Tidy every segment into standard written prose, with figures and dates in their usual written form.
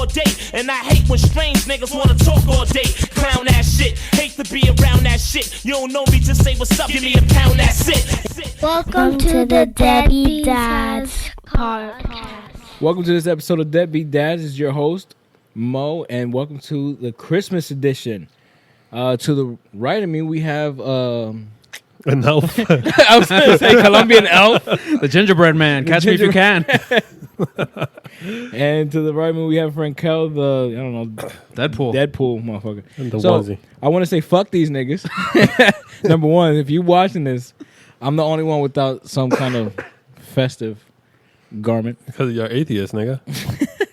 day. And I hate when strange niggas wanna talk all day. Clown that shit, hate to be around that shit. You don't know me, just say what's up, give me a pound, that's it. Welcome to the DeadBeat Dads podcast. Welcome to this episode of DeadBeat Dads. This is your host, Mo, and welcome to the Christmas edition. To the right of me, we have... An elf. I was going to say Colombian elf. The gingerbread man. Catch me if you can. And to the right of me, we have Frankel, the, I don't know... Deadpool, motherfucker. And the so, onesie. I want to say fuck these niggas. Number one, if you watching this, I'm the only one without some kind of festive garment. Because you're atheist, nigga.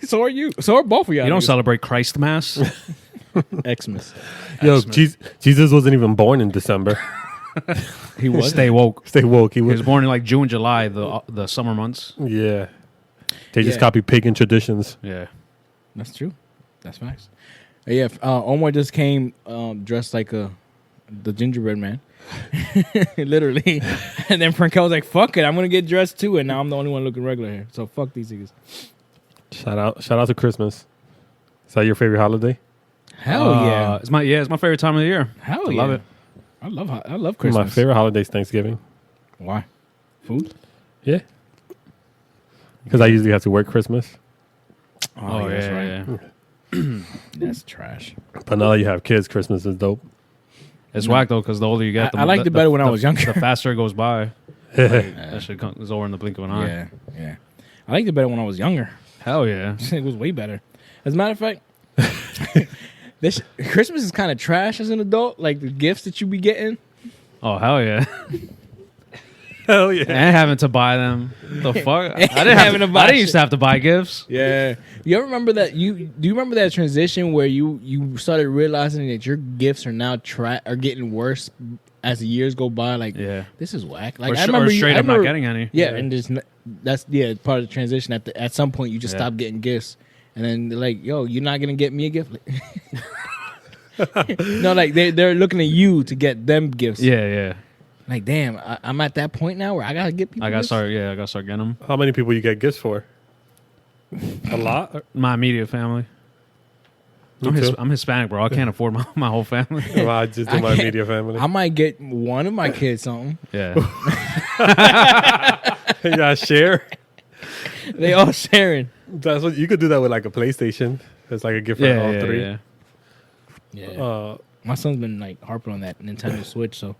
So are you. So are both of y'all. You don't niggas. celebrate Christ Mass? Xmas. Yo, Jesus wasn't even born in December. He was. Stay woke. Stay woke. He was born in like June, July, the summer months. Yeah. They just Yeah. copy pagan traditions. Yeah. That's true. That's facts. Yeah, Omar just came dressed like the gingerbread man. Literally. And then Frankel was like, fuck it, I'm going to get dressed too. And now I'm the only one looking regular here. So fuck these niggas. Shout out to Christmas. Is that your favorite holiday? Hell yeah. It's my favorite time of the year. Hell I yeah. love it. I love Christmas. My favorite holiday is Thanksgiving. Why? Food? Yeah. Because I usually have to work Christmas. Oh, yeah, that's yeah. right. That's trash. But now that you have kids, Christmas is dope. It's whack though, because the older you get, I liked it better when I was younger. The faster it goes by. That shit is over in the blink of an eye. Yeah. I liked it better when I was younger. Hell yeah. It was way better. As a matter of fact, this Christmas is kind of trash as an adult. Like the gifts that you be getting. Oh, hell yeah. Hell yeah. And having to buy them. The fuck? I Having didn't used to have to buy gifts. Yeah. You ever remember that? Do you remember that transition where you started realizing that your gifts are now are getting worse as the years go by? Like, Yeah. this is whack. Like, Or, I remember straight up not getting any. Yeah, and that's part of the transition. At some point, you just stop getting gifts, and then they're like, "Yo, you're not gonna get me a gift." No, like they're looking at you to get them gifts. Yeah. Like, damn, I'm at that point now where I gotta get people. I gotta gifts? start getting them. How many people you get gifts for? A lot? My immediate family. Me too. I'm Hispanic, bro. I can't afford my whole family. Well, I just do my immediate family. I might get one of my kids something. Yeah. You gotta share. They all sharing. That's what you could do that with like a PlayStation. It's like a gift for all three. Yeah. Yeah. My son's been like harping on that Nintendo Switch, so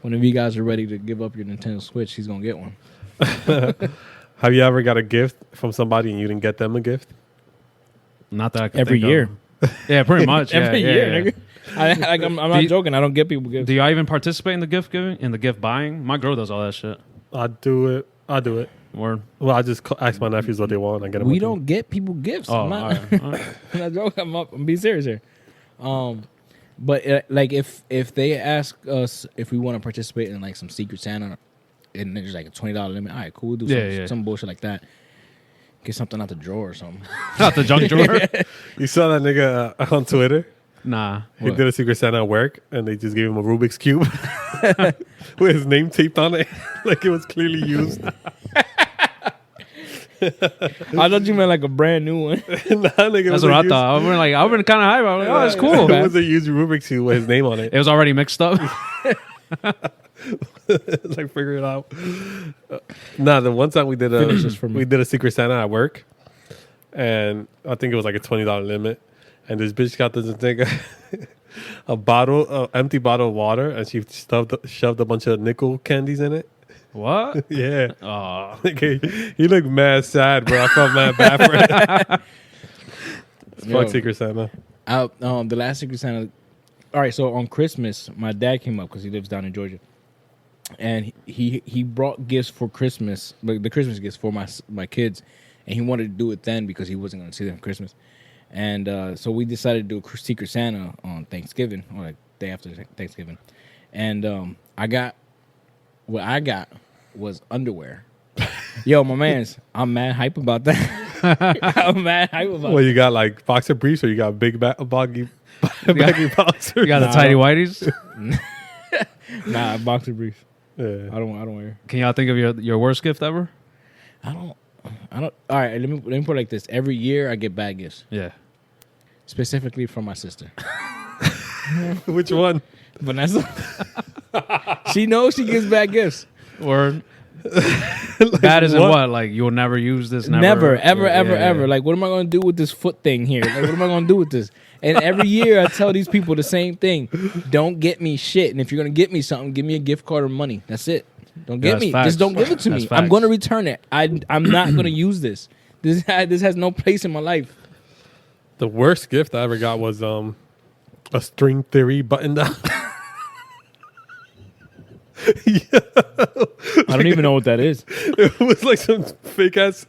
whenever you guys are ready to give up your Nintendo Switch, he's gonna get one. Have you ever got a gift from somebody and you didn't get them a gift? Not that I can Every think year. Of. Yeah, pretty much. Every yeah, year, yeah. nigga. I'm not joking. I don't get people gifts. Do y'all even participate in the gift giving, in the gift buying? My girl does all that shit. I do it. Word. Well, I just ask my nephews what they want and I get them. We don't get people gifts. Oh, I'm not, all right. I'm not joking. I'm being serious here. But like if they ask us if we want to participate in like some Secret Santa, and there's like a $20 limit, all right, cool, we'll do some bullshit like that. Get something out the drawer or something. Not the junk drawer. You saw that nigga on Twitter? Nah. He What? did a Secret Santa at work and they just gave him a Rubik's Cube with his name taped on it. Like it was clearly used. I thought you meant like a brand new one. That's what I thought. I've been kind of hype. I'm like, oh, it's cool. It was a used Rubik's Cube with his name on it. It was already mixed up. It's like figure it out. The one time we did a Secret Santa at work, and I think it was like a $20 limit, and this bitch got this thing, empty bottle of water, and she shoved a bunch of nickel candies in it. What? Yeah. Oh. He looked mad sad, bro. I felt mad bad for it. Fuck Secret Santa. The last Secret Santa. All right, so on Christmas, my dad came up because he lives down in Georgia, and he brought gifts for Christmas, like the Christmas gifts for my kids, and he wanted to do it then because he wasn't going to see them for Christmas, and so we decided to do a Secret Santa on Thanksgiving, or like day after Thanksgiving, and what I got was underwear. Yo, my man's, I'm mad hype about that. I'm mad hype about Well, you got like boxer briefs, or you got big baggy boxers? You got the tidy whities? Nah, boxer briefs. Yeah. I don't wear. Can y'all think of your worst gift ever? I don't. All right, let me put it like this. Every year I get bad gifts. Yeah. specifically from my sister. Which one? Vanessa. She knows she gives bad gifts. Word. Bad as in what? Like you'll never use this. Never, ever, Yeah, ever, yeah, ever. yeah. Like, what am I going to do with this foot thing here? Like, what am I going to do with this? And every year I tell these people the same thing. Don't get me shit. And if you're going to get me something, give me a gift card or money. That's it. Don't get that's me. facts. Just don't give it to That's me. I'm facts. going to return it. I'm not going to use this. This has no place in my life. The worst gift I ever got was a string theory button down. I don't even know what that is. It was like some fake ass.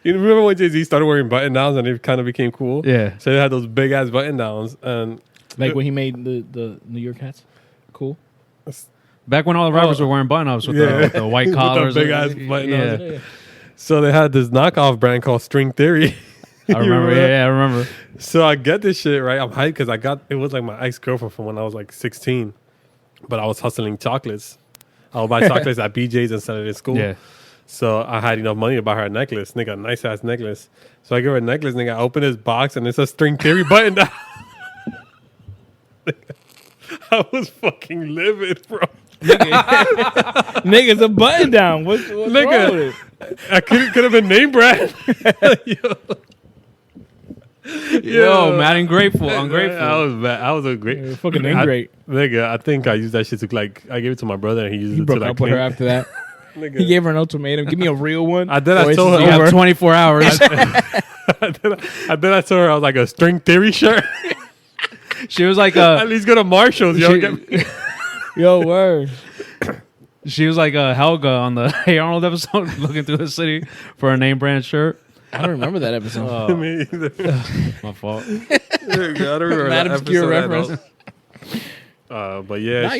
You remember when Jay-Z started wearing button downs and it kind of became cool? Yeah. So they had those big ass button downs and Like when he made the New York hats. Cool. Back when all the rappers were wearing button-ups with, Yeah. with the white With the collars. big ass button-ups. Yeah. so they had this knockoff brand called String Theory. I remember. Yeah, I remember. So I get this shit, right? I'm hyped because it was like my ex-girlfriend from when I was like 16. But I was hustling chocolates. I would buy chocolates at BJ's instead of in school. Yeah. So I had enough money to buy her a necklace. Nigga, a nice ass necklace. So I give her a necklace, nigga. I open his box and it's a String Theory button down. I was fucking livid, bro. Nigga, it's a button down. What's wrong with it? I could have been name brand. Yo, mad and grateful. Ungrateful. I was mad. I was a great Fucking ingrate. nigga. I think I used that shit to I gave it to my brother and he used He it broke to like up with her clean. after that. Nigga. He gave her an ultimatum. Give me a real one. I did. I or it's told her. just You over. have 24 hours. I told her I was like a String Theory shirt. She was like At least go to Marshall's, yo. She- Yo, word. She was like Helga on the Hey Arnold episode, looking through the city for a name brand shirt. I don't remember that episode. Me either. My fault. I don't remember Mad that obscure episode at reference. all. But yeah, Nah, I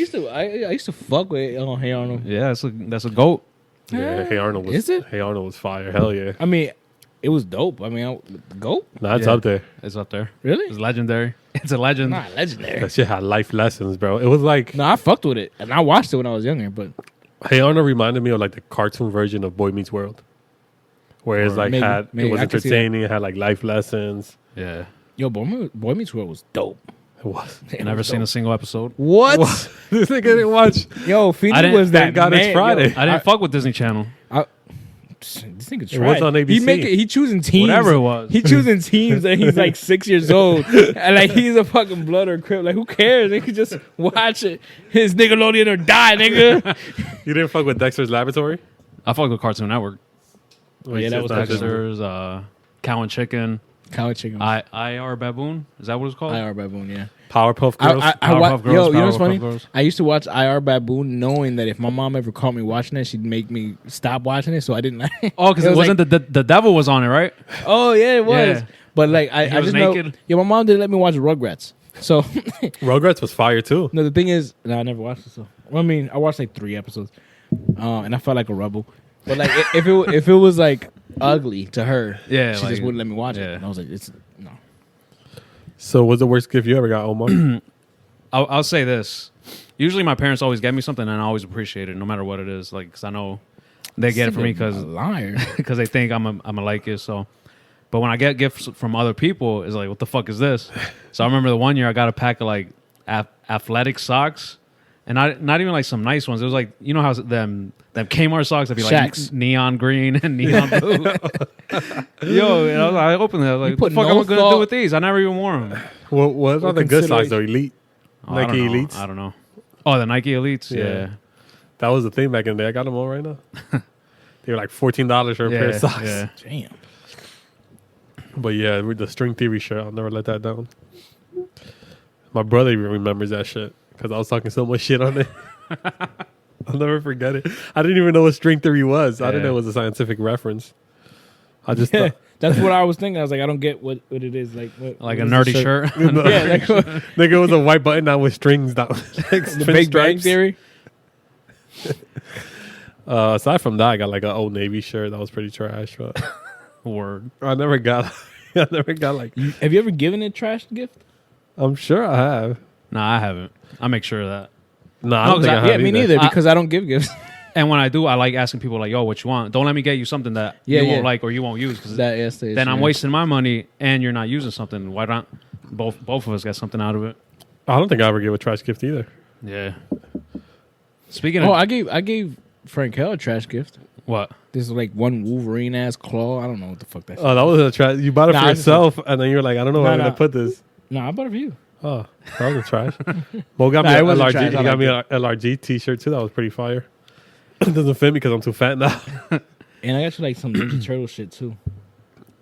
used to fuck with Hey Arnold. Yeah, that's a goat. yeah. Hey Arnold was. Is it? Hey Arnold was fire. Hell yeah. I mean, it was dope. I mean, go Nah, it's Yeah. up there. It's up there. really? It's legendary. It's a legend. Not legendary. That shit had life lessons, bro. It was like No, I fucked with it, and I watched it when I was younger. But Hey Arnold reminded me of like the cartoon version of Boy Meets World, where it's like Maybe, it was I can see that. entertaining. It had like life lessons. Yeah. yo, Boy Meets World was dope. It was. It Never was seen a dope. single episode. What? This nigga didn't watch. Yo, Phoenix didn't- was that Thank God it's man. Friday. Yo, I didn't fuck with Disney Channel. This nigga It tried. was on He ABC. he choosing teams. Whatever it was. He choosing teams, and he's like 6 years old, and like he's a fucking blood or crip. Like who cares? They could just watch it. His Nickelodeon or die, nigga. You didn't fuck with Dexter's Laboratory? I fucked with Cartoon Network. Yeah, that was Dexter's, Cow and Chicken, Cow chicken. IR Baboon. Is that what it's called? IR Baboon, yeah. Powerpuff Girls. Powerpuff Girls, Yo, you know what's Powerpuff funny? Girls. I used to watch IR Baboon knowing that if my mom ever caught me watching it, she'd make me stop watching it, so I didn't. Oh, because it wasn't the devil was on it, right? Oh yeah, it was. Yeah. But like I He was just know. naked? Yeah, my mom didn't let me watch Rugrats. So Rugrats was fire too. no, the thing is, I never watched it. So well, I mean, I watched like 3 episodes, and I felt like a rebel. But like if it was like ugly to her, Yeah, she like- just wouldn't let me watch it. yeah. And I was like, it's no. So what's the worst gift you ever got, Omar? I'll say this. Usually my parents always get me something, and I always appreciate it, no matter what it is. Like, because I know they get it for me A liar. because they think I'm a like it. So, but when I get gifts from other people, it's like, what the fuck is this? So I remember the one year I got a pack of like athletic socks, and not even like some nice ones. It was like, you know how them Kmart socks that be like Shaqs. neon green and neon blue. Yo, and I opened it. I was like, what put the fuck no am I gonna thought- do with these? I never even wore them. What are the good socks though? Elite, I Nike don't know. Elites. I don't know. Oh, the Nike Elites. Yeah. Yeah. That was the thing back in the day. I got them all right now. They were like $14 for a pair of socks. Yeah. Damn. But yeah, with the String Theory shirt, I'll never let that down. My brother even remembers that shit because I was talking so much shit on it. I'll never forget it. I didn't even know what String Theory was. I didn't know it was a scientific reference. I just Yeah, thought, that's what I was thinking. I was like, I don't get what it is. Like Like a what is nerdy the shirt. Yeah, like nigga, it was a white button down with strings down. Like the Big Bang Theory. Aside from that, I got like an Old Navy shirt that was pretty trash. But Word. I never got like. Have you ever given a trash gift? I'm sure I have. Nah, I haven't. I make sure of that. No, I don't think I have Yeah, me either. neither, because I don't give gifts. And when I do, I like asking people like, "Yo, what you want? Don't let me get you something that Yeah, you yeah. won't like or you won't use, because That is the then issue, I'm yeah. wasting my money and you're not using something. Why Both of us got something out of it. I don't think I ever gave a trash gift either. Yeah. Speaking of Oh, I gave Frank Hell a trash gift. what? This is like one Wolverine ass claw. I don't know what the fuck that. Oh, that was a trash. You bought it Nah, for I just- yourself, and then you were like, I don't know where Nah, I'm nah. gonna put this. No, I bought it for you. Oh, that was trash. Mo got me Nah, it an wasn't LRG. trash. I He got liked me an LRG T-shirt too. That was pretty fire. It doesn't fit me because I'm too fat now. And I got you like some Ninja Turtle shit too.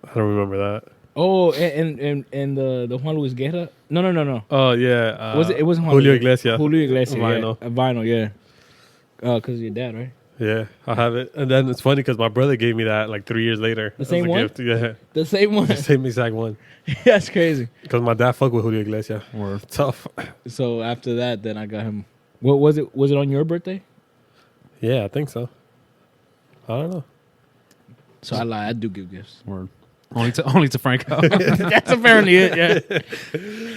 I don't remember that. Oh, and the Juan Luis Guerra. No. Oh yeah, Was it? It wasn't Juan Julio Luis. Iglesias. Julio Iglesias. Vinyl. Yeah. A vinyl. Yeah. Because of your dad, right? Yeah, I have it. And then it's funny because my brother gave me that like 3 years later. The as same a one? gift. Yeah, The same one. the same exact one. That's crazy. Because my dad fucked with Julio Iglesias. Or Tough. So after that, then I got him. What was it? Was it on your birthday? Yeah, I think so. I don't know. So I lie. I do give gifts. only to Franco. That's apparently it. Yeah.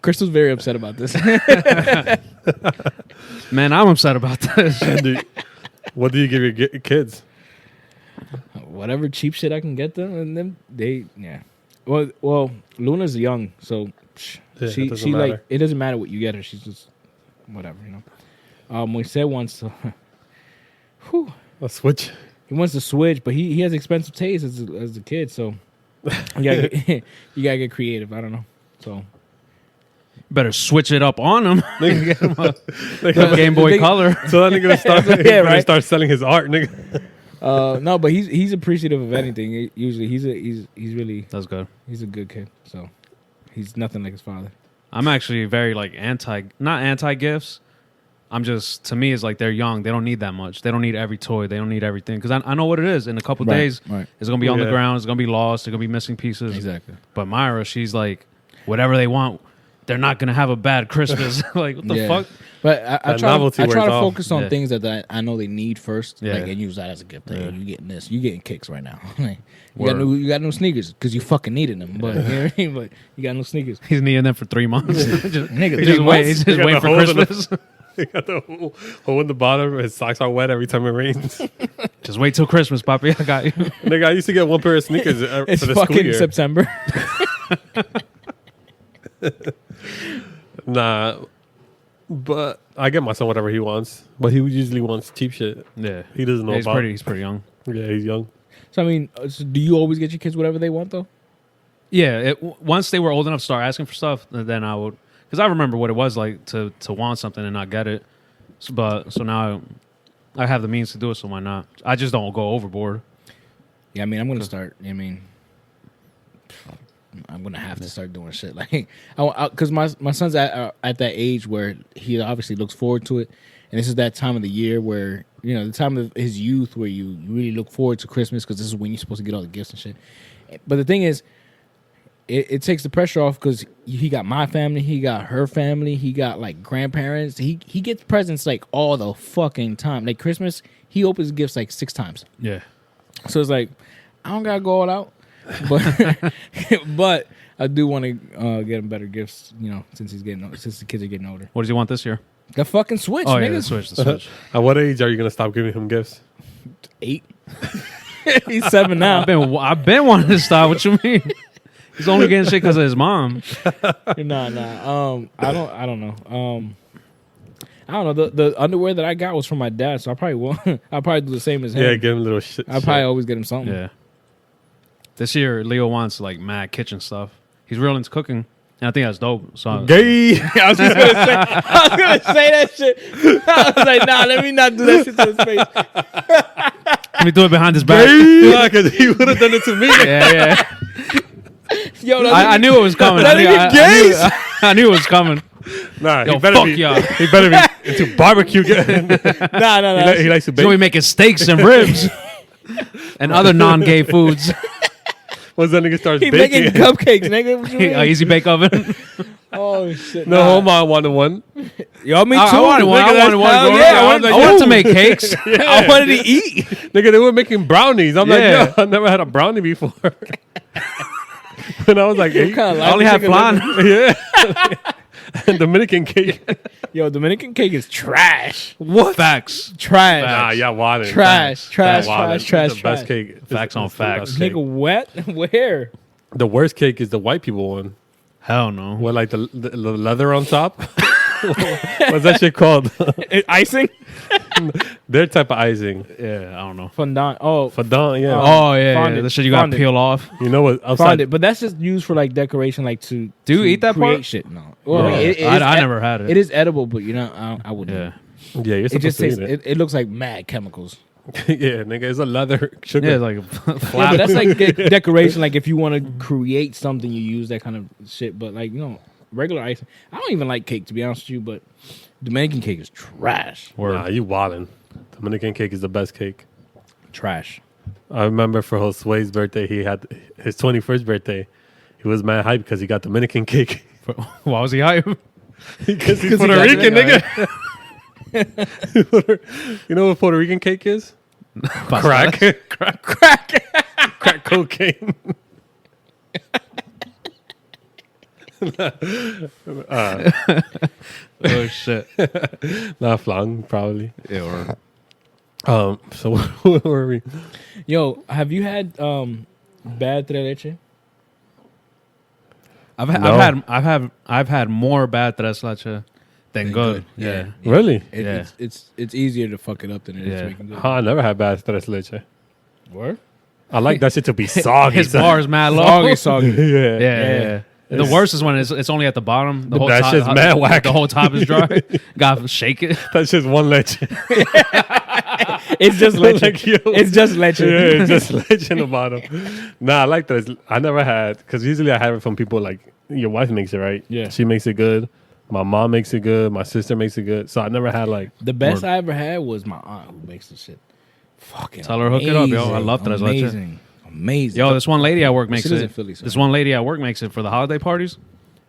Crystal's very upset about this. Man, I'm upset about this. What do you give your kids? Whatever cheap shit I can get them, and then yeah. Well, Luna's young, so Yeah, she it doesn't like matter. it doesn't matter what you get her. She's just whatever, you know. We said once, whew, A Switch. he wants to switch, but he has expensive taste as a kid, so you gotta get creative. I don't know, so. Better switch it up on him. Nigga, Game Boy thing- Color. so that nigga start, Yeah, yeah, right. start selling his art, nigga. No, but he's appreciative of anything. Usually, he's really That's good. he's a good kid. So he's nothing like his father. I'm actually very like not anti gifts. I'm just, to me, it's like they're young. They don't need that much. They don't need every toy. They don't need everything. Because I know what it is. In a couple days, right, it's going to be on the Yeah. ground. It's going to be lost. They're going to be missing pieces. exactly. But Myra, she's like, whatever they want, they're not going to have a bad Christmas. Like, what the Yeah. fuck? But I That try novelty to wears off. focus on Yeah. things that I know they need first, Yeah. like, and use that as a gift. Like, Yeah. you getting this, you getting kicks right now. you Word. got new sneakers because you fucking needed them, but you know what I mean? But you got no sneakers. He's needing them for 3 months. just Nigga, he's 3 just wait, months? he's He just got waiting the for holes in the- Christmas. He got the hole in the bottom. His socks are wet every time it rains. Just wait till Christmas, Papi. I got you. Nigga, I used to get one pair of sneakers It's for the school fucking year. September. Nah, but I get my son whatever he wants. But he usually wants cheap shit. Yeah. He doesn't know He's about. he's pretty young. Yeah, he's young. So I mean, so do you always get your kids whatever they want though? Yeah, once they were old enough to start asking for stuff, then I would, because I remember what it was like to want something and not get it. So now I have the means to do it, so why not? I just don't go overboard. Yeah, I mean, I'm gonna start. I mean, I'm gonna have to start doing shit like, because my son's at that age where he obviously looks forward to it, and this is that time of the year where, you know, the time of his youth where you really look forward to Christmas because this is when you're supposed to get all the gifts and shit. But the thing is, it takes the pressure off because he got my family, he got her family, he got like grandparents. He gets presents like all the fucking time. Like Christmas, he opens gifts like 6 times. Yeah. So it's like, I don't gotta go all out, but but I do want to get him better gifts. You know, since the kids are getting older. What does he want this year? The fucking Switch, Oh, yeah, nigga. the Switch. At what age are you gonna stop giving him gifts? 8. He's 7 now. I've been wanting to stop. What you mean? He's only getting shit because of his mom. Nah. I don't know. I don't know. The underwear that I got was from my dad, so I probably won't. I'll probably do the same as him. Yeah, give him little shit. I'll probably always get him something. Yeah. This year, Leo wants like mad kitchen stuff. He's real into cooking, and I think that's dope. So Gay. I was just gonna say that shit. I was like, nah, let me not do that shit to his face. let me do it behind his back. Yeah, because he would have done it to me. Yeah. Yo, I knew it was coming. That nigga I knew it was coming. Nah, Yo, he better fuck be. y'all. He better be into barbecue. Nah. He likes to He's gonna be bake. making steaks and ribs and other non-gay foods. Once that nigga starts He making baking, cupcakes, nigga. What you mean? Easy bake oven. Oh shit. no homo, I wanted one. Yo, me too. I wanted one. Nigga, I wanted one. hell growing yeah, up. I wanted to make cakes. I wanted to eat. Nigga, they were making brownies. I'm Yeah. like, yo, I never had a brownie before. And I was like, What kind of I only life had you living? flan. yeah. And Dominican cake. Yo, Dominican cake is trash. What? Facts. Trash. Nah, yeah, wanted. Trash. Trash. Wanted. Trash. Trash. It's the best Trash. cake. Facts on It's the best facts. cake. Nigga, wet? Where? The worst cake is the white people one. Hell no. With like the leather on top. What's that shit called? Icing? Their type of icing. Yeah, I don't know. Fondant. Oh, Fondant, yeah. Oh yeah, Fondant. the shit you gotta Fondant. peel off. You know what? Outside, fondant. But that's just used for like decoration, like to Do you to eat that create part? shit. No. Well, Yeah. it is I never had it. It is edible, but you know, I wouldn't. Yeah, yeah, you're It supposed just to tastes. eat it. It looks like mad chemicals. Yeah, nigga, it's a leather sugar. yeah, it's like Yeah, flat. but that's like decoration. Like if you want to create something, you use that kind of shit. But like regular icing. I don't even like cake, to be honest with you. But Dominican cake is trash. Nah, you wildin'. Dominican cake is the best cake. Trash. I remember for Josue's birthday, he had his 21st birthday. He was mad hype because he got Dominican cake. Why was he hype? Because he's he Puerto got Rican, Dominican, nigga. You know what Puerto Rican cake is? Crack. Crack cocaine. Oh shit. Not flan, probably. Yeah, or So where were we? Yo, have you had bad tres leche? No. I've had more bad tres leche than good. Yeah. Really? Yeah. It's easier to fuck it up than it is Yeah. to make it good. Huh, I never had bad tres leche. Word? I like that shit to be soggy. His son. bar's mad low. Soggy, soggy. Yeah. Yeah. The worst is when it's only at the bottom. The whole That top, shit's mad whack. The whole top is dry. Gotta shake it. That's just one leche. It's just leche. Like, yo. It's just leche. Yeah, it's just leche in the bottom. Nah, I like that. I never had, because usually I have it from people like, your wife makes it, right? Yeah. She makes it good. My mom makes it good. My sister makes it good. So I never had like, The best I ever had was my aunt who makes the shit. Fucking Tell her hook it up, yo. I amazing, love tres leche. Amazing. Yo, this one lady at work makes She lives in it. Philly, so- This one lady at work makes it for the holiday parties,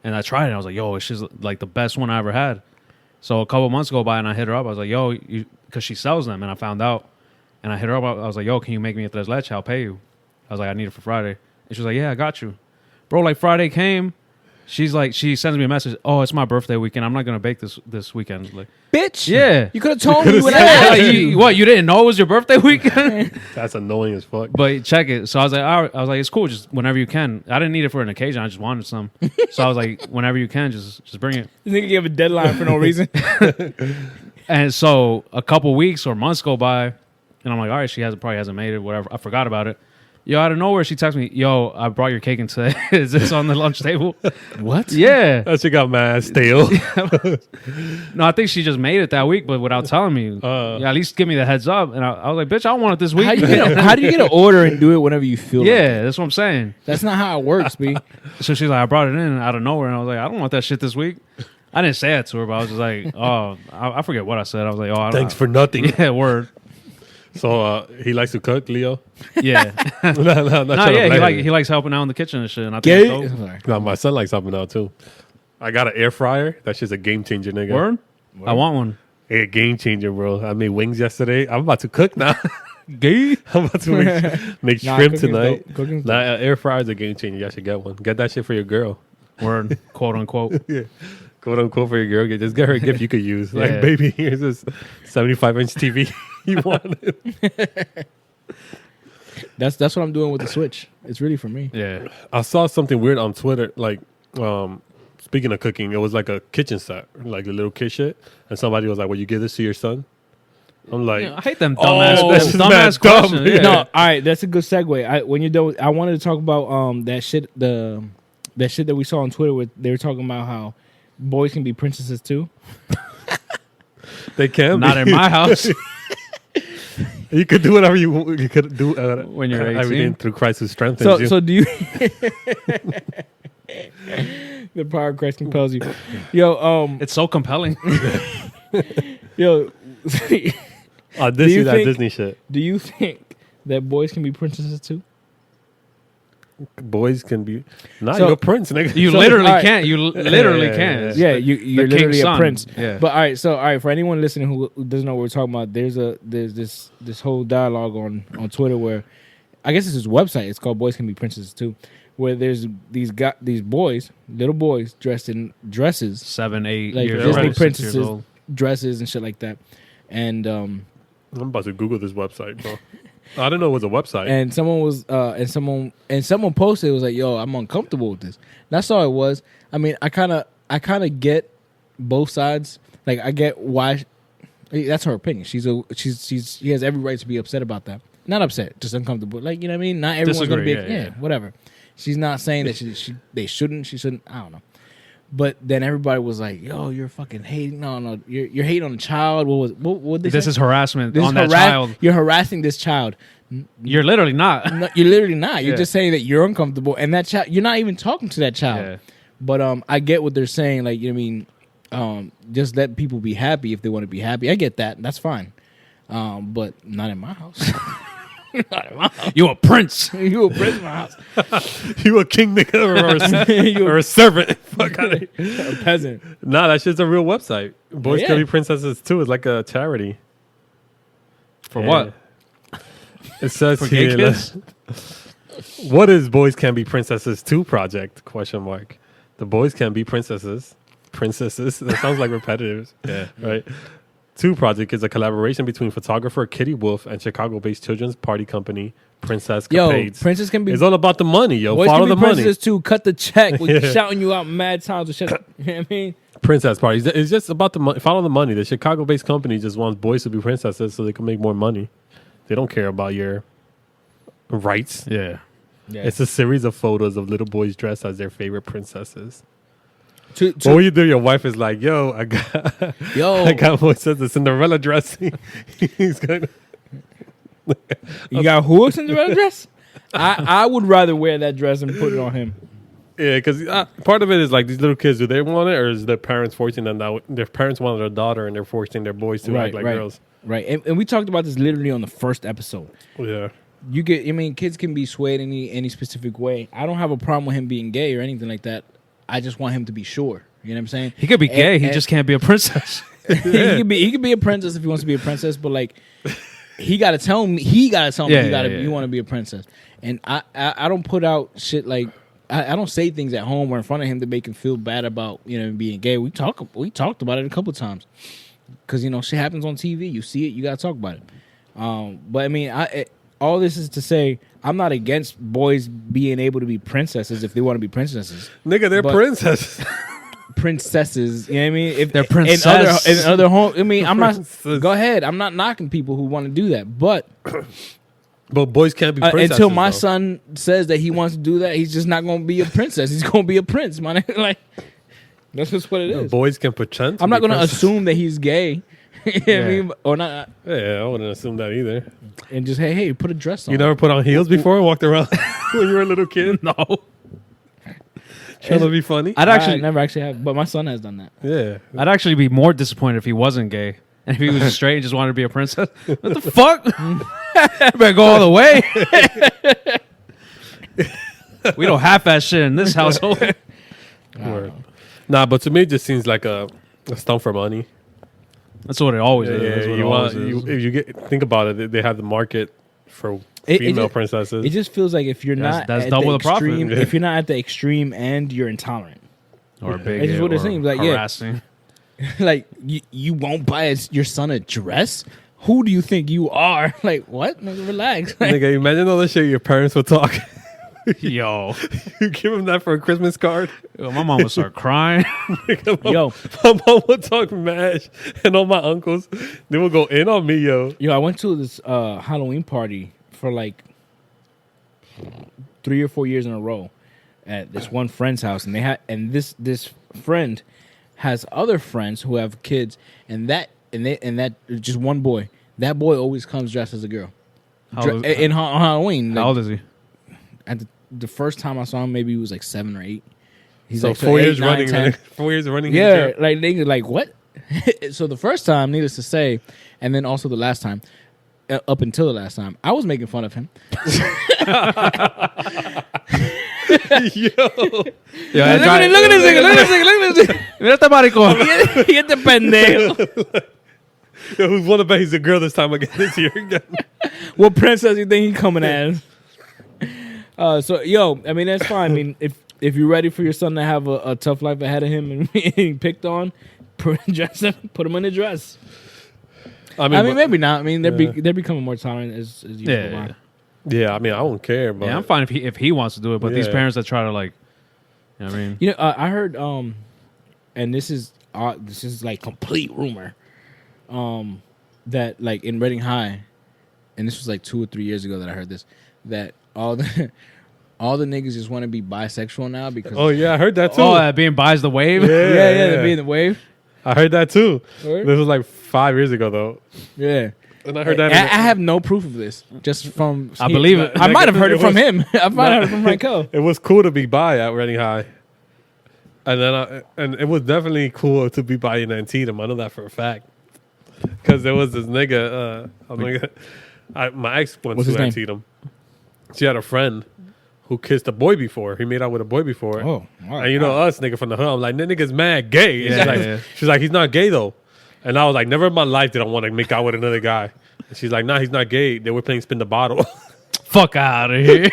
and I tried it. I was like, yo, she's like the best one I ever had. So a couple months go by, and I hit her up. I was like, yo, because she sells them, and I found out, and I hit her up. I was like, yo, can you make me a tres leche? I'll pay you. I was like, I need it for Friday, and she was like, yeah, I got you, bro. Like Friday came. She's like, she sends me a message. Oh, it's my birthday weekend. I'm not gonna bake this weekend. Like, bitch. yeah. You could have told me when I Yeah, asked like, you. what? You didn't know it was your birthday weekend? that's annoying as fuck. But check it. So I was like, all right. I was like, it's cool. Just whenever you can. I didn't need it for an occasion. I just wanted some. So I was like, whenever you can, just bring it. This nigga gave a deadline for no reason. And so a couple weeks or months go by, and I'm like, all right, probably hasn't made it. Whatever. I forgot about it. Yo, out of nowhere, she texts me, yo, I brought your cake in today. Is this on the lunch table? What? Yeah. That shit got mad stale. No, I think she just made it that week, but without telling me. Yeah, at least give me the heads up. And I was like, bitch, I want it this week. How do you get an order and do it whenever you feel like it? Yeah, that's what I'm saying. That's not how it works, B. So she's like, I brought it in out of nowhere. And I was like, I don't want that shit this week. I didn't say that to her, but I was just like, oh, I forget what I said. I was like, oh, I don't Thanks for nothing. Yeah, word. So he likes to cook, Leo. Yeah. no, No, yeah, he likes helping out in the kitchen and shit. And I think it's dope. Sorry. No, my son likes helping out too. I got an air fryer. That shit's a game changer, nigga. Word? I want one. Hey, a game changer, bro. I made wings yesterday. I'm about to cook now. Gay? I'm about to make Nah, shrimp cooking's tonight. dope. Cooking's Nah, air fryer's a game changer. You should get one. Get that shit for your girl. Word, quote unquote. Quote unquote for your girl. Just get her a gift you could use. Like, Yeah. baby, here's this 75-inch TV you wanted. That's what I'm doing with the Switch. It's really for me. Yeah. I saw something weird on Twitter. Like, speaking of cooking, it was like a kitchen set, like a little kid shit. And somebody was like, "Will you give this to your son?" I'm like, I hate them dumbass, that's just dumbass mad dumb. questions. Yeah. Yeah. No, all right, that's a good segue. When you're done, I wanted to talk about that shit. That shit that we saw on Twitter where they were talking about how boys can be princesses too. they can Not be. in my house. You could do whatever you want. You could do When you're 18. everything through Christ who strengthens you. So do you? The power of Christ compels you. Yo, It's so compelling. yo. I do did see you that think- Disney shit. Do you think that boys can be princesses too? Boys can be. Nah, So- you're a prince, nigga. You So, literally all right. can't. You literally Yeah, can't. Yeah, you're the literally king's a son. prince. Yeah. But all right, for anyone listening who doesn't know what we're talking about, there's this whole dialogue on Twitter where I guess it's his website. It's called Boys Can Be Princesses Too, where there's these boys, little boys dressed in dresses, 7, 8 like years Disney old, 6 years princesses old. dresses and shit like that, and I'm about to Google this website, bro. I didn't know it was a website. and someone was and someone posted, it was like, yo, I'm uncomfortable with this. That's all it was. I mean, I kind of get both sides. Like, I get why. That's her opinion. She has every right to be upset about that. Not upset, just uncomfortable. Like, you know what I mean? Not everyone's going to be, whatever. She's not saying that she shouldn't. I don't know. But then everybody was like, "Yo, you're fucking hating. No, you're hating on a child. What they This say? is harassment This on is that child. You're harassing this child. You're literally not. No, you're literally not. You're Yeah. just saying that you're uncomfortable, and that child. You're not even talking to that child. Yeah. But I get what they're saying. Like, you know what I mean? Just let people be happy if they want to be happy. I get that. That's fine. But not in my house. Not in my house. You a prince. You a prince in my house. You a king nigga or a servant? Fuck out of here. A peasant. Nah, that shit's a real website. Boys Yeah. Can Be Princesses too. It's like a charity. For Yeah. what? It says For gay here. kids? What is Boys Can Be Princesses 2 project? Question mark. The Boys Can Be Princesses. That sounds like repetitive. Yeah. Right. 2 project is a collaboration between photographer Kitty Wolf and Chicago-based children's party company Princess Yo, Capades. princess can be. It's all about the money, yo. Boys Follow can be the money. princesses too. Cut the check. We're Yeah. shouting you out mad times. You know what I mean? Princess parties. It's just about the money. Follow the money. The Chicago-based company just wants boys to be princesses so they can make more money. They don't care about your rights. Yeah. Yeah. It's a series of photos of little boys dressed as their favorite princesses. To- What will you do? Your wife is like, "Yo, I got boy says the Cinderella dress." He's gonna. you got who a Cinderella dress? I would rather wear that dress and put it on him. Yeah, because part of it is like these little kids. Do they want it, or is their parents forcing them? Now their parents wanted a daughter, and they're forcing their boys to act like girls. Right. And we talked about this literally on the first episode. Yeah. Kids can be swayed any specific way. I don't have a problem with him being gay or anything like that. I just want him to be sure. You know what I'm saying? He could be gay. He just can't be a princess. he could be a princess if he wants to be a princess, but like he gotta tell me you want to be a princess. And I don't put out shit like I don't say things at home or in front of him to make him feel bad about, you know, being gay. We talked about it a couple times. Cause you know, shit happens on TV. You see it, you gotta talk about it. But I mean, all this is to say, I'm not against boys being able to be princesses if they want to be princesses. Nigga, they're princesses. Princesses, you know what I mean? If they're princesses. in other home, I mean, I'm not. Princess. Go ahead. I'm not knocking people who want to do that, but Boys can't be princesses until my though. son says that he wants to do that, he's just not going to be a princess. He's going to be a prince, man. Like that's just what it is. Boys can pretend. I'm not going to assume that he's gay. You know what I mean? Or not, Yeah, I wouldn't assume that either. and just hey, put a dress on. You never put on heels before and walked around when you were a little kid? No. Trying to be funny? I never actually have, but my son has done that. Yeah. I'd actually be more disappointed if he wasn't gay. And if he was straight and just wanted to be a princess. What the fuck? Better go all the way. We don't half-ass shit in this household. Word. Nah, but to me, it just seems like a stunt for money. That's what it always is. Yeah, That's what you it always want is. if you think about it, they have the market for It female just- princesses. It just feels like if you're not That's at double the profit. extreme, Yeah. if you're not at the extreme end, you're intolerant. Or big. It's just what it seems like, yeah. harassing. Like you won't buy your son a dress. Who do you think you are? Like what? Nigga, relax. Like, Nigga, imagine all the shit your parents would talk. Yo. You give them that for a Christmas card. Yo, my mom would start crying. yo, My mom would talk mash, and all my uncles, they would go in on me, yo. I went to this Halloween party for like 3 or 4 years in a row at this one friend's house, and this friend has other friends who have kids, and that just one boy. That boy always comes dressed as a girl. How old- On Halloween. How old is he? At the first time I saw him, maybe he was like 7 or 8. He's So like 4 years 8, 9, running, 10. 4 years running. Yeah, like they like what? So the first time, needless to say, and then also the last time, up until the last time, I was making fun of him. Yo, Look at this nigga. Mira este maricón. Y este pendejo. yo, who's want to bet he's a girl this time again this year? What princess you think he coming as? So yo, I mean that's fine. I mean if you're ready for your son to have a tough life ahead of him and being picked on, put him in a dress. I But mean, maybe not. I mean they're Yeah. they're becoming more tolerant as you go by. yeah, I mean, I don't care, but Yeah, I'm fine if he wants to do it. But these Yeah. parents that try to like You know what I mean? You know, I heard, and this is like complete rumor, that like in Reading High, and this was like 2 or 3 years ago that I heard this, that all the niggas just want to be bisexual now because Oh yeah, I heard that too. Oh, being buys the wave. yeah, they're being the wave. I heard that too. Word? This was like 5 years ago though, Yeah. and I heard that. I have no proof of this, just from. I believe it. I might have heard it from was- him. I might have heard it from Michael. It was cool to be bi at Reading High, and then and it was definitely cool to be bi in Antietam. I know that for a fact because there was this nigga. My ex went What's to his name? Antietam. She had a friend who kissed a boy before. He made out with a boy before. Oh, And you know us, nigga from the hood. I'm like, that nigga's mad gay. And Yeah, she's, like, yeah. she's like, he's not gay though. And I was like, never in my life did I want to make out with another guy. And she's like, nah, he's not gay. They were playing spin the bottle. Fuck out of here.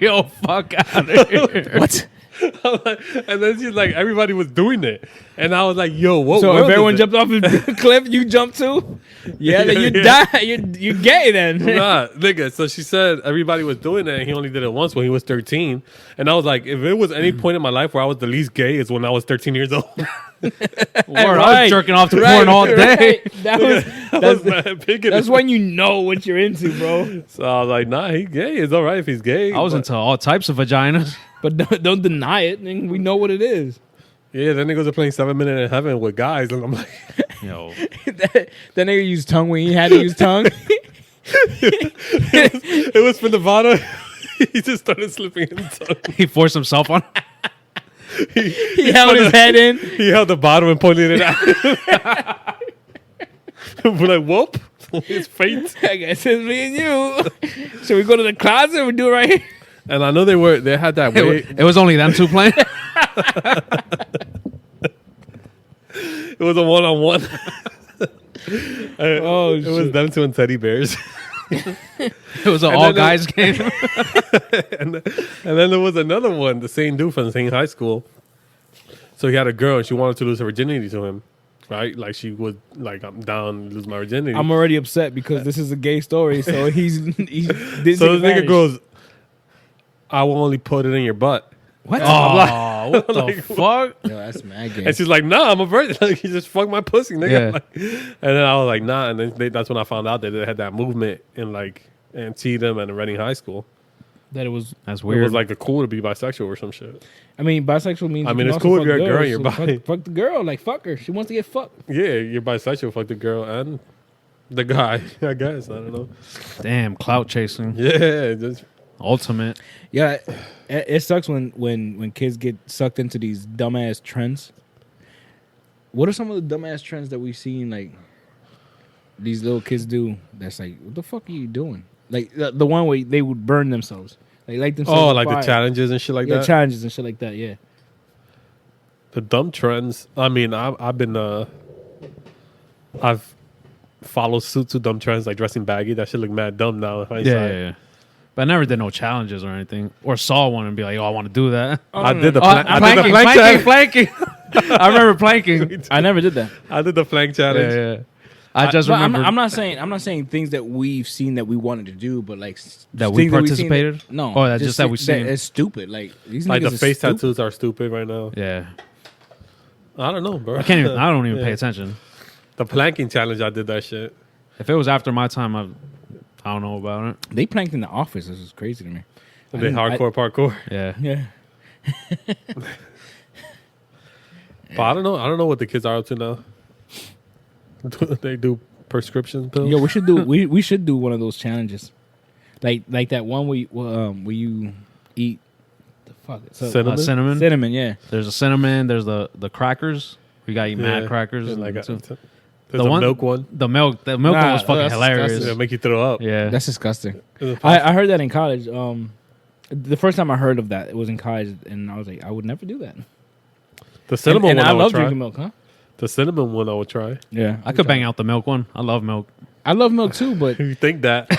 Yo, fuck out of here. What? I'm like- and then she's like, everybody was doing it. And I was like, yo, what? So world if is everyone it? jumped off the cliff, you jump too? Yeah, then you Yeah. die. You're gay then. Nah, nigga. So she said everybody was doing it, and he only did it once when he was 13. And I was like, if it was any point in my life where I was the least gay, is when I was 13 years old. Word, I was jerking off to porn all day. Right. That was I was mad picking that's it. when you know what you're into, bro. So I was like, nah, he gay. It's all right if he's gay. I was but- into all types of vaginas. But don't deny it. And we know what it is. Yeah, then niggas are playing 7 Minute in Heaven with guys, and I'm like, Yo, that nigga used tongue when he had to use tongue. it was for Nevada. He just started slipping in tongue. he forced himself on. He held his head in. He held the bottom and pointed it out. We're like, whoop. It's fate. I guess it's me and you. Should we go to the closet and we do it right here? And I know they had that way. It was only them two playing. It was a one-on-one. Oh, it was shit. them two and teddy bears. It was an And all then guys game. and then there was another one, the same dude from the same high school. So he had a girl and she wanted to lose her virginity to him. Right? Like she was like, I'm down to lose my virginity. I'm already upset because this is a gay story. So he's so this nigga goes, I will only put it in your butt. what? Oh, what the Like, fuck? Yo, that's mad gay. And she's like, nah, I'm a virgin. Like, you just fuck my pussy, nigga. Yeah. Like, and then I was like, nah. And then that's when I found out that they had that movement in like Antietam and Reading High School. That it was. That's It weird. was like a cool to be bisexual or some shit. I mean, bisexual means. I you mean, can it's also cool if fuck you're a girl girls, and you're so bi. fuck the girl, like fuck her. She wants to get fucked. Yeah, you're bisexual. Fuck the girl and the guy. I guess I don't know. Damn, clout chasing. Yeah, just Ultimate. Yeah, it sucks when kids get sucked into these dumbass trends. What are some of the dumbass trends that we've seen like these little kids do? That's like, what the fuck are you doing? Like the one where they would burn themselves, like light themselves. oh, on like the fire. challenges and shit like Yeah, that. challenges and shit like that. Yeah. The dumb trends. I mean, I've been I've followed suit to dumb trends like dressing baggy. That shit look mad dumb now. in Yeah, hindsight. yeah. But I never did no challenges or anything, or saw one and be like, "Oh, I want to do that." I did the Oh, plank. I did the plank challenge. planking. I remember planking. I never did that. I did the plank challenge. Yeah, yeah. I just But remember I'm not saying things that we've seen that we wanted to do, but like that we things we've seen participated. no, Oh, that's just that we've seen. It's stupid. Like these Like niggas the is face stupid. tattoos are stupid right now. Yeah, I don't know, bro. I can't even. I don't even Yeah. pay attention. The planking challenge, I did that shit. If it was after my time, I don't know about it. They planked in the office. This is crazy to me. I did hardcore parkour. Yeah, Yeah. But I don't know. I don't know what the kids are up to now. They do prescription pills. Yo, we should do we should do one of those challenges, like that one where you eat the fuck Cinnamon? cinnamon. cinnamon. Yeah, There's a cinnamon. There's the crackers. We got to eat mad crackers. And like too. there's a milk one. The milk one was fucking that's hilarious. disgusting. It'll make you throw up. Yeah, that's disgusting. Is it I heard that in college. The first time I heard of that, it was in college, and I was like, I would never do that. The cinnamon and one I I would love try. drinking milk, huh? The cinnamon one I would try. Yeah, I could bang out the milk one. I love milk. I love milk too, but You think that?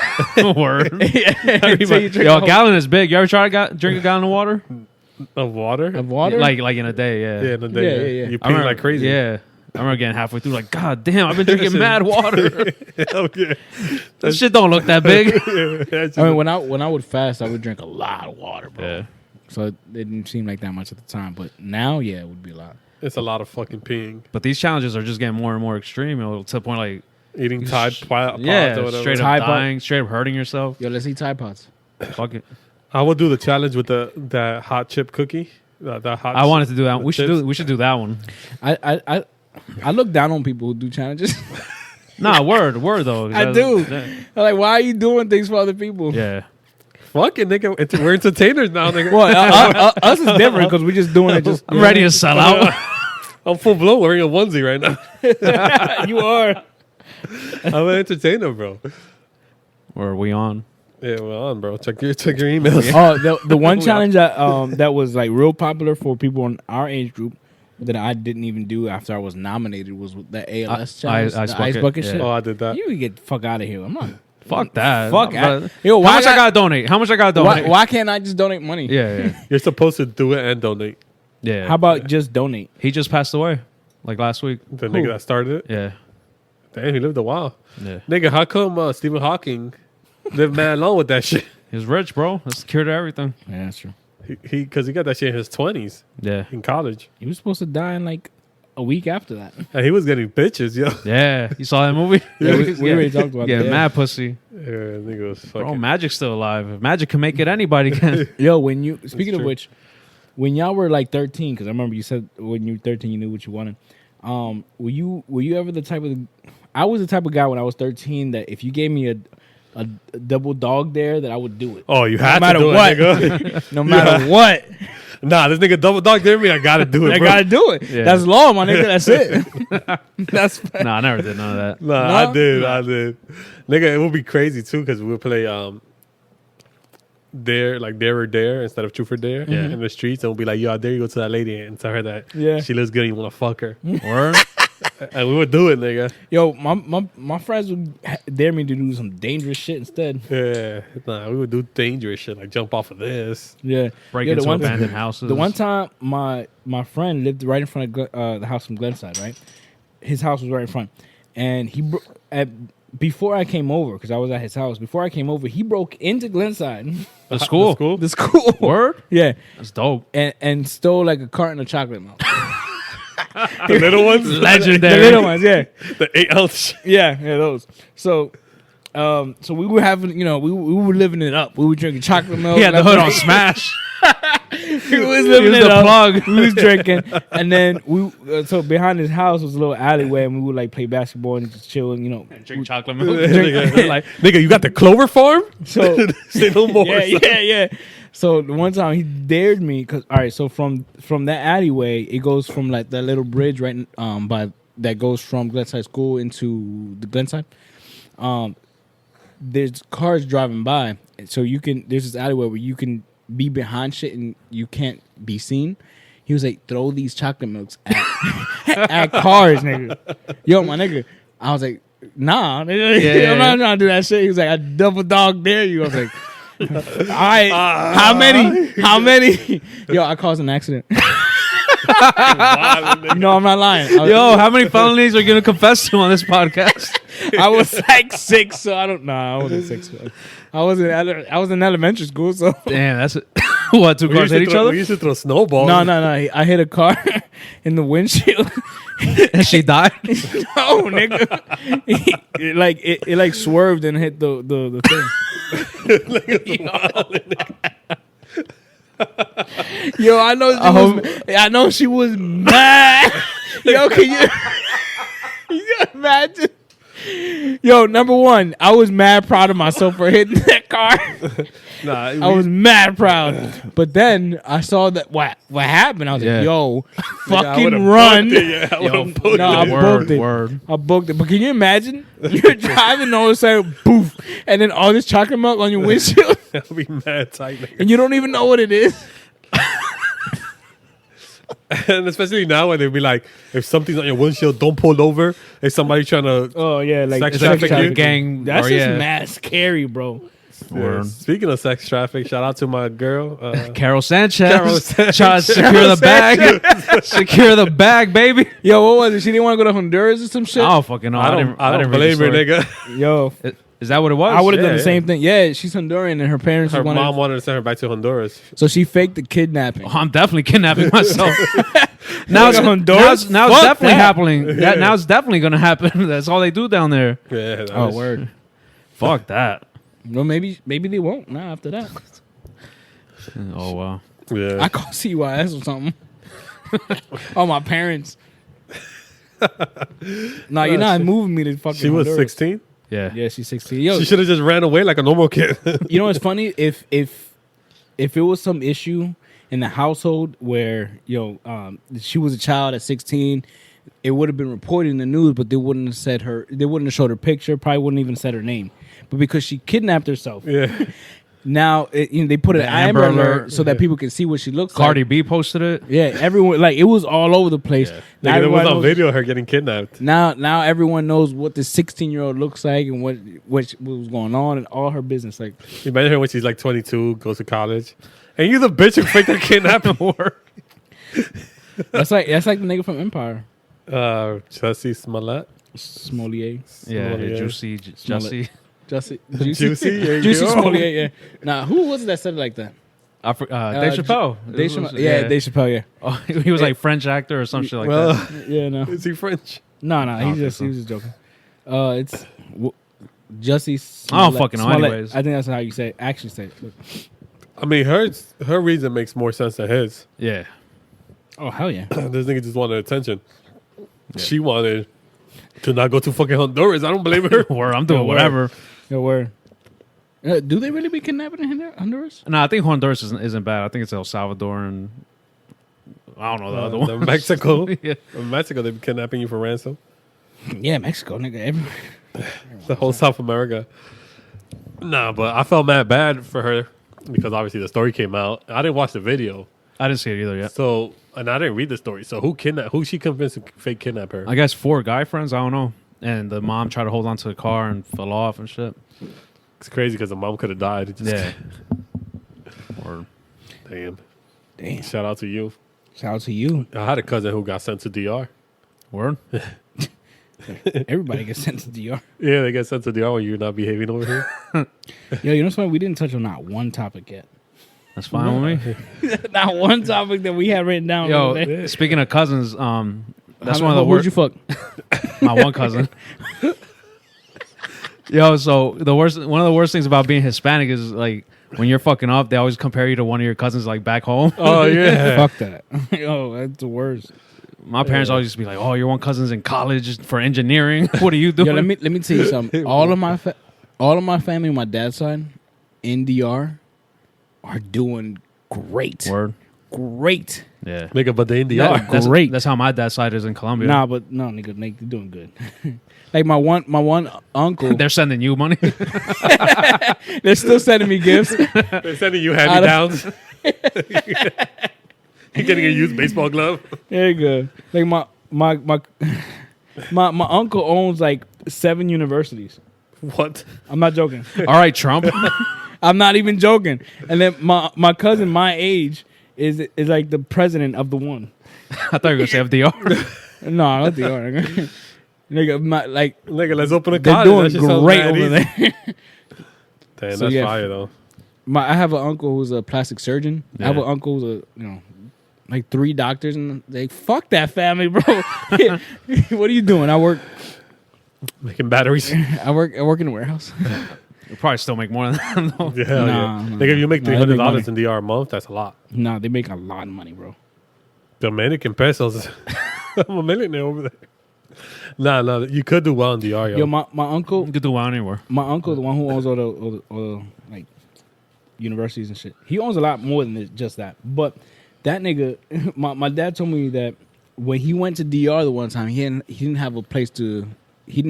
Word. until you drink Yo, a a whole- gallon is big. You ever try to drink a gallon of water? Of water? of water, Like in a day, yeah. Yeah, in the day. Yeah. You I pee remember, like crazy. Yeah. I remember getting halfway through, like, God damn, I've been drinking mad water. Hell yeah. That shit don't look that big. That's I mean, when I would fast, I would drink a lot of water, bro. Yeah. So it didn't seem like that much at the time. But now, yeah, it would be a lot. It's a lot of fucking peeing. But these challenges are just getting more and more extreme. To the point like Eating Tide Pods or yeah, whatever. straight up Tide Pod- dying, straight up hurting yourself. Yo, let's eat Tide Pods. Fuck it. I will do the challenge with that hot chip cookie. That hot. I wanted to do that. the We should chips. do. We should do that one. I look down on people who do challenges. Nah, word though. I do. I'm like, why are you doing things for other people? Yeah. Fuck it, nigga. We're entertainers now, nigga. Well, us is different because we're just doing it. Just I'm ready to sell out. I'm full blown wearing a onesie right now. You are. I'm an entertainer, bro. Or are we on? Yeah, well, on, bro. Check your emails. Oh, the one challenge that was like real popular for people in our age group that I didn't even do after I was nominated was the ALS challenge, Ice the ice bucket, bucket yeah. shit. Oh, I did that. You get the fuck out of here. I'm not. Fuck that. Fuck. But- Yo, How much I gotta donate? How much I gotta donate? Why can't I just donate money? Yeah. You're supposed to do it and donate. Yeah. How about just donate? he just passed away, like last week? The nigga that started it. Yeah. Damn, he lived a while. Yeah. Nigga, how come Stephen Hawking lived mad long with that shit? He was rich, bro. That's the cure to everything. Yeah, that's true. Because he got that shit in his 20s Yeah. in college. He was supposed to die in like a week after that. And he was getting bitches, yo. Yeah. You saw that movie? Yeah, we already talked about Yeah, that. mad pussy. Yeah, nigga was fucking. Bro, Magic's still alive. If Magic can make it, anybody can. Yo, when you speaking of true. which, when y'all were like 13, because I remember you said when you were 13 you knew what you wanted. Were you ever the type of? I was the type of guy when I was 13 that if you gave me a double dog dare that I would do it. Oh, you had matter to do what. it, nigga. No matter what, Nah, this nigga double dog dare me. I gotta do it, I bro. gotta do it. Yeah. That's law, my nigga. That's it. That's Nah, I never did none of that. Nah, No? I did. Nigga, it would be crazy too because we would play dare or dare instead of truth or dare in the streets, and we'll be like, yo, I dare you go to that lady and tell her that she looks good and you want to fuck her. Word? And we would do it, nigga. Yo, my friends would dare me to do some dangerous shit instead. Yeah, nah, we would do dangerous shit like jump off of this. Yeah, Break Yeah, the into one- abandoned houses. The one time my friend lived right in front of the house from Glenside, right? His house was right in front, and before I came over, because I was at his house. Before I came over, he broke into Glenside, The school. the school. Word? Yeah, That's dope. and stole like a carton of chocolate milk. The little ones, Legendary. The little ones, yeah, the 8 ounce. Shit. yeah, those. So we were having, we were living it up. We were drinking chocolate milk. He had the hood on smash. He was living was it the up. plug. We was drinking, and then so behind his house was a little alleyway, and we would like play basketball and just chill, and Drink chocolate milk. Nigga, like, nigga, you got the Clover Farm? So Say no more. yeah. So the one time he dared me, cause all right, so from that alleyway, it goes from like that little bridge right by that goes from Glenside School into the Glenside. There's cars driving by, so there's this alleyway where you can be behind shit and you can't be seen. He was like, throw these chocolate milks at cars, nigga. Yo, my nigga. I was like, nah, nigga. Yeah. I'm not trying to do that shit. He was like, I double dog dare you. I was like, all right, how many? Yo, I caused an accident. No, I'm not lying. Yo, how many felonies are you going to confess to on this podcast? I was like 6, so I don't know. I wasn't 6. I was in elementary school, so Damn, that's it. What, two cars hit each We other? used to throw snowballs. no. I hit a car in the windshield. And she died? No, nigga. It like swerved and hit the thing. Yo, I know she was mad. Yo, can you imagine? Yo, number one, I was mad proud of myself for hitting that car. Nah, I was mad proud. But then I saw that what happened. I was Yeah. like, yo, I fucking would've run. booked it, yeah, I would've booked no, I it. booked it. Word. I booked it. But can you imagine? You're driving and all of a sudden, poof, and then all this chocolate milk on your windshield, I'll be mad tight, nigga. and you don't even know what it is. And especially now when they be like, if something's on your windshield, don't pull over. If somebody trying to Oh yeah, like Sex it's trafficking. trafficking. Gang. That's or, just yeah. mad scary, bro. Word. Speaking of sex traffic, shout out to my girl. Carol Sanchez. Carol Sanchez. Trying to secure the bag. Secure the bag, baby. Yo, what was it? She didn't want to go to Honduras or some shit. I don't fucking know. I don't didn't read blame the her, story. nigga. Yo, Is that what it was? I would have done Yeah, the same thing. Yeah, she's Honduran, and her parents Her just wanted. mom wanted to send her back to Honduras. So she faked the kidnapping. Oh, I'm definitely kidnapping myself. now it's Honduras? now it's Fuck definitely that. happening. Now it's definitely gonna happen. That's all they do down there. Yeah. that Oh, was- word. Fuck that. Well, maybe they won't. Nah, after that, Oh wow. Yeah. I call CYS or something. Oh, my parents. No, you're not moving me to fucking. She was Honduras. 16. Yeah. Yeah, she's 16. Yo, She should have just ran away like a normal kid. you know what's funny? If it was some issue in the household where she was a child at 16, it would have been reported in the news, but they wouldn't have said her. They wouldn't have showed her picture. Probably wouldn't even said her name. But because she kidnapped herself, yeah. now they put an The Amber Amber Alert Alert. so that people can see what she looks Cardi like. B posted it. Yeah, everyone it was all over the place. Yeah. Now Like, there was everyone on knows- video of her getting kidnapped. Now everyone knows what the 16-year-old looks like and what was going on and all her business. Like, Imagine her when she's like 22, goes to college. And you the bitch who faked her kidnapping. that's like the nigga from Empire, Chelsea Smollett. Smollier, Yeah, Smollett. Juicy, Smollett. Jussie. Juicy, There you Juicy go. Smollier. Yeah. Nah, who was it that said it like that? Dave Chappelle. Dave Chappelle. Yeah, Dave Chappelle. Yeah. Oh, he was like French actor or some shit like Well, that. Yeah. No. is he French? No. Oh, He was just joking. It's Jussie. I don't Smollett. fucking know Smollett. anyways. I think that's how you say it. Actually say it. Look. I mean, her reason makes more sense than his. Yeah. Oh hell yeah. This nigga just wanted attention. She wanted to not go to fucking Honduras. I don't blame her. Or I'm doing Yeah, word. whatever. Yo, word. Do they really be kidnapping in Honduras? No, I think Honduras isn't bad. I think it's El Salvador and I don't know the other The one. Mexico. Yeah. In Mexico, they be kidnapping you for ransom. Yeah, Mexico, nigga. Everywhere. The whole South America. Nah, but I felt mad bad for her because obviously the story came out. I didn't watch the video. I didn't see it either yet. So, and I didn't read the story. So who she convinced to fake kidnap her? I guess 4 guy friends. I don't know. And the mom tried to hold on to the car and fell off and shit. It's crazy because the mom could have died. It just- Yeah. Or Damn. Damn. Shout out to you. Shout out to you. I had a cousin who got sent to DR. word. Everybody gets sent to DR. Yeah, they get sent to DR when you're not behaving over here. Yo, you know something? We didn't touch on not one topic yet. That's fine with me. Not one topic that we had written down. over there. Yo, speaking of cousins, that's How- one of the who'd worst. you fuck? My one cousin. Yo, so one of the worst things about being Hispanic is like when you're fucking up, they always compare you to one of your cousins like back home. Oh, yeah. Fuck that. Yo, that's the worst. My parents always used to be like, "Oh, your one cousin's in college for engineering. What are you doing?" Yo, let me tell you something. All of my family on my dad's side in DR are doing great. Word. Great. Yeah. Nigga, but they in DR. Yeah. Great. That's how my dad's side is in Colombia. Nah, but no, nigga, they're doing good. Like my one uncle, They're sending you money. they're still sending me gifts. They're sending you hand-me-downs. You're getting a used baseball glove. There you go. Like my uncle owns like 7 universities. What? I'm not joking. All right, Trump. I'm not even joking. And then my cousin, my age, is like the president of the one. I thought you were gonna say FDR. No, not the other. Nigga, Nigga, let's open a they're college. doing great over there. Damn, So, that's yeah. fire, though. I have an uncle who's a plastic surgeon. I have Yeah. an uncle who's like 3 doctors, and they fuck that family, bro. What are you doing? I work Making batteries. in a warehouse. You probably still make more than that though. Yeah, Nah, yeah. nah. Nigga, if you make Nah, they make $300 in DR a month, that's a lot. Nah, they make a lot of money, bro. Dominican pesos. I'm a millionaire over there. Nah, you could do well in DR, yo. Yo, my uncle, You could do well anywhere. the one who owns all the like universities and shit. He owns a lot more than just that. But that nigga, my dad told me that when he went to DR the one time, he didn't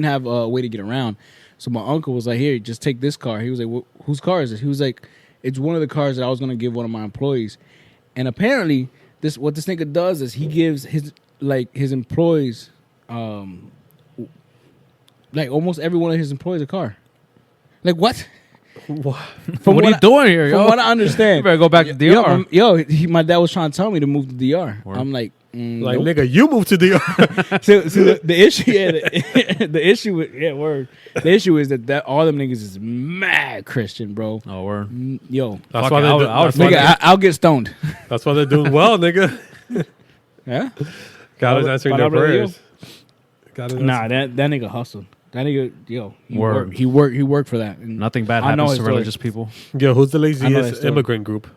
have a way to get around. So my uncle was like, "Here, just take this car." He was like, "Whose car is it?" He was like, "It's one of the cars that I was gonna give one of my employees." And apparently, what this nigga does is he gives his employees, like almost every one of his employees a car. Like what? What? From What are you doing here, From yo? what I understand, You better go back to DR. my dad was trying to tell me to move to DR. Word. I'm like, Like, nope. nigga, you moved to the So the issue, the issue with word. The issue is that all them niggas is mad Christian, bro. Oh, word. Yo, That's Fuck why it, they I would- do- I would that's why fuck nigga, they- I'll get stoned. that's why they're doing well, nigga. Yeah. God is answering their Palabra de prayers. God is Nah, that nigga hustled. That nigga, yo, Word. he worked for that. And Nothing bad I know happens his to story. religious people. Yo, who's the I know that laziest story. immigrant group?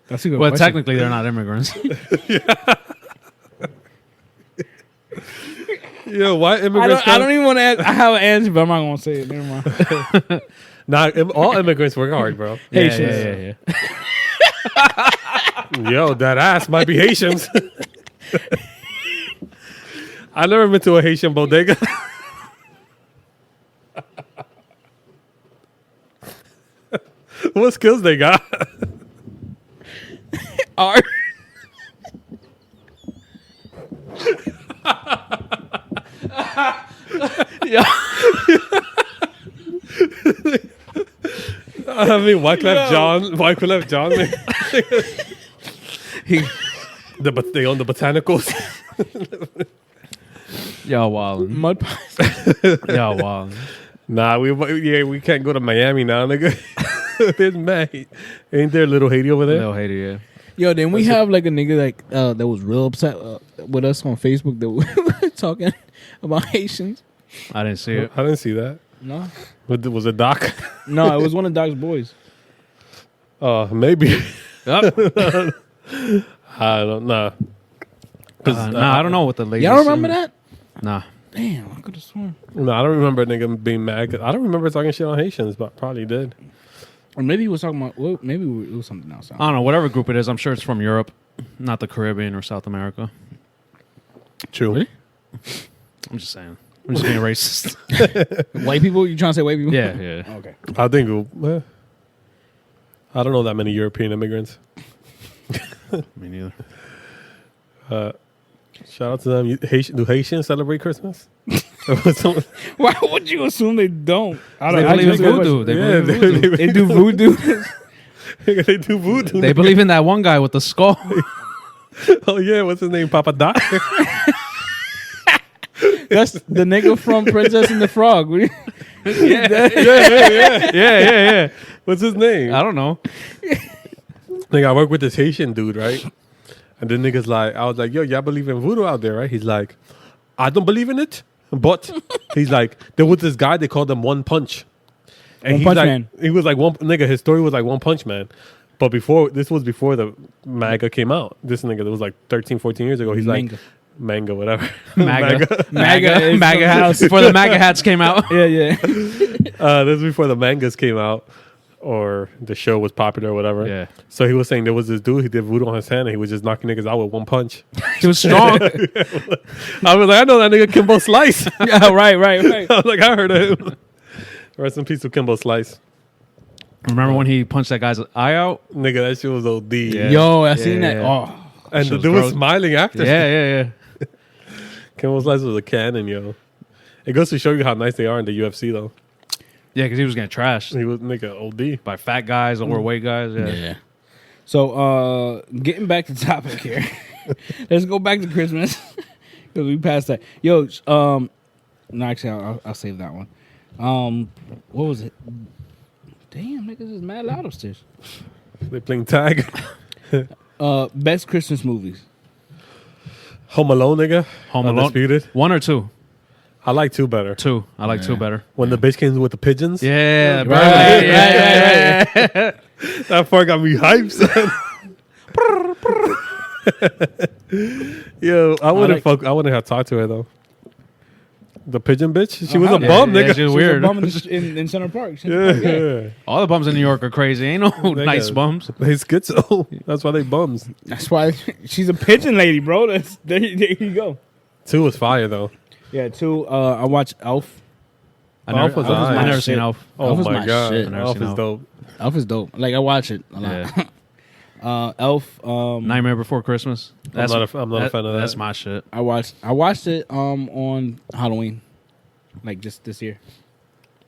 That's a good Well, question. technically, they're not immigrants. Yo, why I immigrants? don't even want to. I have an answer, but I'm not gonna say it. Never mind. Nah, all immigrants work hard, bro. yeah, Haitians. yeah. Yo, that ass might be Haitians. I never been to a Haitian bodega. What skills they got? Art. I mean, Wyclef John. They own the botanicals. Y'all wildin'. Mud pies. Y'all wildin'. Nah, we can't go to Miami now, nigga. There's mad. Ain't there little Haiti over there? Little hater, yeah. Yo, then we have like a nigga like that was real upset with us on Facebook that we were talking about Haitians. I didn't see it. I didn't see that. No, Was it Doc? no, it was one of Doc's boys. Maybe. Yup. I don't know. Nah, I don't know what the latest. Y'all remember that? Nah. Damn, I could have sworn. No, I don't remember a nigga being mad. I don't remember talking shit on Haitians, but probably did. Or maybe he was talking about. Well, maybe it was something else. I don't know. Whatever group it is, I'm sure it's from Europe, not the Caribbean or South America. True. Really? I'm just saying. I'm just being racist. White people? You trying to say white people? Yeah, yeah. Okay. I think. I don't know that many European immigrants. Me neither. Shout out to them. Do Haitians celebrate Christmas? Why would you assume they don't? I They don't. believe in I just- voodoo. They believe in voodoo. They do voodoo. They do voodoo. They believe in that one guy with the skull. Oh yeah, what's his name? Papa Doc. That's the nigga from Princess and the Frog. yeah. What's his name? I don't know. Like I work with this Haitian dude, right? And the nigga's like, I was like, yo, y'all believe in voodoo out there, right? He's like, I don't believe in it, but he's like, there was this guy they called him One Punch. And One he's Punch like, Man. He was like one nigga. His story was like One Punch Man. But this was before the MAGA came out. This nigga, that was like 13, 14 years ago. He's Manga. like, manga, whatever. MAGA. MAGA is MAGA house. Before the MAGA hats came out. Yeah. This was before the mangas came out or the show was popular or whatever. Yeah. So he was saying there was this dude, he did voodoo on his hand and he was just knocking niggas out with one punch. He was strong. I was like, I know that nigga Kimbo Slice. Yeah, right. I was like, I heard of him. Rest in peace to Kimbo Slice. Remember when he punched that guy's eye out? Nigga, that shit was OD. Yeah. Yo, I seen that. Yeah. Oh, And Shit the was dude was gross. smiling after. Yeah. Kimbo Slice was a cannon, yo. It goes to show you how nice they are in the UFC, though. Yeah, because he was getting trashed He was nigga OD. by fat guys, overweight guys. Yeah. So, getting back to topic here. Let's go back to Christmas because we passed that. Yo, no, actually, I'll save that one. What was it? Damn, niggas is mad loud upstairs. They playing tag. Best Christmas movies. Home Alone, nigga. Home Alone. Undisputed. 1 or 2? I like 2 better. 2. I like 2 better. When the bitch came with the pigeons. Yeah. Right, Burley. right. That part got me hyped, son. Yo, I wouldn't have talked to her though. The pigeon bitch? She was a how dare bum, you? nigga. Yeah, she was She was a weird. bum in Center Park. Yeah. All the bums in New York are crazy. Ain't no nice bums. They schizo. That's why they bums. That's why she's a pigeon lady, bro. There you go. 2 was fire though. Yeah, 2. I watched Elf. Elf was I alright. never shit. seen Elf. Oh Elf was my my god. shit. I never Elf seen is Elf. dope. Elf is dope. Like I watch it a lot. Yeah. Elf. Nightmare Before Christmas. I'm not a fan of that. That's my shit. I watched it on Halloween, like just this year.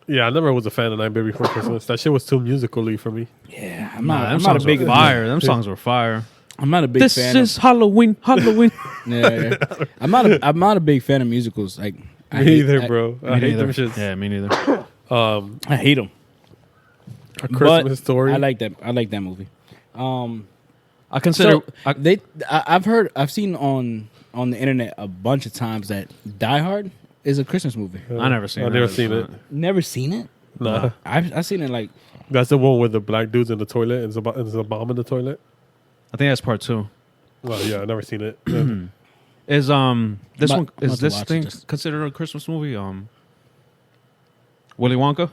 Yeah, I never was a fan of Nightmare Before Christmas. That shit was too musically for me. Yeah, Nah, them I'm not songs a big were fire. Them songs were fire. I'm not a big This fan. is Halloween. Halloween. Yeah. I'm not a big fan of musicals. Like I Me hate- either, bro. I hate them shits. Yeah, me neither. I hate them. A Christmas Story. I like that. I like that movie. I consider. I've seen on the internet a bunch of times that Die Hard is a Christmas movie. I never seen. I've that. never seen it. Never seen it. Nah. I've seen it like That's the one with the black dudes in the toilet and there's a bomb in the toilet. I think that's part 2. Well, yeah, I've never seen it. Is this I'm one about is to this watch thing it, just- considered a Christmas movie? Willy Wonka?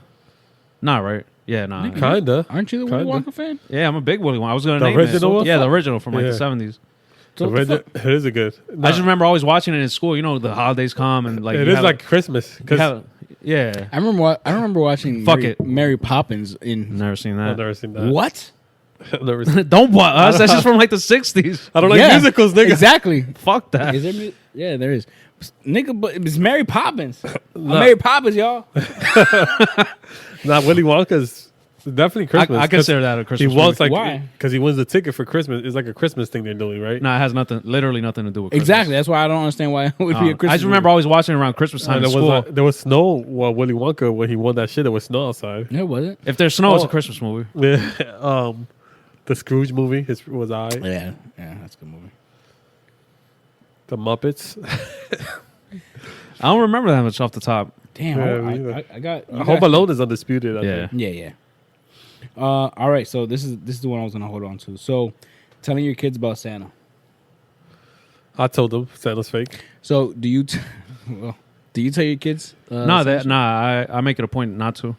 Nah, right? Yeah, nah. Kinda. Aren't you the Willy Kinda. Wonka fan? Yeah, I'm a big Willy Wonka. I was gonna The name original it. one? Yeah, the original from like Yeah. the 70s. So what the fuck? It is a good. I just remember always watching it in school. You know, the holidays come and like it you is have- like Christmas. you Because have- yeah. I remember watching Fuck Mary, it. Mary Poppins in Never seen I've that. never seen that. what? I've never seen Don't butt us. That's just from like the 60s. I don't like Yeah, musicals, nigga. Exactly. Fuck that. Is there? Yeah, there is. Nigga, but it's Mary Poppins. Mary Poppins, y'all. Not Willy Wonka's definitely Christmas. I 'cause consider that a he Christmas wants movie. like Why? because he wins the ticket for Christmas. It's like a Christmas thing they're doing, right? No, it has literally nothing to do with Christmas. Exactly. That's why I don't understand why it would be a Christmas. I just remember always watching it around Christmas time And in there school. was there was snow while Willy Wonka when he won that shit. There was snow outside. movie. No, was it? If there's snow, it's a Oh. Christmas movie. Yeah. The Scrooge movie was I. Yeah, that's a good movie. The Muppets. I don't remember that much off the top. Damn, Yeah, me either. I got Home Alone is undisputed. I Yeah. think. Yeah. All right, so this is the one I was gonna hold on to. So, telling your kids about Santa. I told them Santa's fake. So, do you tell your kids? I make it a point not to.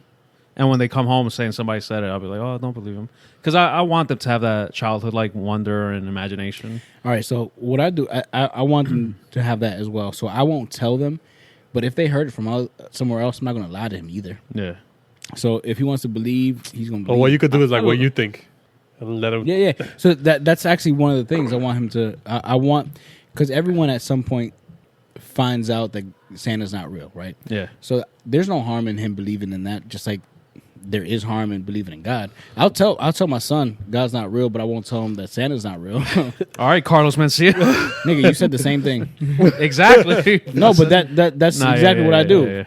And when they come home saying somebody said it, I'll be like, oh, don't believe them. Because I want them to have that childhood like wonder and imagination. All right, so what I do, I want them to have that as well. So I won't tell them, but if they heard it from somewhere else, I'm not gonna lie to him either. Yeah. So if he wants to believe, he's gonna Or believe. what you could do is like I what don't- you think, and let him. Yeah. So that's actually one of the things I want him to. I want because everyone at some point finds out that Santa's not real, right? Yeah. So there's no harm in him believing in that. Just like there is harm in believing in God. I'll tell my son God's not real, but I won't tell him that Santa's not real. All right, Carlos Mencia. Nigga, you said the same thing. Exactly. No, but that's Nah, exactly what I do.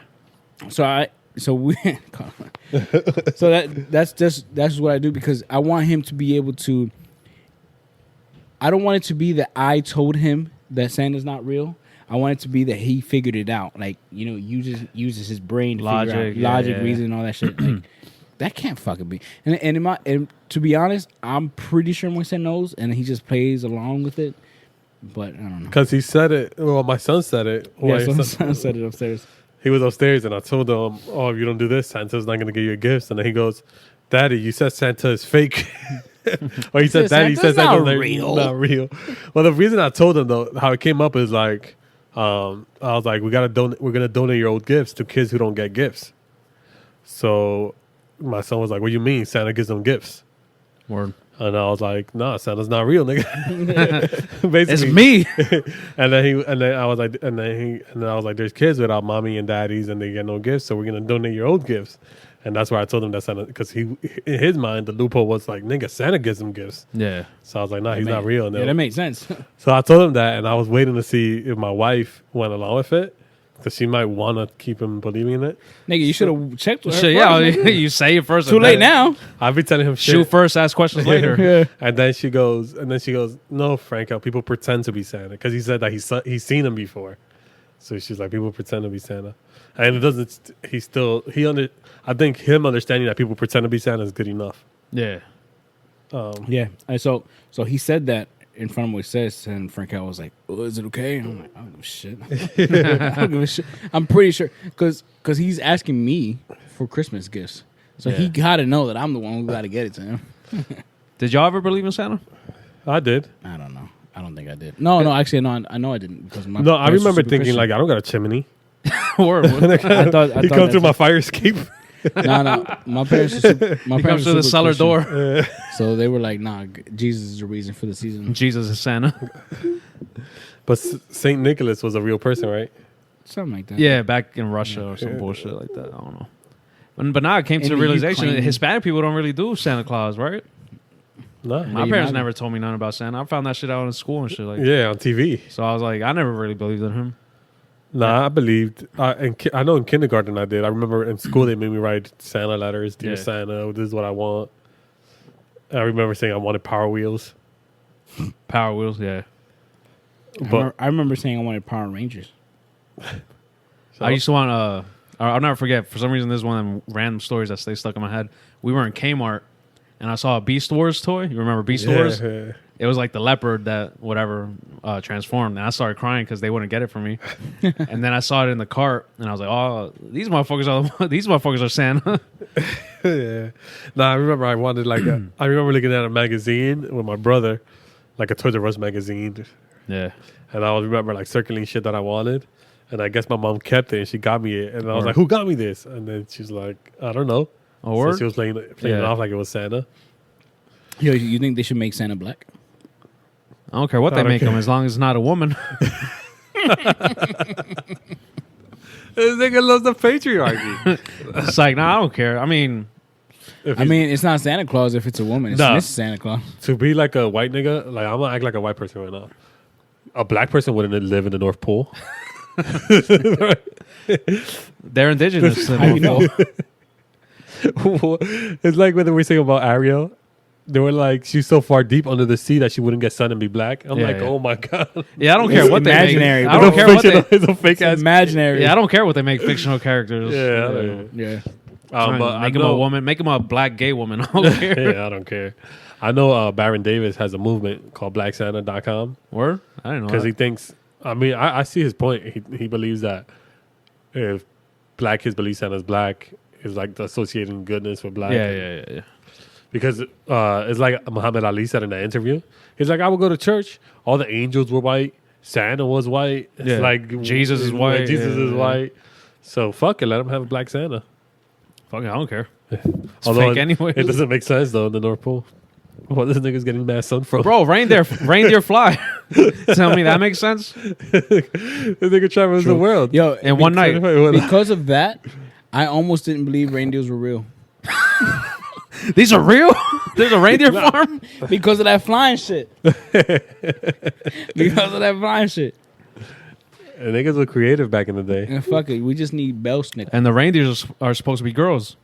yeah. So that's what I do because I want him to be able to. I don't want it to be that I told him that Santa's not real. I want it to be that he figured it out. Like, you know, uses his brain to figure out logic, reason, and all that shit. Like, that can't fucking be. And to be honest, I'm pretty sure my son knows, and he just plays along with it. But I don't know. Because he said it. Well, my son said it. Yeah, so my son said it upstairs. He was upstairs, and I told him, "Oh, if you don't do this, Santa's not going to give you gifts." And then he goes, "Daddy, you said Santa is fake." Or he said, "Daddy, Santa's Santa's not real." Not real. Well, the reason I told him though, how it came up is like, I was like, we're gonna donate your old gifts to kids who don't get gifts. So my son was like, "What do you mean Santa gives them gifts?" Word. And I was like, "Nah, Santa's not real, nigga." Basically, It's me. and then I was like, "There's kids without mommy and daddies, and they get no gifts, so we're gonna donate your old gifts." And that's why I told him that Santa, because he, in his mind, the loophole was like, "Nigga, Santa gives him gifts." Yeah. So I was like, "Nah, he's not real." And Yeah, that made sense. so I told him that, and I was waiting to see if my wife went along with it, because she might want to keep him believing in it. Nigga, you should have checked with her. Shit, first, yeah, nigga. you say it first. Too and late then now. I've been telling him shit. Shoot first, ask questions later. Yeah. And then she goes, "No, Franco, people pretend to be Santa," because he said that he's seen him before. So she's like, people pretend to be Santa, and it doesn't. I think him understanding that people pretend to be Santa is good enough. Yeah. Yeah. And so he said that in front of Moises, and Frank was like, "Oh, is it okay?" And I'm like, "I don't give a shit. I don't give a shit." I'm pretty sure because he's asking me for Christmas gifts, so he Yeah. got to know that I'm the one who got to get it to him. Did y'all ever believe in Santa? I did. I don't know. I don't think I did. No, actually, no. I know I didn't because my No, I parents were remember super thinking Christian. like, I don't got a chimney. Or I thought He comes through my fire escape. No. My parents. Are super, my he parents comes are through the super cellar Christian. door. So they were like, "Nah, Jesus is the reason for the season." Jesus is Santa. But Saint Nicholas was a real person, right? Something like that. Yeah, back in Russia or some bullshit like that. I don't know. But now I came to In the the realization that Ukraine. Hispanic people don't really do Santa Claus, right? No. My parents never told me nothing about Santa. I found that shit out in school and shit. Like, Yeah, on TV. so I was like, I never really believed in him. Nah, I believed. I know in kindergarten I did. I remember in school they made me write Santa letters. Dear Yeah. Santa, this is what I want. I remember saying I wanted Power Wheels. Power Wheels, yeah. But I remember saying I wanted Power Rangers. I used to want I'll never forget. For some reason, this is one of them random stories that stay stuck in my head. We were in Kmart, and I saw a Beast Wars toy. You remember Beast Wars? Yeah. It was like the leopard that whatever transformed, and I started crying because they wouldn't get it for me. And then I saw it in the cart, and I was like, "Oh, these motherfuckers are Santa." Yeah. No, I remember I wanted like I remember looking at a magazine with my brother, like a Toys R Us magazine, Yeah, and I remember like circling shit that I wanted, and I guess my mom kept it and she got me it, and I was like, "Who got me this?" And then she's like, "I don't know." oh, word? So she was playing it Yeah. off like it was Santa. Yo, you think they should make Santa black? I don't care what they I don't make care. him, as long as it's not a woman. This nigga loves the patriarchy. It's like, nah, I don't care. I mean, I mean, it's not Santa Claus if it's a woman. It's Nah. Mrs. Santa Claus. To be like a white nigga, like I'm gonna act like a white person right now. A black person wouldn't live in the North Pole. they're indigenous. to How you know? It's like when we were saying about Ariel. They were like, she's so far deep under the sea that she wouldn't get sun and be black. I'm Yeah, like, yeah. oh my god, Yeah, I don't care It's what imaginary, they make. bro. I don't care what they. It's a fake ass. Imaginary. Yeah, I don't care what they make fictional characters. Yeah, Yeah. but make him a woman. Make him a black gay woman. I don't care. Yeah, I don't care. I know Baron Davis has a movement called BlackSanta.com Word? I didn't know because that. he thinks. I mean, I see his point. He believes that if black kids believe Santa's black, is like associating goodness with black. Yeah. Because it's like Muhammad Ali said in that interview. He's like, I would go to church. All the angels were white. Santa was white. It's Yeah. like Jesus is like, white. Jesus Yeah, is yeah. white. So fuck it. Let him have a black Santa. Fuck it, I don't care. It's Although fake anyway. it doesn't make sense though in the North Pole. What this nigga's getting mad sun from? Bro, reindeer fly. Tell me that makes sense. This nigga travels the world. Yo, In one night. because of that, I almost didn't believe reindeers were real. These are real? There's a reindeer farm? Because of that flying shit. Because of that flying shit. And niggas were creative back in the day. And fuck it, we just need bell snick. And the reindeers are supposed to be girls.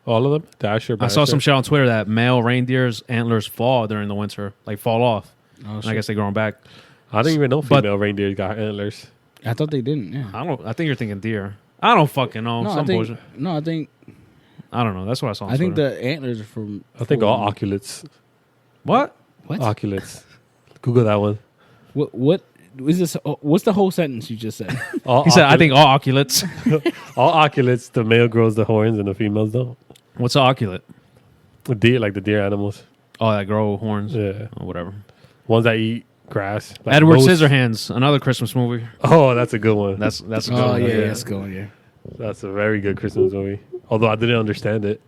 All of them? Dasher, I saw Basher. some shit on Twitter that male reindeers' antlers fall during the winter. Like fall off. Oh, And I guess they grow 'em back. I didn't even know But- female reindeers got antlers. I thought they didn't. Yeah. I think you're thinking deer. I don't fucking know. No, Some bullshit. I think I don't know. That's what I saw on I think Twitter. the antlers are from. I think all oculates. What? What? Oculates. Google that one. What is this? What's the whole sentence you just said? All He said, I think all oculates. all oculates, the male grows the horns and the females don't. What's an oculate? The deer, like the deer animals. Oh, that grow horns. Yeah. Or whatever. Ones that eat grass. Like Edward most- Scissorhands, another Christmas movie. Oh, that's a good one. That's a good Oh one. yeah, let's go. Yeah. That's a very good Christmas movie. Although I didn't understand it.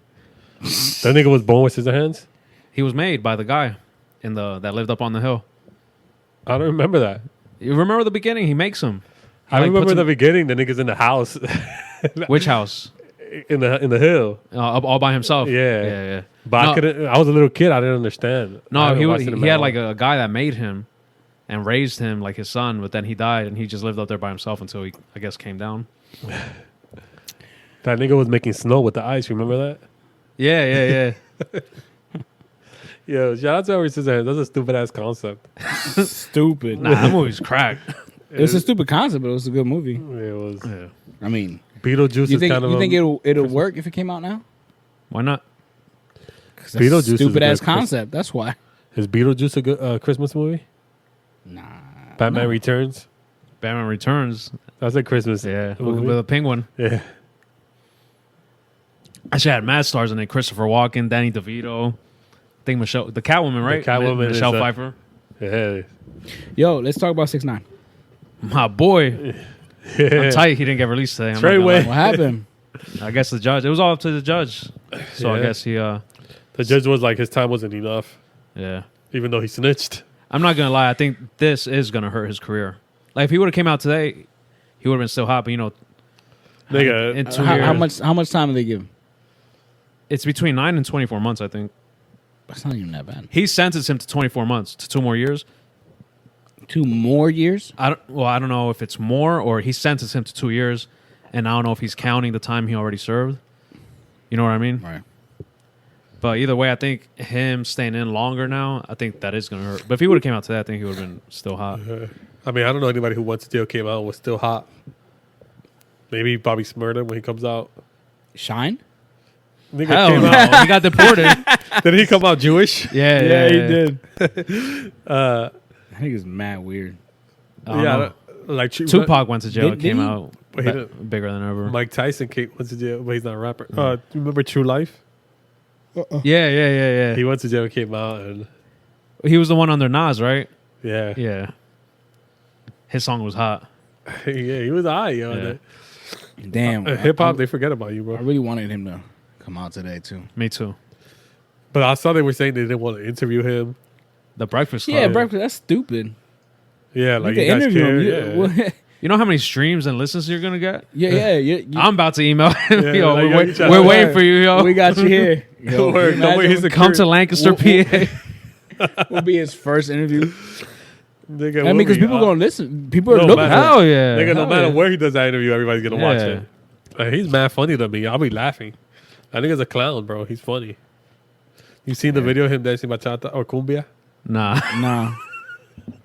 That nigga was born with scissor hands? He was made by the guy that lived up on the hill. I don't remember that. You remember the beginning? He makes them. I remember the beginning. The nigga's in the house, Which house? in the hill. All by himself. Yeah. yeah. But No. I couldn't. I was a little kid. I didn't understand. I No, haven't watched it in he that had long. like a guy that made him and raised him like his son, but then he died and he just lived up there by himself until he, I guess, came down. That nigga was making snow with the ice. Remember that? Yeah. Yo, shout out to Edward Scissorhands. That's a stupid ass concept. Stupid. Nah, that movie's cracked. It's a stupid concept, but it was a good movie. It was. Yeah. I mean, Beetlejuice you is think kind of. you think it'll work if it came out now? Why not? 'Cause that's a Beetlejuice is a stupid ass good Chris- concept. That's why. Is Beetlejuice a good Christmas movie? Nah. Batman Returns. Batman Returns. That's a Christmas. Yeah, movie. with a penguin. Yeah. Actually, had mad stars in it. Christopher Walken, Danny DeVito. I think Michelle, the Catwoman, right? Catwoman is Michelle a- Pfeiffer. Yeah. Yo, let's talk about 6ix9ine. My boy. I'm tight. He didn't get released today. I'm not gonna Treyway. lie. What happened? I guess the judge. It was all up to the judge. So I Yeah. guess he. The judge was like, his time wasn't enough, Yeah. even though he snitched. I'm not gonna lie. I think this is gonna hurt his career. Like if he would have came out today, he would have been still hot. But in Nigga, 2 How years, much time do they give him? It's between 9 and 24 months. I think. That's not even that bad. He sentenced him to 24 months to 2 more years. 2 more years? I don't know if it's more or he sentenced him to 2 years, and I don't know if he's counting the time he already served. You know what I mean? Right. But either way, I think him staying in longer now, I think that is going to hurt. But if he would have came out today, I think he would have been still hot. I mean, I don't know anybody who went to jail came out and was still hot. Maybe Bobby Smurda when he comes out. Shine? Nigga Hell came no. out. He got deported. Did he come out Jewish? Yeah, he did. Uh, I think it's mad weird. I don't yeah, know. like Tupac went to jail and Did came he? out But he didn't. bigger than ever. Mike Tyson went to jail, but he's not a rapper. Do you remember True Life? Yeah. He went to jail, came out, and He was the one under Nas, right? yeah, Yeah. His song was hot. yeah, he was high, yo. Yeah. Damn. Hip hop, they forget about you, I bro. really wanted him to come out today, too. Me too. But I saw they were saying they didn't want to interview him. The Breakfast Club. Yeah, breakfast. That's stupid. Yeah, You like can you guys interview care. him. Yeah. You know how many streams and listens you're going to get? Yeah. I'm about to email him. Yeah, Yo, like, yo, you tryna- we're waiting for you, yo. We got you here. Yo, Word, no way, he's a Come to Lancaster, PA. will be his first interview. Nigga, I mean, because people are going to listen. People are No, looking. man. for it. Hell yeah. Nigga, no Hell matter yeah. where he does that interview, everybody's gonna watch Yeah. it. Like, he's mad funny to me. I'll be laughing. That nigga's a clown, bro. He's funny. You seen the video of him dancing bachata or cumbia? Nah. Nah.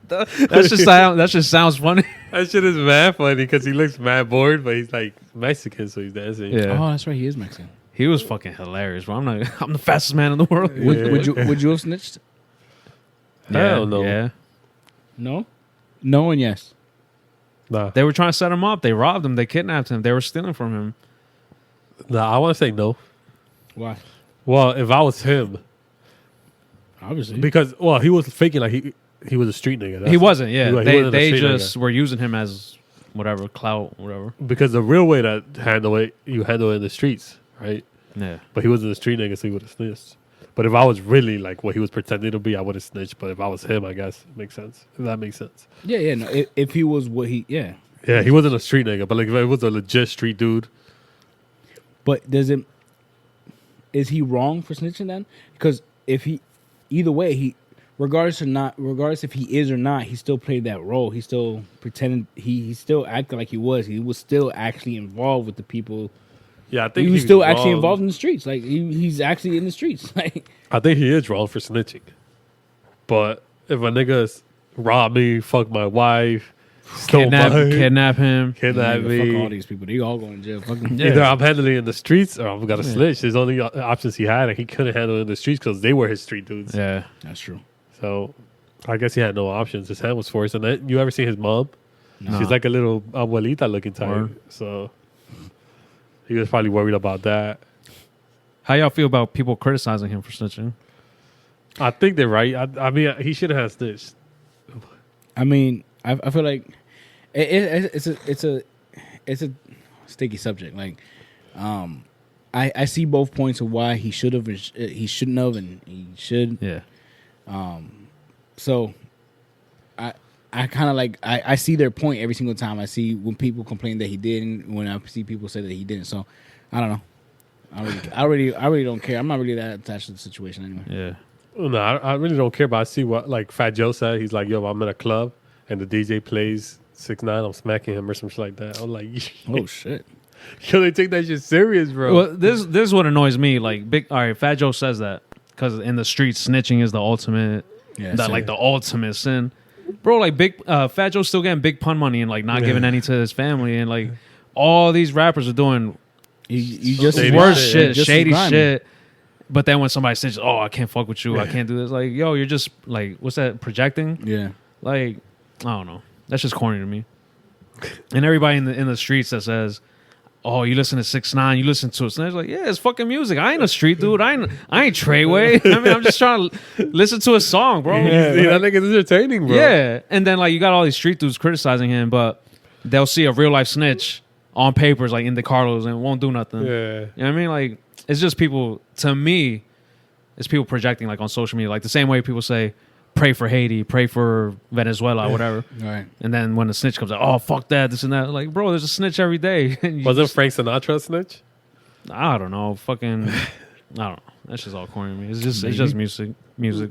That just sounds funny. That shit is mad funny because he looks mad bored, but he's like Mexican, so he's dancing. Yeah. Oh, that's right. He is Mexican. He was fucking hilarious, bro. I'm the fastest man in the world. Would you have snitched? Hell no. Yeah. No. No and yes. Nah. They were trying to set him up. They robbed him. They kidnapped him. They were stealing from him. Nah, I want to say no. Why? Well, if I was him, Obviously. because he was faking like he was a street nigga. That's- He wasn't, yeah. he wasn't a They street just nigga. were using him as whatever, clout, whatever. Because the real way to handle it, you handle it in the streets, right? Yeah. But he wasn't a street nigga, so he would have snitched. But if I was really like what he was pretending to be, I would have snitched. But if I was him, I guess it makes sense. If that makes sense. Yeah. No. If he was what he, yeah. Yeah, he wasn't a street nigga, but like if it was a legit street dude, But is he wrong for snitching then? Because either way, regardless if he is or not, he still played that role. He still pretended, he still acted like he was. He was still actually involved with the people. yeah, I think He was still actually wrong. involved in the streets. Like he's actually in the streets. Like I think he is wrong for snitching. But if a nigga robbed me, fuck my wife, stole my Kidnap him. kidnap nigga, fuck all me. these people. They all going to jail. Fuck them. Yeah. Either I'm handling it in the streets or I'm gonna snitch. There's only options he had, and he couldn't handle it in the streets because they were his street dudes. Yeah. That's true. So I guess he had no options. His hand was forced. And then, you ever seen his mom? Nah. She's like a little abuelita looking type. Word. So he was probably worried about that. How y'all feel about people criticizing him for snitching? I think they're right. I mean, he should have snitched. I mean, I feel like it's a sticky subject. Like, I see both points of why he should have, he shouldn't have, and he should. Yeah. So, I kind of like I see their point every single time. I see when people complain that he didn't. When I see people say that he didn't. So, I don't know. I really don't care. I'm not really that attached to the situation anyway. Yeah. No, I really don't care. But I see what like Fat Joe said. He's like, yo, I'm in a club and the DJ plays 6ix9ine, I'm smacking him or some shit like that. I'm like, Oh shit! yo, they take that shit serious, bro. Well, this is what annoys me. Like, all right, Fat Joe says that because in the streets, snitching is the ultimate, Yeah, the ultimate sin. Bro, like Fat Joe's still getting big pun money and like not giving any to his family, and like all these rappers are doing you just Shady worse shit. shit, just shady grimy. shit. But then when somebody says, "Oh, I can't fuck with you, I can't do this," like, yo, you're just like, what's that? Projecting? Yeah. Like, I don't know. That's just corny to me. And everybody in the streets that says, "Oh, you listen to 6ix9ine, you listen to it," and it's like, yeah, it's fucking music. I ain't a street dude. I ain't Treyway. I mean, I'm just trying to listen to a song, bro. Yeah, that nigga's entertaining, bro. Yeah, and then like you got all these street dudes criticizing him, but they'll see a real life snitch on papers like in the Carlos and won't do nothing. Yeah. You know what I mean? Like, it's just people. To me, it's people projecting like on social media, like the same way people say, "Pray for Haiti, pray for Venezuela, whatever." Right. And then when the snitch comes out, "Oh, fuck that, this and that," like, bro, there's a snitch every day. And you Wasn't just- Frank Sinatra a snitch? I don't know, fucking I don't know. That's just all corny to me. It's just music.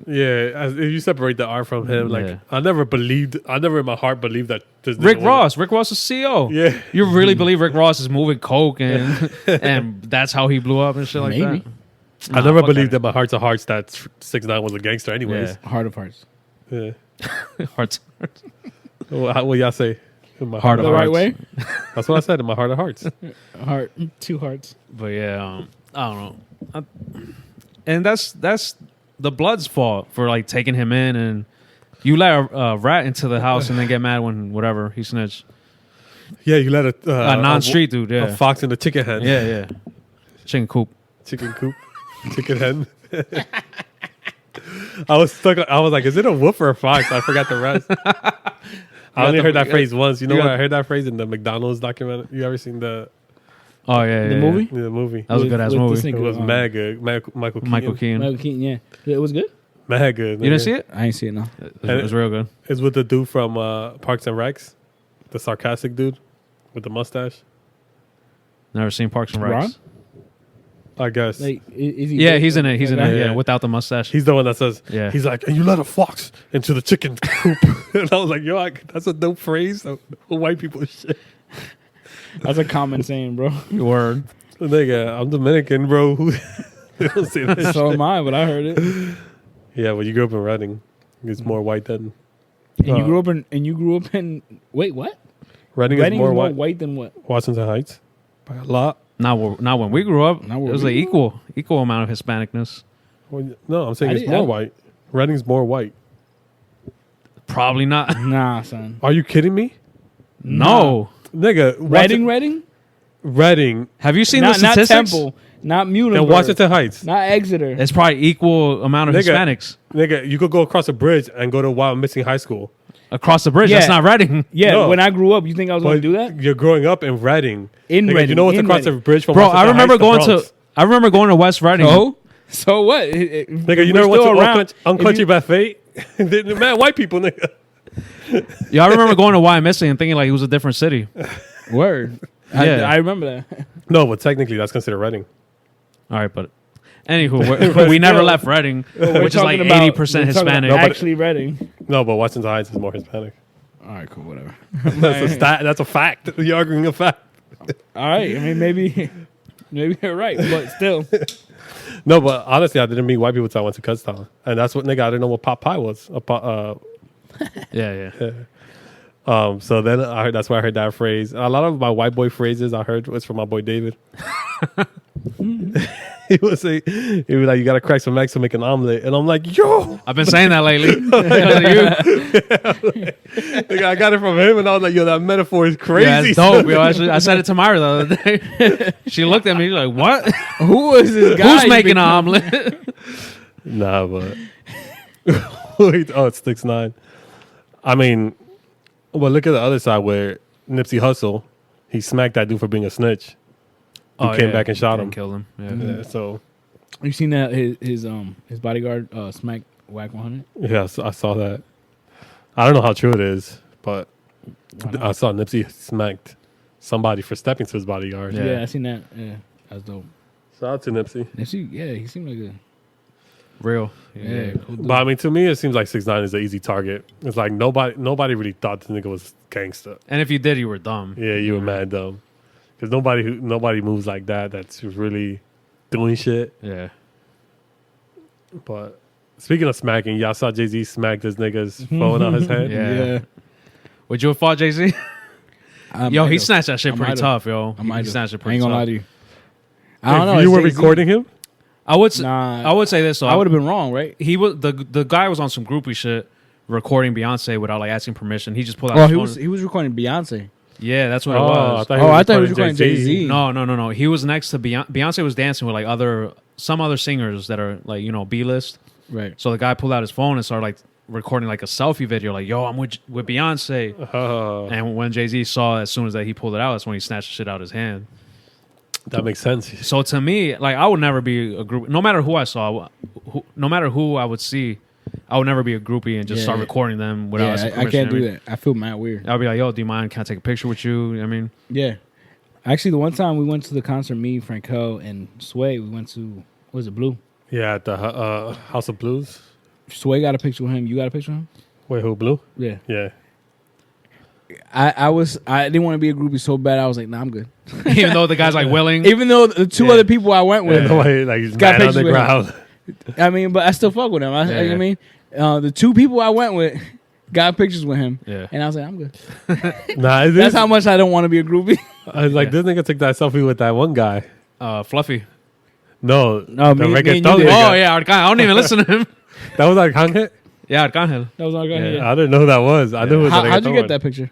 Yeah, if you separate the art from him, like Yeah. I never in my heart believed that this Rick nigga was Ross. Rick Ross is CEO. Yeah. You really believe Rick Ross is moving coke and and that's how he blew up and shit like Maybe. that? I never fuck believed that. in my heart of hearts that 6ix9ine was a gangster. Anyways, Heart of hearts. yeah. Hearts. What y'all say? In my Heart of The hearts. right way. That's what I said in my heart of hearts. Heart. 2 hearts. But yeah, I don't know. And that's the Blood's fault for like taking him in, and you let a rat into the house and then get mad when whatever he snitched. Yeah, you let a non-street dude, yeah. a fox in the chicken hen. Yeah. Chicken coop. Chicken coop, chicken hen. I was stuck. I was like, is it a wolf or a fox? I forgot the rest. I only heard that phrase once. You know what? I heard that phrase in the McDonald's documentary. You ever seen the Oh yeah, The yeah, movie? the movie? That was a good ass With this movie. nigga, It was mad good. Michael Keaton. Michael Keaton. Michael Keaton, yeah. It was good? Mad good. You didn't see it? I ain't see it, no. It was real good. It's with the dude from Parks and Recs, the sarcastic dude with the mustache. Never seen Parks and Recs. Ron? I guess Like, is he Yeah, good? he's in it. He's in Like, it. yeah. Yeah, without the mustache. he's the one that says. Yeah. He's like, and you let a fox into the chicken coop, and I was like, yo, that's a dope phrase. White people shit. That's a common saying, bro. Word. Nigga, I'm Dominican, bro. They don't say that So shit. am I, but I heard it. Yeah, well, you grew up in Reading. It's more white than And you grew up in wait, what? Reading. Reading Is more white. than what? Washington Heights by a lot. Not when we grew up. Not It where was we like equal amount of Hispanicness. Well, no, I'm saying I it's did- more I- white. Reading's more white. Probably not. Nah, son. Are you kidding me, No. nigga? Reading? Reading, Have you seen Not the statistics? Temple, not Muhlenberg, and Washington Heights. not Exeter. It's probably equal amount of Nigga. Hispanics Nigga, you could go across a bridge and go to Wild Missing High School. across the bridge. Yeah. That's not Reading. Yeah, No. when I grew up, you think I was going But to do that? you're growing up in Reading. In Nigga, Reading. you know what's in across the Reading. bridge from Bro, Washington I remember Heights to going Bronx? to I remember going to West Reading. So what? Nigga, you never went to Uncountry Buffet? Man, white people, nigga. Yeah, I remember going to YMSA and thinking like it was a different city. Word. Yeah. I remember that. No, but technically that's considered Reading. All right, but anywho, we never left Reading, which is like 80% we're talking Hispanic. about actually Reading. No, but Washington Heights is more Hispanic. All right, cool, whatever. That's a stat. That's a fact. You're arguing a fact. All right, I mean maybe you're right, but still. No, but honestly, I didn't meet white people until I went to Kutztown. And that's what, nigga, I didn't know what pot pie was. Yeah. So then I heard, that's why I heard that phrase. A lot of my white boy phrases I heard was from my boy David. He would say, he was like, you got to crack some eggs to make an omelet. And I'm like, yo, I've been saying that lately. nigga, I got it from him. And I was like, yo, that metaphor is crazy. Yeah, it's dope, yo. I said it to Myra the other day. She looked at me like, "What? Who was this guy? Who's making an omelet?" Nah, but wait, oh, it's 6ix9ine. I mean, well, look at the other side where Nipsey Hussle, he smacked that dude for being a snitch. He came back and shot him. Killed him. Yeah. Yeah, so You seen that his bodyguard smack Whack 100? yeah, I saw that. I don't know how true it is, but I saw Nipsey smacked somebody for stepping to his bodyguard. Yeah. Yeah, I seen that. Yeah, that's dope. Shout out to Nipsey. He seemed like a Real. yeah. Cool dude. But I mean, to me, it seems like 6ix9ine is an easy target. It's like nobody really thought this nigga was gangster. And if you did, you were dumb. Yeah, you were mad dumb. Because nobody moves like that. That's really doing shit. Yeah. But speaking of smacking, y'all saw Jay-Z smack this nigga's phone on his head. Yeah. Would you have fought Jay-Z? Yo, he snatched that shit I pretty might've. tough, yo. I He might snatched it I pretty ain't gonna lie tough. to you. I don't know. If you it's were Jay-Z. recording him, I would say this though. I would have been wrong, right? He was the guy was on some groupie shit recording Beyonce without like asking permission. He just pulled out Oh, his phone. he was recording Beyonce. Yeah, that's what it I was. thought I thought he was recording Jay-Z. No. He was next to Beyonce. Beyonce was dancing with like some other singers that are like, B-list. Right. So the guy pulled out his phone and started like recording like a selfie video, like, yo, I'm with Beyonce. And when Jay-Z saw as soon as that he pulled it out, that's when he snatched the shit out of his hand. that makes sense. So to me, like, I would never be a group. No matter who I saw, no matter who I would see, I would never be a groupie and just start recording them without asking I permission. can't do I mean, that. I feel mad weird. I'll be like, yo, do you mind? Can I take a picture with you? I mean, Yeah. Actually, the one time we went to the concert, me, Franco, and Sway, we went to Was it Blue? Yeah, at the House of Blues. Sway got a picture with him. You got a picture of him? Wait, who, Blue? Yeah. Yeah. I didn't want to be a groupie so bad. I was like, nah, I'm good. Even though the guy's like willing. Even though the two other people I went with, Nobody, like, he's Got mad on pictures the with ground. I mean, but I still fuck with him. You know what I mean, the two people I went with got pictures with him, and I was like, I'm good. Nah, That's how much I don't want to be a groupie. I was like, this nigga took that selfie with that one guy. Fluffy. No, me the and you reggaeton did. nigga. Oh yeah, Arcangel. I don't even listen to him. That was Arcangel? Yeah, Arcangel. That was all good. Yeah. I didn't know who that was. I knew who the How'd you reggaeton get was. that picture?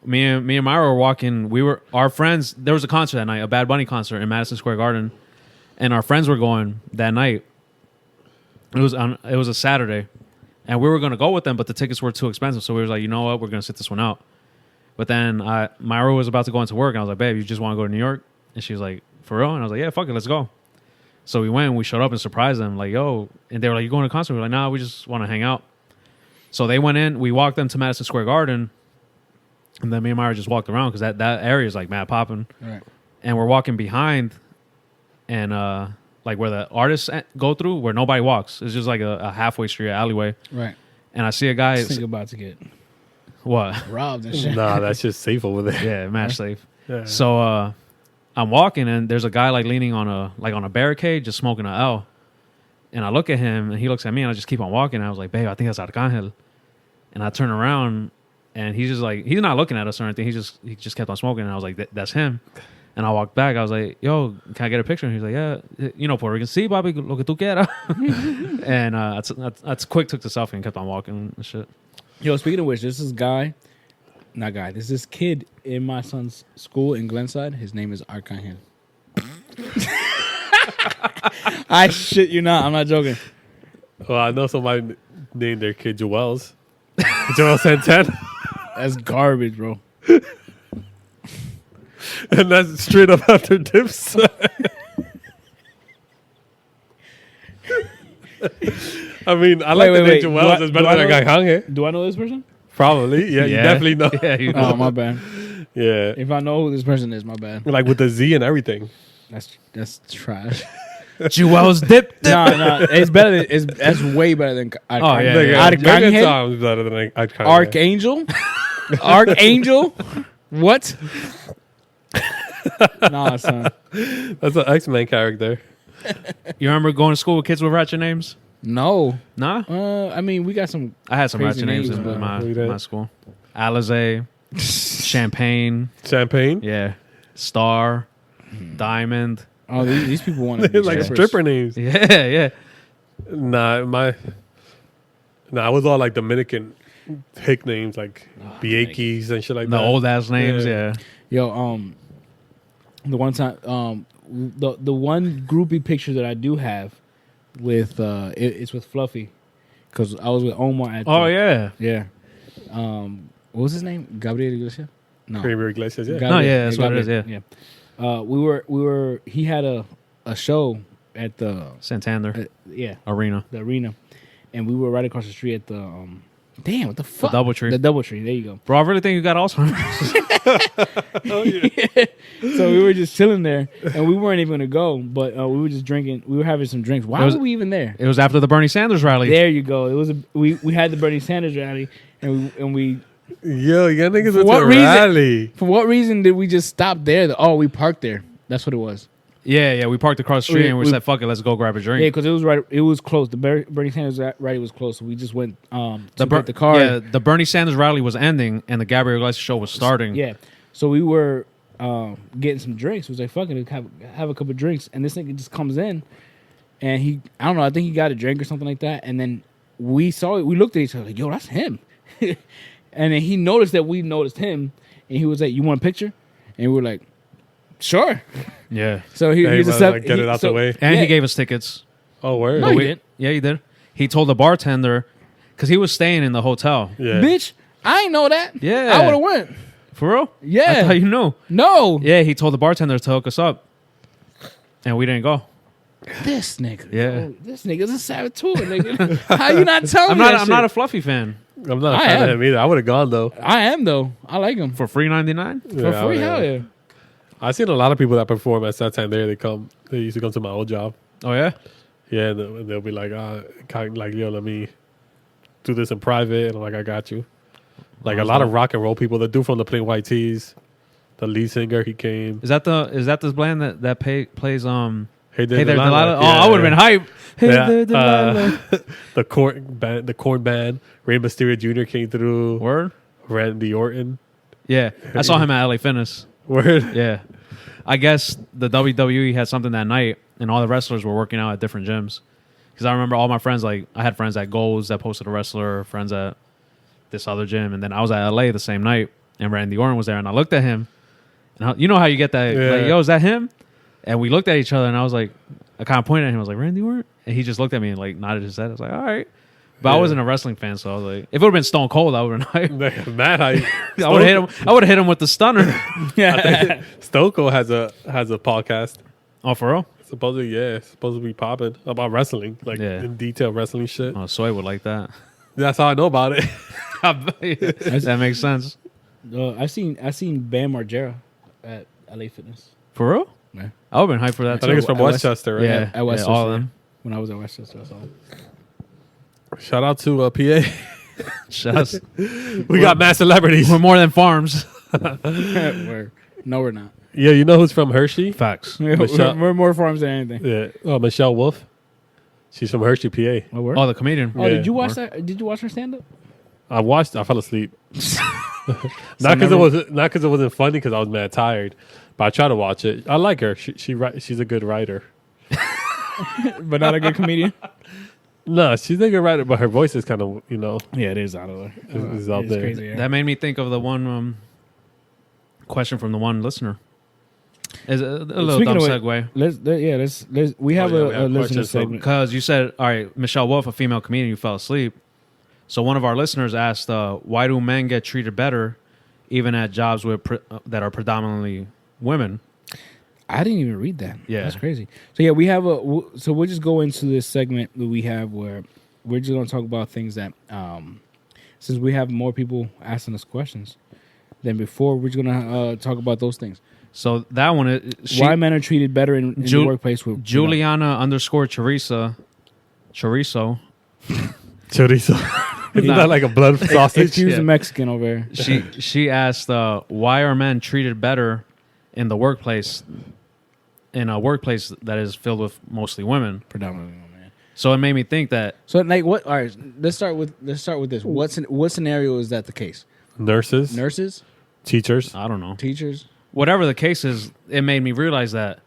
Me and Myra were walking. We were our friends. There was a concert that night, a Bad Bunny concert in Madison Square Garden, and our friends were going that night. It was a Saturday, and we were going to go with them, but the tickets were too expensive. So we were like, you know what, we're going to sit this one out. But then Myra was about to go into work, and I was like, babe, you just want to go to New York? And she was like, for real? And I was like, yeah, fuck it, let's go. So we went, and we showed up and surprised them, like, yo. And they were like, you going to a concert? We were like, nah, we just want to hang out. So they went in. We walked them to Madison Square Garden, and then me and Myra just walked around because that area is like mad popping. Right. And we're walking behind, and like where the artists go through, where nobody walks. It's just like a halfway street, alleyway. Right. And I see a guy. I think about to get What? robbed and shit. Nah, that's just safe over there. Yeah, match safe. Yeah. So I'm walking, and there's a guy like leaning on a barricade, just smoking an L. And I look at him, and he looks at me, and I just keep on walking. And I was like, babe, I think that's Arcangel. And I turn around, and he's just like, he's not looking at us or anything. He just kept on smoking, and I was like, that's him. And I walked back. I was like, yo, can I get a picture? And he's like, yeah, you know, Puerto Rican, sí, papi, lo que tú quieras. And that's quick, took the selfie and kept on walking and shit. Yo, speaking of which, this this kid in my son's school in Glenside. His name is Arcangel. I shit you not. I'm not joking. Well, I know somebody named their kid Joel's. Joel Santana. That's garbage, bro. And that's straight up after Dips. I mean, I like the name Joel's. It's better than Arcangel. Do I know this person? Probably. Yeah, you definitely know. Yeah, you know. Oh, my bad. Yeah. If I know who this person is, my bad. Like with the Z and everything. That's trash. Jewel's dip. No, it's better. That's way better than Oh, yeah, Nigga, yeah. Megan Arcangel? sounds better than Arcangel. Archangel? Archangel? What? Nah, son. That's an X-Men character. You remember going to school with kids with ratchet names? No. Nah? I mean, we got some. I had some Crazy ratchet names names, in but- my school. Alizé, Champagne, Champagne. yeah, Star, Diamond. Oh, these people want to be Like strippers. stripper names. Yeah, yeah. Nah, I was all like Dominican hick names like Biekis and shit like The that. old ass names, yeah. Yo, the one time, the one groupie picture that I do have with it's with Fluffy, because I was with Omar at. Oh yeah. yeah. What was his name? Gabriel Iglesias? No. Premier Iglesias, yeah. Gabriel- yeah, that's what it is, Gabriel, yeah. We were. He had a show at the Santander Arena. the arena, and we were right across the street at the damn, what the fuck? Doubletree. The Doubletree. There you go. Bro, I really think you got Alzheimer's. So we were just chilling there, and we weren't even gonna go, but we were just drinking. We were having some drinks. Why were we even there? It was after the Bernie Sanders rally. There you go. It was we had the Bernie Sanders rally, and we Yo, you niggas For went what to a reason? rally. for what reason did we just stop there? Oh, we parked there. That's what it was. Yeah, we parked across the street and we We- said, fuck it, let's go grab a drink. Yeah, because it was right. It was close. The Bernie Sanders rally was close, so we just went to Ber- get the car. Yeah, the Bernie Sanders rally was ending and the Gabriel Iglesias show was starting. Yeah. So we were getting some drinks. We was like, fucking have a couple of drinks. And this nigga just comes in and I don't know, I think he got a drink or something like that. And then we saw it. We looked at each other like, yo, that's him. And then he noticed that we noticed him. And he was like, you want a picture? And we were like, sure. Yeah. So he Yeah, was he was like, get it out the way. And Yeah. he gave us tickets. Oh, word. No, But he we- didn't. Yeah, he did. He told the bartender, because he was staying in the hotel. Yeah. Bitch, I ain't know that. Yeah. I would have went. For real? Yeah. I thought you knew. No. Yeah, he told the bartender to hook us up. And we didn't go. This nigga. Yeah. Oh, this nigga's a saboteur, nigga. How you not telling I'm me not that I'm not a shit? Fluffy fan. I'm not a I fan of am. him either. I would have gone, though. I am, though. I like him. For free 99? For Yeah, I free, would've hell gone. yeah. I've seen a lot of people that perform at Santander. They used to come to my old job. Oh, yeah? Yeah, and they'll be like, like, yo, let me do this in private. And I'm like, I got you. Like a lot of rock and roll people. The dude from the Plain White Tees, the lead singer, he came. Is that this band that plays Hey There Delilah. Delilah? Oh, Yeah, I would have been hype. Hey Yeah, There Delilah. the Korn band. Rey Mysterio Jr. came through. Word? Randy Orton. Yeah, I saw him at LA Fitness. Word. Yeah, I guess the WWE had something that night, and all the wrestlers were working out at different gyms. Because I remember all my friends, like I had friends at Gold's that posted a wrestler, friends at this other gym, and then I was at LA the same night, and Randy Orton was there, and I looked at him, and you know how you get that, like, yo, is that him? And we looked at each other, and I was like, I kind of pointed at him, I was like, Randy Orton? And he just looked at me and like nodded his head. I was like, all right. But I wasn't a wrestling fan, so I was like, if it would have been Stone Cold, I would have been hype. Mad hype. I would have hit him with the stunner. I think Stone Cold has a podcast. Oh, for real? Supposedly to be popping about wrestling, like in detail wrestling shit. Oh, Soy would like that. That's how I know about it. That makes sense. I seen Bam Margera at LA Fitness. For real? Yeah. I would have been hyped for that I too. think it's from Westchester, right? Yeah, At Westchester. all of them. When I was at Westchester, I saw him. Shout out to PA. Just, We got mad celebrities. we're more than farms. No, we're not. Yeah, you know who's from Hershey? Facts. Michelle- We're more farms than anything. Yeah, Michelle Wolf. She's from Hershey, PA. Oh, word? Oh, the comedian. Oh, Yeah. did you watch that? Did you watch her stand up? I fell asleep. Not because it wasn't funny, because I was mad tired. But I try to watch it. I like her. She's a good writer. But not a good comedian. No, she's a good writer, but her voice is kind of, Yeah, it is out of there. It's out there. Crazy, yeah. That made me think of the one question from the one listener. Is a little Speaking dumb of segue. Let's we have we a have listener questions from- segment. Because you said, all right, Michelle Wolf, a female comedian, you fell asleep. So one of our listeners asked, why do men get treated better even at jobs that are predominantly women? I didn't even read that. Yeah. That's crazy. So yeah, we have so we'll just go into this segment that we have where we're just going to talk about things that since we have more people asking us questions than before, we're just going to talk about those things. So that one is Why men are treated better in the workplace with Juliana_Chorizo. Chorizo. Isn't that like a blood sausage? She's Yeah. a Mexican over here. She asked, why are men treated better in the workplace, in a workplace that is filled with mostly women? Predominantly, man. So it made me think that So like what? All right, let's start with this. What scenario is that the case? Nurses, Nurses, teachers. I don't know. teachers. Whatever the case is, it made me realize that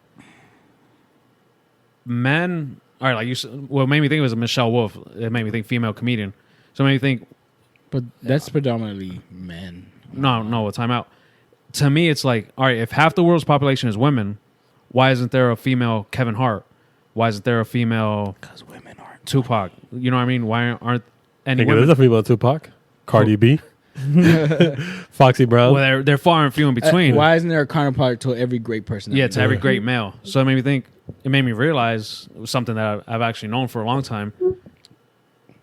men. All right, like you said, what made me think it was a Michelle Wolf. It made me think female comedian. So it made me think, But that's predominantly men. no, time out. To me, it's like, all right, if half the world's population is women, why isn't there a female Kevin Hart? Why isn't there a female Because women aren't. Tupac? You know what I mean? Why aren't any Think women? there's a female Tupac, Cardi B, Foxy Brown. Well, they're far and few in between. Why isn't there a counterpart to every great person? Yeah, to every great male. So it made me think. It made me realize it was something that I've actually known for a long time.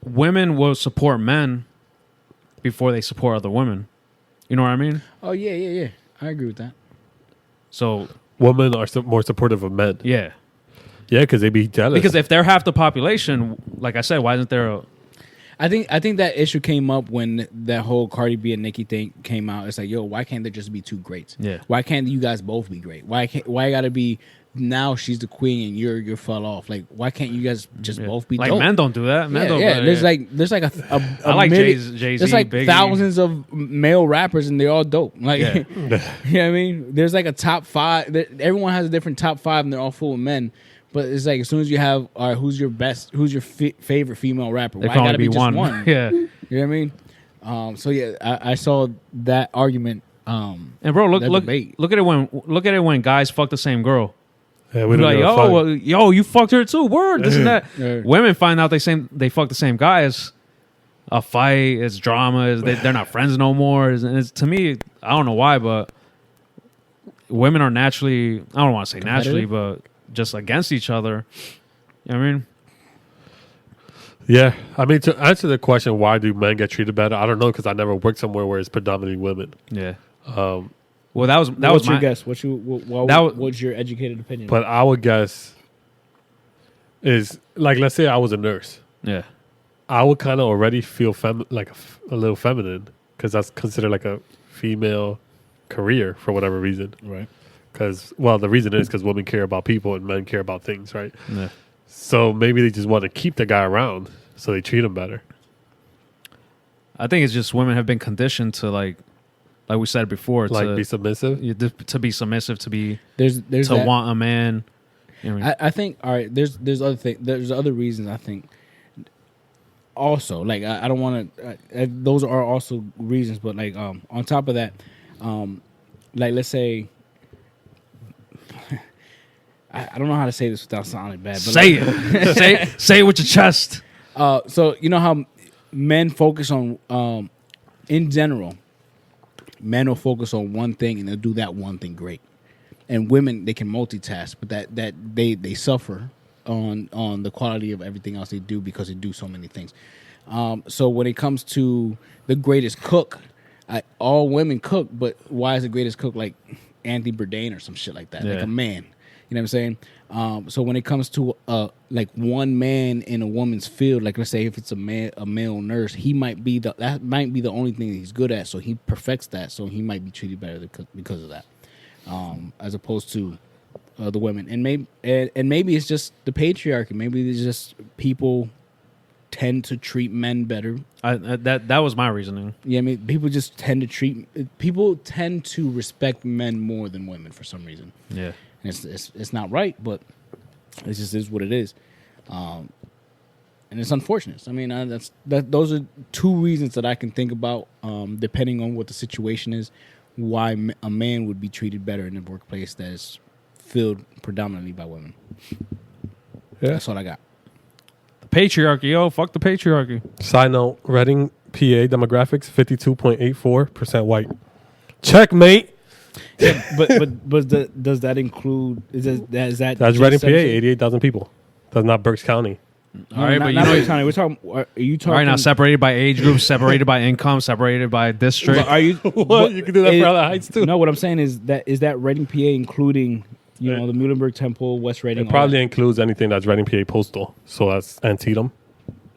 Women will support men before they support other women. You know what I mean? Oh yeah. I agree with that. So Women are more supportive of men. yeah, Yeah, because they be jealous. because if they're half the population, like I said, why isn't there a I think that issue came up when that whole Cardi B and Nicki thing came out. It's like, yo, why can't there just be two greats? Yeah. Why can't you guys both be great? Why gotta be now she's the queen and you're fell off? Like, why can't you guys just both be like dope? men don't do that? Men don't. Yeah. There's like a I like million- Jay-Z, There's like Biggie. thousands of male rappers and they're all dope. Like, Yeah. you know what I mean? There's like a top five. Everyone has a different top five and they're all full of men. But it's like as soon as you have, all right, who's your favorite female rapper? There Why can only gotta be be just one. one? Yeah. You know what I mean? So yeah, I saw that argument. And bro, look at it when guys fuck the same girl. yeah, we Be don't like, give a fuck. yo, you fucked her too. Word, this and that. Yeah. Women find out they fuck the same guys. A fight, it's drama. They're not friends no more. And it's, to me, I don't know why, but women are naturally, I don't want to say naturally, but just against each other. You know what I mean? Yeah, I mean, to answer the question, why do men get treated better? I don't know, because I never worked somewhere where it's predominantly women. Yeah. Well, that was What's your my guess? What's your educated opinion? But I would guess is like, let's say I was a nurse. Yeah. I would kind of already feel like a little feminine because that's considered like a female career for whatever reason. Right. Because, well, the reason is because women care about people and men care about things, right? Yeah. So maybe they just want to keep the guy around so they treat him better. I think it's just women have been conditioned to like we said before, Like be submissive. to be submissive, to be There's to that. want a man. You know what I mean? I think all right. There's other reasons. I think also like I don't want to. Those are also reasons, but like on top of that, like let's say. I don't know how to say this without sounding bad. But Say it. say it with your chest. So you know how men focus on, in general, men will focus on one thing and they'll do that one thing great, and women they can multitask, but that they suffer on the quality of everything else they do because they do so many things. So when it comes to the greatest cook, all women cook, but why is the greatest cook like Anthony Bourdain or some shit like that, like a man? You know what I'm saying? So when it comes to like one man in a woman's field, like let's say if it's a male nurse, that might be the only thing that he's good at. So he perfects that. So he might be treated better because of that, as opposed to the women. And maybe it's just the patriarchy. Maybe it's just people tend to treat men better. That was my reasoning. Yeah, I mean people tend to respect men more than women for some reason. Yeah. And it's not right, but it just is what it is, and it's unfortunate. I mean, those are two reasons that I can think about, depending on what the situation is, why a man would be treated better in a workplace that is filled predominantly by women. Yeah, that's all I got. The patriarchy, yo, fuck the patriarchy. Side note: Reading, PA demographics 52.84% white. Checkmate. Yeah, but does that include that's Reading, PA, 88,000 people. That's not Berks County. All right, but we're talking. Are you talking? All right, now separated by age group, separated by income, separated by district. Are you? What? You can do that for other heights too. No, what I'm saying is that Reading, PA, including the Muhlenberg Temple, West Reading. It probably includes anything that's Reading, PA postal. So that's Antietam.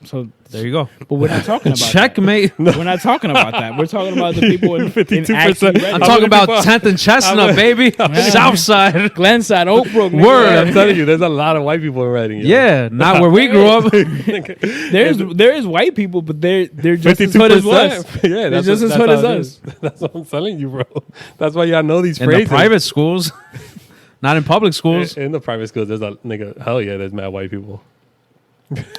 So there you go. But we're not talking about Checkmate. That. We're not talking about that. We're talking about the people in 52%. I'm talking about 10th and Chestnut, baby. Southside. Glenside, Oak Brook. Word. I'm telling you, there's a lot of white people in Reading. Yeah, not where we grew up. There is white people, but they're just as hood as us. Yeah, they're just as hood as us. That's what I'm telling you, bro. That's why y'all know these In phrases. the private schools, not in public schools. In the private schools, there's a nigga. Hell yeah, there's mad white people.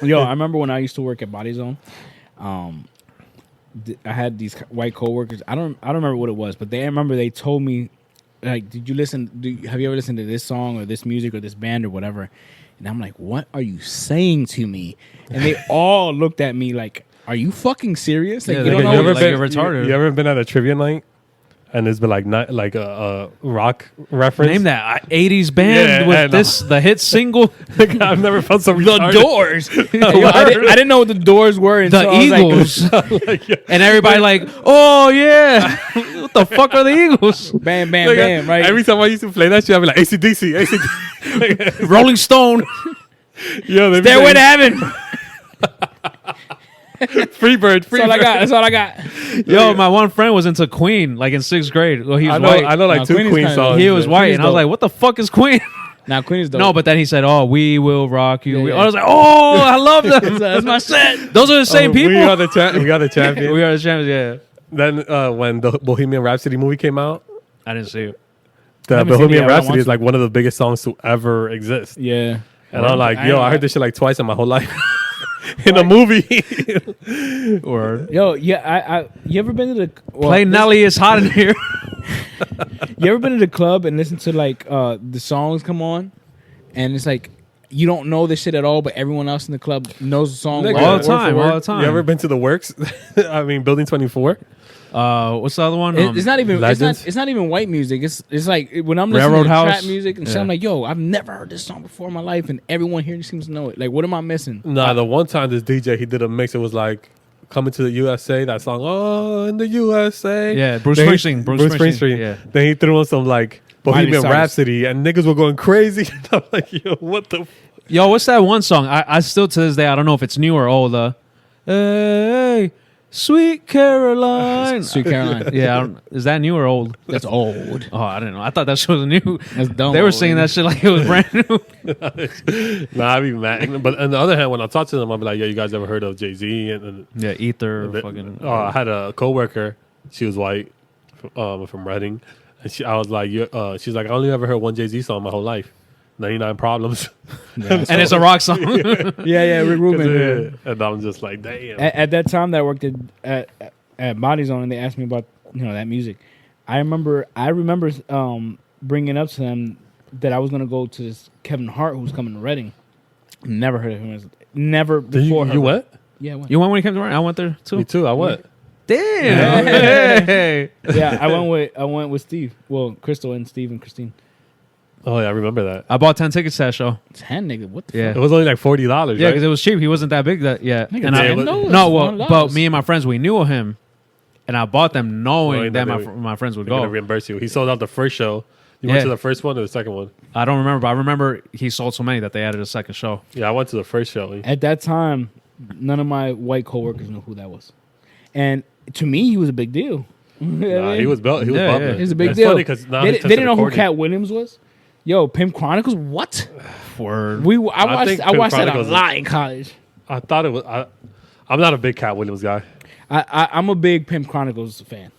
Yo, I remember when I used to work at Body Zone. I had these white coworkers. I don't remember what it was, but they told me, like, did you listen? Have you ever listened to this song or this music or this band or whatever? And I'm like, what are you saying to me? And they all looked at me like, are you fucking serious? Like, Yeah, you like, don't you know. ever been- you're retarded. You ever been at a trivia night? And there's been like a rock reference. Name that 80s band Yeah, with the hit single, I've never felt so The retarded. Doors. Yo, I didn't know what the Doors were until the I was Eagles, Like, and everybody like, oh yeah, what the fuck are the Eagles? Like, bam, bam, like, bam. Right. Every time I used to play that shit, I'd be like ACDC. Rolling Stone, Yo, they be Stairway to saying, Heaven. Freebird. That's all I got. That's all I got. Yo, my one friend was into Queen, like in 6th grade. Well, he was I know, white. I know, like No, two Queen is Queen kinda- songs. He was man. white, Queen is and I was dope. like, what the fuck is Queen? Now Queen is dope. No, but then he said, oh, we will rock you. Yeah, yeah. I was like, oh, I love them. that's my set. Those are the same people. We are the champion. We are the champions, yeah. Then when the Bohemian Rhapsody movie came out, I didn't see it. the haven't seen it Bohemian yet, but I Rhapsody want is like one of the biggest songs to ever exist. Yeah. And I'm like, I yo, know I heard that. this shit like twice in my whole life. In a movie. Or Yo, yeah, you ever been to the play Nelly is hot in here. You ever been to the club and listen to like the songs come on, and it's like you don't know this shit at all, but everyone else in the club knows the song Nigga, word all the for time, word? all the time. You ever been to the Works? I mean, Building 24. What's the other one? It's not even Legends? it's not even white music. It's like when I'm listening Railroad to House? trap music and shit, Yeah. I'm like, yo, I've never heard this song before in my life, and everyone here seems to know it. Like, what am I missing? Nah, the one time this DJ, he did a mix. It was like, Coming to the USA, that song, oh, in the USA. Yeah, Bruce Then he- Springsteen. Bruce Springsteen. Yeah. Then he threw on some like Bohemian Miley Cyrus. Rhapsody, and niggas were going crazy. I'm like, yo, what the Yo, what's that one song? I still to this day I don't know if it's new or old. Hey, Sweet Caroline. Sweet Caroline. Yeah, is that new or old? That's old. Oh, I didn't know. I thought that shit was new. That's dumb. They were old, singing dude. that shit like it was brand new. Nah, I be mad. But on the other hand, when I talk to them, I'll be like, "Yo, you guys ever heard of Jay-Z?" And Yeah, Ether. Fucking. I had a coworker. She was white, from Reading, and I was like, she's like, "I only ever heard one Jay-Z song my whole life, 99 Problems." And it's a rock song. Yeah, Rick Rubin. Yeah. And I'm just like, damn. At that time that I worked at Body Zone, and they asked me about that music. I remember bringing up to them that I was gonna go to this Kevin Hart who's coming to Reading. Never heard of him. Never before. You went? Yeah, I went. You went when he came to Ryan? I went there too. Me too. I went. Damn. Hey. Yeah, I went with Steve. Well, Crystal and Steve and Christine. Oh yeah, I remember that. I bought 10 tickets to that show. 10, nigga. What the Yeah. It was only like $40. Yeah, right? because it was cheap. He wasn't that big. Nigga, And I I didn't know it was no, well, $100. but me and my friends, we knew of him, and I bought them knowing Knowing that that my friends would They're gonna go. reimburse you. He sold out the first show. You went Yeah. to the first one or the second one? I don't remember, but I remember he sold so many that they added a second show. Yeah, I went to the first show. At that time, none of my white coworkers knew who that was, and to me, he was a big deal. Nah, he was built. He was Yeah, bumping. yeah. It was a big It's deal. funny 'cause now They he's didn't know who recording. Cat Williams was. Yo, Pimp Chronicles. What? Word. I think watched Pimp that a Chronicles is- lot in college. I thought it was. I'm not a big Cat Williams guy. I'm a big Pimp Chronicles fan.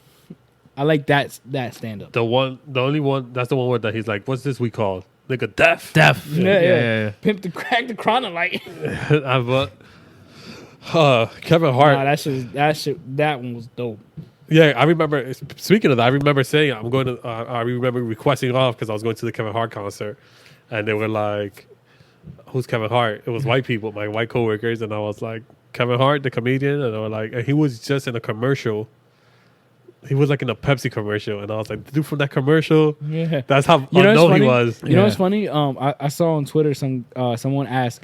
I like that stand up. The only one. That's the one where that he's like, "What's this we call nigga deaf?" Deaf. Yeah. Pimp the Crack the Chronic like. Kevin Nah, Hart. that one was dope. Yeah, I remember. Speaking of that, I remember saying I'm going to. I remember requesting off because I was going to the Kevin Hart concert, and they were like, "Who's Kevin Hart?" It was white people, my white coworkers, and I was like, "Kevin Hart, the comedian," and they were like, and he was just in a commercial. He was like in a Pepsi commercial, and I was like, "The dude from that commercial." Yeah. That's how You know what's unknown he funny? was. You know what's funny? I saw on Twitter someone asked,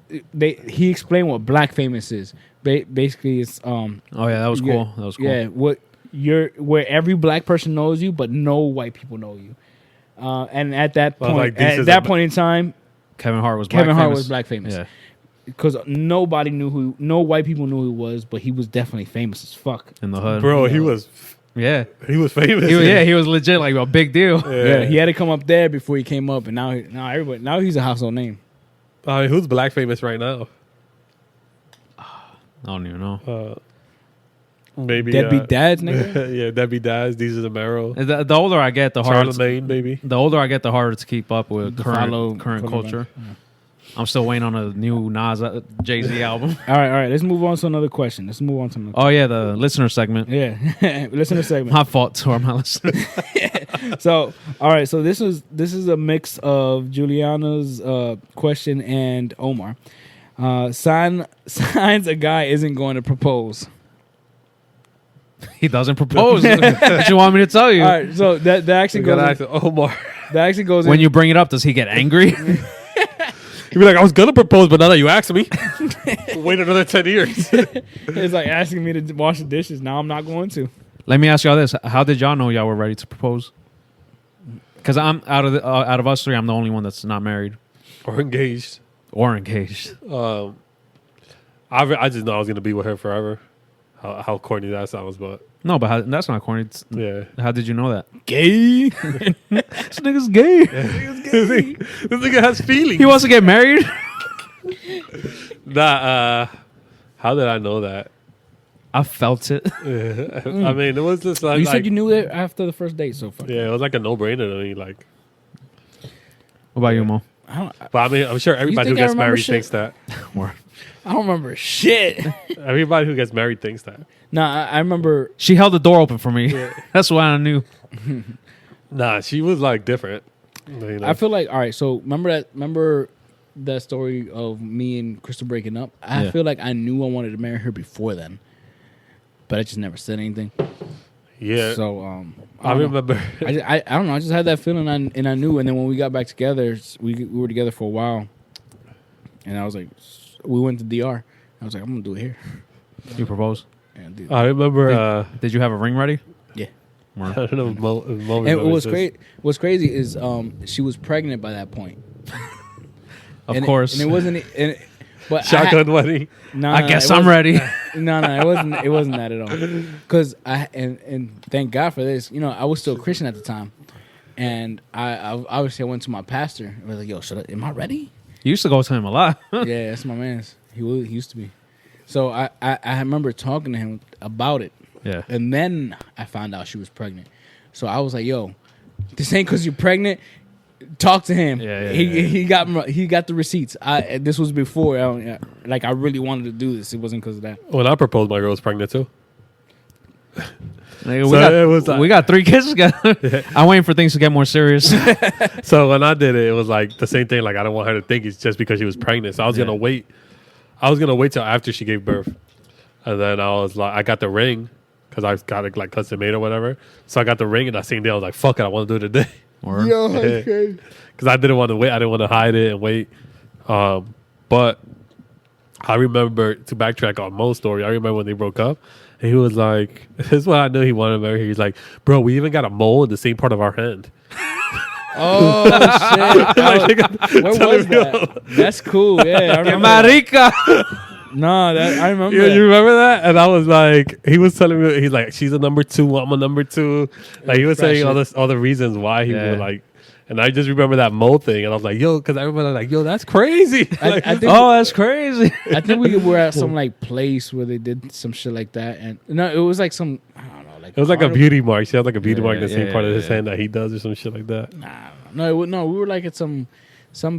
he explained what Black Famous is. Basically, it's Oh yeah, that was cool. That was cool. Yeah, where every black person knows you, but no white people know you. And at that Well, point, like, this at is that a- point in time, Kevin Hart was Kevin black Hart famous. was Black Famous. Yeah. Because no white people knew who he was, but he was definitely famous as fuck. In the hood. Bro, he was Yeah. famous. He was legit like a big deal. Yeah, he had to come up there before he came up, and now he's a household name. I mean, who's black famous right now? I don't even know. Maybe Deadbeat Dads, nigga. Yeah, Deadbeat Dads. These are the Merrill. The older I get, the harder. Charlemagne, maybe. The older I get, the harder to keep up with To follow current current culture. I'm still waiting on a new Nas Jay-Z album. All right. Let's move on to another question. Oh yeah, the listener segment. Yeah, listener segment. My fault to my listeners. So, all right. So this is a mix of Juliana's question and Omar. Signs a guy isn't going to propose. He doesn't propose. What you want me to tell you? All right. So that actually You gotta goes. ask Omar. That actually goes. When in, you bring it up, does he get angry? He'd be like, I was gonna propose, but now that you asked me, wait another 10 years. it's like asking me to wash the dishes. Now I'm not going to. Let me ask y'all this: how did y'all know y'all were ready to propose? Because I'm out of us three, I'm the only one that's not married Or engaged. or engaged. I just know I was gonna be with her forever. How corny that sounds, but No, but that's not corny. yeah. How did you know that? Gay. This nigga's gay. This nigga has feelings. He wants to get married. How did I know that? I felt it. I mean, it was just like You said you knew it after the first date, so fuck. Yeah, it was like a no-brainer to me. Like, What about you, Mo? but I mean, I'm sure everybody who think I gets remember married shit? thinks that. I don't remember shit. Everybody who gets married thinks that. Nah, I remember. She held the door open for me. That's why I knew. Nah, she was like different. You know? I feel like all right. So remember that story of me and Crystal breaking up. I Yeah. feel like I knew I wanted to marry her before then, but I just never said anything. Yeah. So I don't know. remember. I don't know. I just had that feeling, and I knew. And then when we got back together, we were together for a while, and I was like, we went to DR. I was like, I'm gonna do it here. You proposed. And do I remember. Did you have a ring ready? yeah. I don't know. If Mo And remembers what's this. great, what's crazy is she was pregnant by that point. Of course. And it wasn't. But Shotgun wedding. No, I guess I'm ready. No, it wasn't. It wasn't that at all. Because and thank God for this. You know, I was still a Christian at the time, and I obviously I went to my pastor. I was like, "Yo, am I ready?" You used to go to him a lot. Yeah, that's my man's. He used to be. So I remember talking to him about it. Yeah. And then I found out she was pregnant. So I was like, "Yo, this ain't because you're pregnant. Talk to him." Yeah, He got the receipts. This was before. I really wanted to do this. It wasn't because of that. When I proposed, my girl was pregnant too. Nigga, we got 3 kids together. Yeah. I'm waiting for things to get more serious. So when I did it, it was like the same thing. Like I don't want her to think it's just because she was pregnant. So I was gonna wait. I was gonna wait till after she gave birth, and then I was like, I got the ring because I got it like custom made or whatever. So I got the ring, and that same day I was like, "Fuck it, I want to do it today." Because I didn't want to wait. I didn't want to hide it and wait. But I remember, to backtrack on Mo's story, I remember when they broke up, and he was like, "This is what I knew he wanted to marry." He's like, "Bro, we even got a mole in the same part of our hand." Oh shit! Where was that? That's cool. Yeah, I remember. Marica. No, I remember. You, that. you remember that? And I was like, he was telling me, he's like, she's a number 2, I'm a number 2. Like he was saying all the reasons why he would like. And I just remember that mole thing, and I was like, "Yo," because everybody was like, "Yo, that's crazy." I think That's crazy. I think we were at some like place where they did some shit like that, and no, it was like some I don't know, like It was like a beauty mark. She had like a beauty mark in the same yeah, part of his yeah. hand that he does or some shit like that. No, we were like at some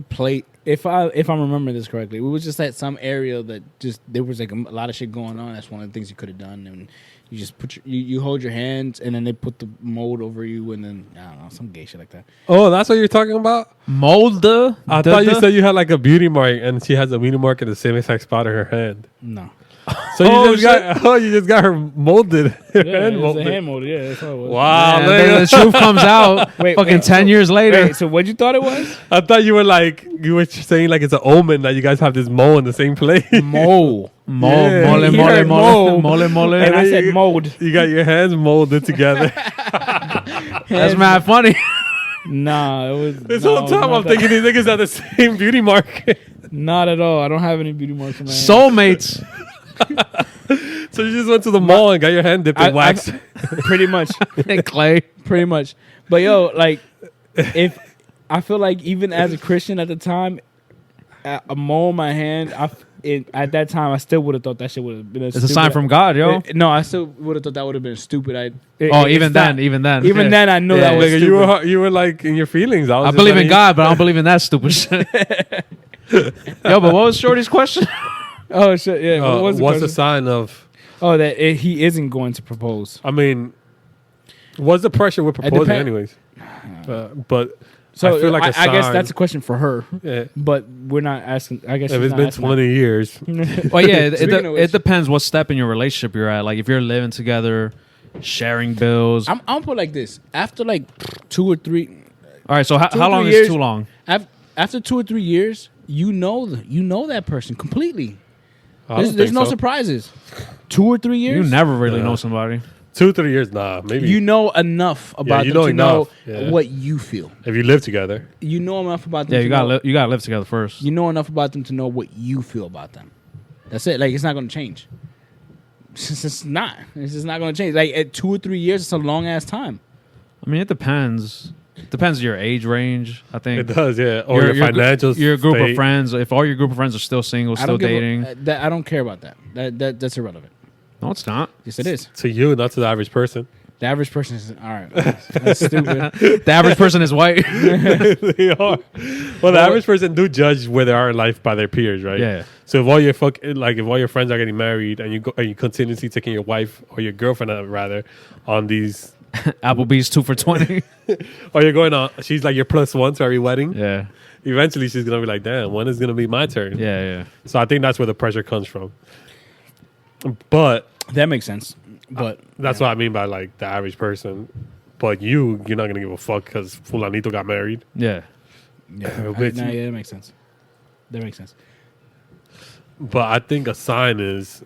plate. If I'm remembering this correctly, we was just at some area that just there was like a lot of shit going on. That's one of the things you could have done, and you just put you hold your hands, and then they put the mold over you, and then I don't know, some gay shit like that. Oh, that's what you're talking about? Mold the. I thought you said you had like a beauty mark, and she has a beauty mark in the same exact spot in her hand. No, So you just got her molded. yeah, hand it was molded. a hand mold. Yeah, that's what it was. Wow, Man, nigga. the truth comes out. Wait, 10 years later. Wait, so what you thought it was? I thought you were saying like it's an omen that you guys have this mole in the same place. Mole. Yeah. Mole, He mole, heard mole, mole. mole, mole. And I said you- mold. You got your hands molded together. That's mad funny. Nah, it was. This no, whole time not I'm thinking these niggas have the same beauty mark. Not at all. I don't have any beauty marks on my hand. Soulmates. So you just went to the mall and got your hand dipped in wax. Pretty much. Clay. Pretty much. But yo, like, if I feel like even as a Christian at the time, a mole in my hand, at that time I still would have thought that shit would have been. It's a sign from God, yo. No, I still would have thought that would have been stupid. Even then. Even Yeah. then, I know that was Nigga, stupid. you were like in your feelings. I believe in God, but I don't believe in that stupid shit. Yo, but what was Shorty's question? Oh shit! Yeah. What was the what's the question? sign of? Oh, that he isn't going to propose. I mean, what's the pressure with proposing, depend- anyways? But So I feel like a I guess sign- that's a question for her. Yeah. But we're not asking. I guess If she's it's not been asking 20 years, Well, yeah, Speaking of which- it depends what step in your relationship you're at. Like, if you're living together, sharing bills. I'm gonna put it like this: after like 2 or 3, All right, so how 2 or long 3 is years- too long? after 2 or 3 years, you know that person completely. I don't There's think no so. surprises. 2 or 3 years, You never really Yeah. know somebody. 2-3 years, nah, maybe. you know enough about you them know to know enough, yeah. what you feel. if you live together, You know enough about them. Yeah, to know, you gotta live together first. You know enough about them to know what you feel about them. That's it. Like, it's not going to change. It's just not. It's just not going to change. Like, at 2 or 3 years, it's a long ass time. I mean, it depends. Depends on your age range. I think it does, yeah. Or your financial your group state. of friends. If all your group of friends are still single, I still don't dating, I don't care about that. That's irrelevant. no, it's not. Yes, it is. To you, not to the average person. The average person is all right. That's stupid. The average person is white. They are. Well, the average person do judge where they are in life by their peers, right? Yeah. So if all your if all your friends are getting married and you continuously taking your wife or your girlfriend rather on these, Applebee's 2 for $20. or you're going on, she's like your +1 to every wedding. Yeah, Eventually, she's gonna be like, "Damn, when is gonna be my turn?" yeah. So I think that's where the pressure comes from. But That makes sense. But that's what I mean by like the average person. But you're not gonna give a fuck because Fulanito got married. Yeah. yeah, Bitch. yeah, that makes sense. That makes sense. But I think a sign is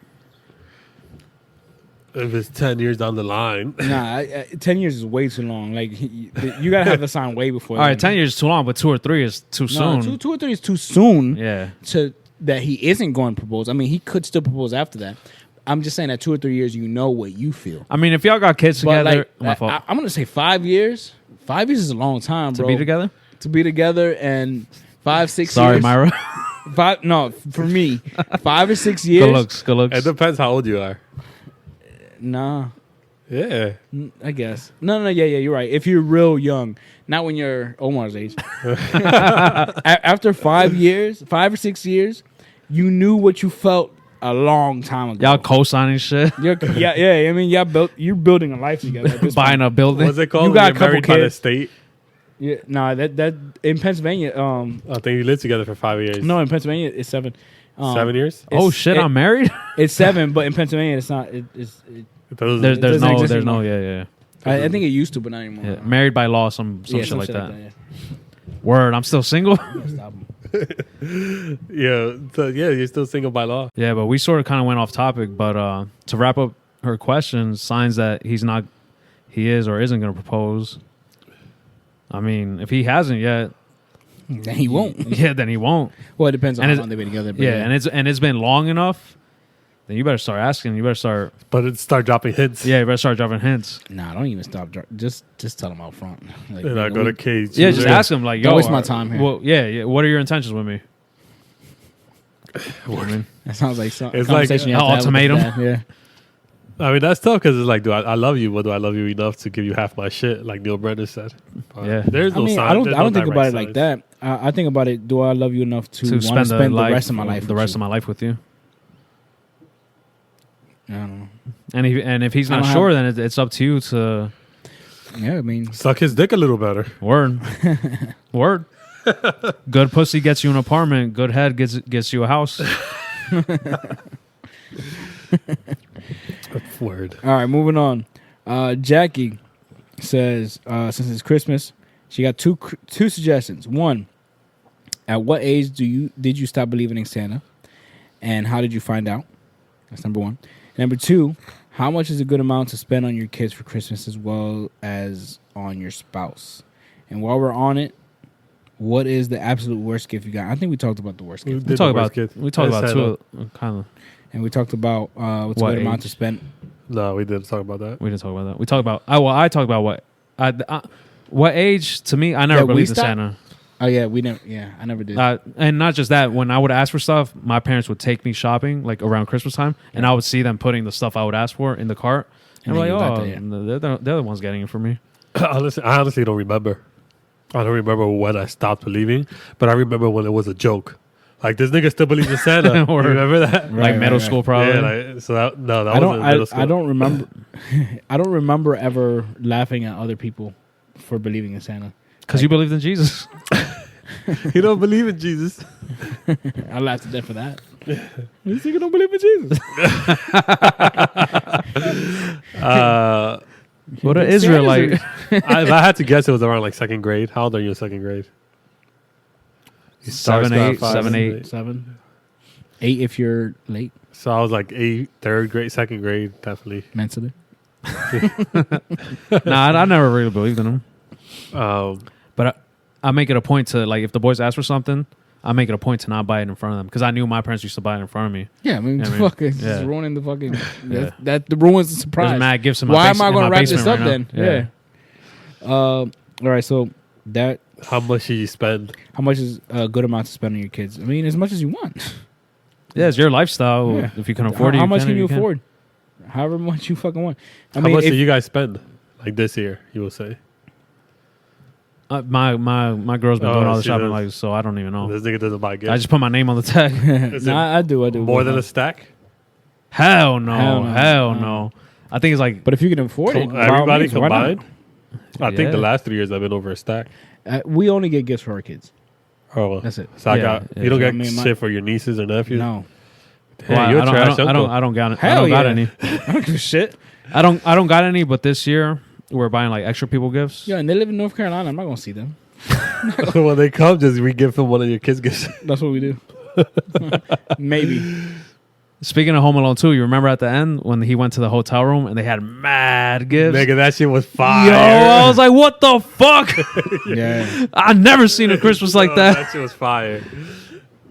If it's 10 years down the line. Nah, 10 years is way too long. Like, you gotta have the sign way before. All right, then. 10 years is too long, but 2 or 3 is too soon. No, two or three is too soon. Yeah. To that he isn't going to propose. I mean, he could still propose after that. I'm just saying that 2 or 3 years, you know what you feel. I mean, if y'all got kids But together, like, my fault. I'm gonna say 5 years. 5 years is a long time, To bro. be together? To be together and 5, 6 Sorry, years. Myra. No, for me, 5 or 6 years. Good looks, good looks. It depends how old you are. Nah, Yeah. I guess. No, yeah, you're right. If you're real young, not when you're Omar's age. After 5 years, 5 or 6 years, you knew what you felt a long time ago. Y'all co-signing shit. Yeah. I mean, you're building a life together. At this Buying point. a building. What's it called? You got When a you're couple married by the kids. state. Yeah, nah, that in Pennsylvania. I think you lived together for 5 years. No, in Pennsylvania it's 7. 7 years? Oh shit, I'm married? It's 7, but in Pennsylvania it's not. It's Those- There's doesn't no, exist there's no, anymore. yeah. I think it used to, but not anymore. Yeah. Married by law, some Yeah, shit like that. yeah. Word, I'm still single. Stop 'em. Yeah. So, yeah, you're still single by law. Yeah, but we sort of kind of went off topic. But to wrap up her question, signs that he is or isn't going to propose. I mean, if he hasn't yet, Then he won't. yeah, then he won't. Well, it depends on And how it's- long they've been together. But Yeah, and it's been long enough. Then you better start asking. You better start. But it start dropping hints. Yeah, you better start dropping hints. nah, don't even stop. Just tell them out front. Like, And I go to Cage. Yeah, just ask him like, Don't yo, waste my time here. Well, yeah. What are your intentions with me? I mean, That sounds like some It's like conversation you an have to have with ultimatum. your dad. Yeah. I mean, that's tough because it's like, I love you, but do I love you enough to give you half my shit, like Neil Brennan said? But Yeah. There's I no mean, sign. I don't there's think no about direct it like signs. that. I think about it. Do I love you enough to want to spend the rest of my life? the rest of my life with you. I don't know. And if he's I not don't sure, then it's up to you to Yeah, I mean, Suck his dick a little better. word. Good pussy gets you an apartment. Good head gets you a house. Word. all right. Moving on. Jackie says since it's Christmas, she got two suggestions. One, at what age did you stop believing in Santa, and how did you find out? That's number one. Number two, how much is a good amount to spend on your kids for Christmas as well as on your spouse? And while we're on it, what is the absolute worst gift you got? I think we talked about the worst gift. We talked about two kind of. And we talked about what's a What good amount age? to spend. No, we didn't talk about that. We didn't talk about that. We talked about. I talked about what age to me. I never That we believed in stopped? Santa. Oh yeah, we never. Yeah, I never did. And not just that. When I would ask for stuff, my parents would take me shopping like around Christmas time, and I would see them putting the stuff I would ask for in the cart. And And I'm then like, you got oh, that, they're the ones getting it for me. I honestly don't remember. I don't remember when I stopped believing, but I remember when it was a joke. Like, this nigga still believes in Santa. You Or- remember that? Right, Like middle right. school, probably. Yeah, like, so that I wasn't don't. middle school. I don't remember. I don't remember ever laughing at other people for believing in Santa. Because you believed in Jesus. You don't believe in Jesus. I laughed at them for that. This nigga don't believe in Jesus. What an Israelite. If I had to guess, it was around like second grade. How old are you in second grade? You start 7, 8, five, 7, 8. 7, 8 if you're late So I was like third grade, second grade, definitely. mentally. Nah, I never really believed in him. Um, But I make it a point to, like, if the boys ask for something, I make it a point to not buy it in front of them. Because I knew my parents used to buy it in front of me. Yeah, I mean, Yeah, I mean, fuck, it's yeah. just ruining the fucking. Yeah. That ruins the surprise. There's mad gifts in my Why base- am I in going to my wrap this basement up right then? now. Yeah. All right, so that how much do you spend? how much is a good amount to spend on your kids? I mean, as much as you want. Yeah, it's your lifestyle. Yeah. If you can afford it, how you much can if you can. afford? However much you fucking want. I How mean, much if, do you guys spend? Like this year, you will say. My girl's been Oh, doing all the she shopping, does. like, so I don't even know. This nigga doesn't buy gifts. I just put my name on the tag. Is it I do. more than a stack? Hell no. Hell no. Hell no. I think it's like, But if you can afford it, by all Everybody means, why not? combined? I think the Yeah. last 3 years I've been over a stack. We only get gifts for our kids. Oh, That's it. So I Yeah, got yeah. you don't I get mean, shit for your nieces or nephews. No, Hey, well, you're a I trash don't uncle. got I Hell don't got yeah. any. I don't give a shit. I don't got any, but this year we're buying like extra people gifts. Yeah, and they live in North Carolina. I'm not gonna see them. When they come, just re-gift them one of your kids' gifts. That's what we do. Maybe. Speaking of Home Alone 2, you remember at the end when he went to the hotel room and they had mad gifts? Nigga, that shit was fire. Yo, I was like, what the fuck? Yeah. I never seen a Christmas like that. That shit was fire.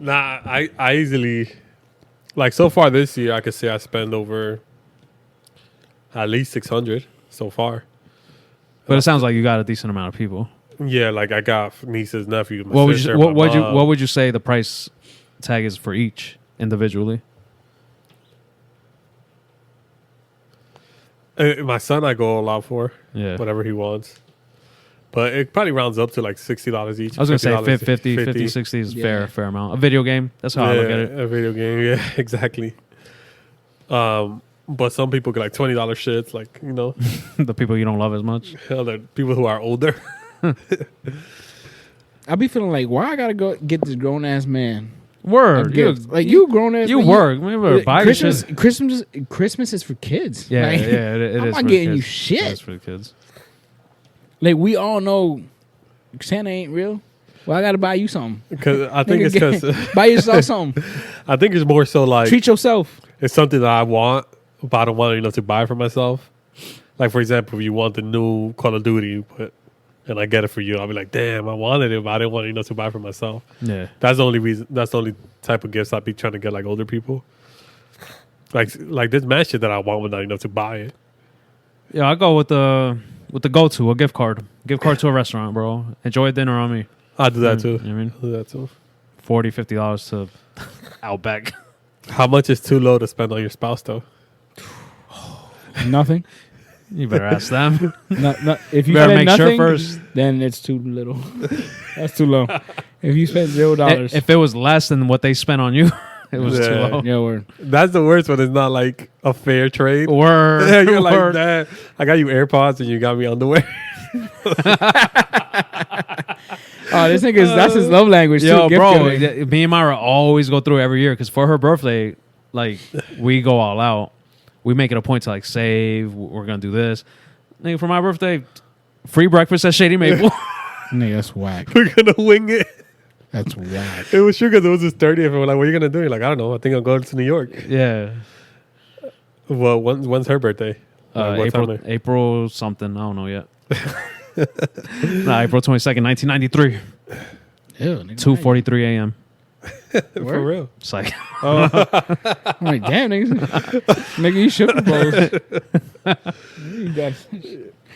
Nah, I easily, like, so far this year, I could say I spend over at least 600 so far. But it sounds like you got a decent amount of people. Yeah, like I got nieces, nephews, my What would sister, you my what mom. would you say the price tag is for each individually? My son, I go all out for Yeah. whatever he wants. But it probably rounds up to like $60 each. I was going to say $50, 50, 60 is Yeah. fair amount. A video game, that's how I look at it. A video game, yeah, exactly. But some people get like $20 shits, like, you know, The people you don't love as much. other people who are older. I be feeling like, why I gotta go get this grown ass man? Word. You, Like you grown ass. you man, work. Remember, buy your Christmas. shit. Christmas is for kids. Yeah, Like, yeah, it is. I'm not for the getting you kids. shit. Yeah, it's for the kids. Like we all know, Santa ain't real. Well, I gotta buy you something. Because I think Nigga, it's because buy yourself something. I think it's more so like Treat yourself. it's something that I want, but I don't want enough to buy for myself. Like, for example, if you want the new Call of Duty, and I get it for you, I'll be like, damn, I wanted it, but I didn't want enough to buy for myself. Yeah. That's the only reason. That's the only type of gifts I'd be trying to get like older people. Like this man shit that I want, but not enough to buy it. Yeah, I go with the go-to, a gift card. Gift card to a restaurant, bro. Enjoy a dinner on me. I'll do that too. You know what I mean? I'll do that too. $40, $50 to Outback. How much is too low to spend on your spouse though? Nothing. You better ask them. If you Better spend make sure nothing, first. then it's too little. That's too low. If you spend $0, If it was less than what they spent on you, it was too Yeah. low. yeah, word. That's the worst when it's not like a fair trade. Word. You're like, Word. that. I got you AirPods and you got me underwear. Oh, this nigga's that's his love language. Yo, too, gift bro, giving. me and Myra always go through every year because for her birthday, like, we go all out. We make it a point to, like, save. We're going to do this. Nigga, for my birthday, free breakfast at Shady Maple. Nigga, that's whack. We're gonna wing it. That's whack. It was true because it was his 30th. And we're like, what are you gonna do? You're like, I don't know. I think I'm going to New York. Yeah. Well, when's her birthday? Like, what time April something. I don't know yet. April 22nd, 1993. Ew, nigga, 2:43 a.m. For real. It's like, I'm like, damn, nigga, you should propose. You got-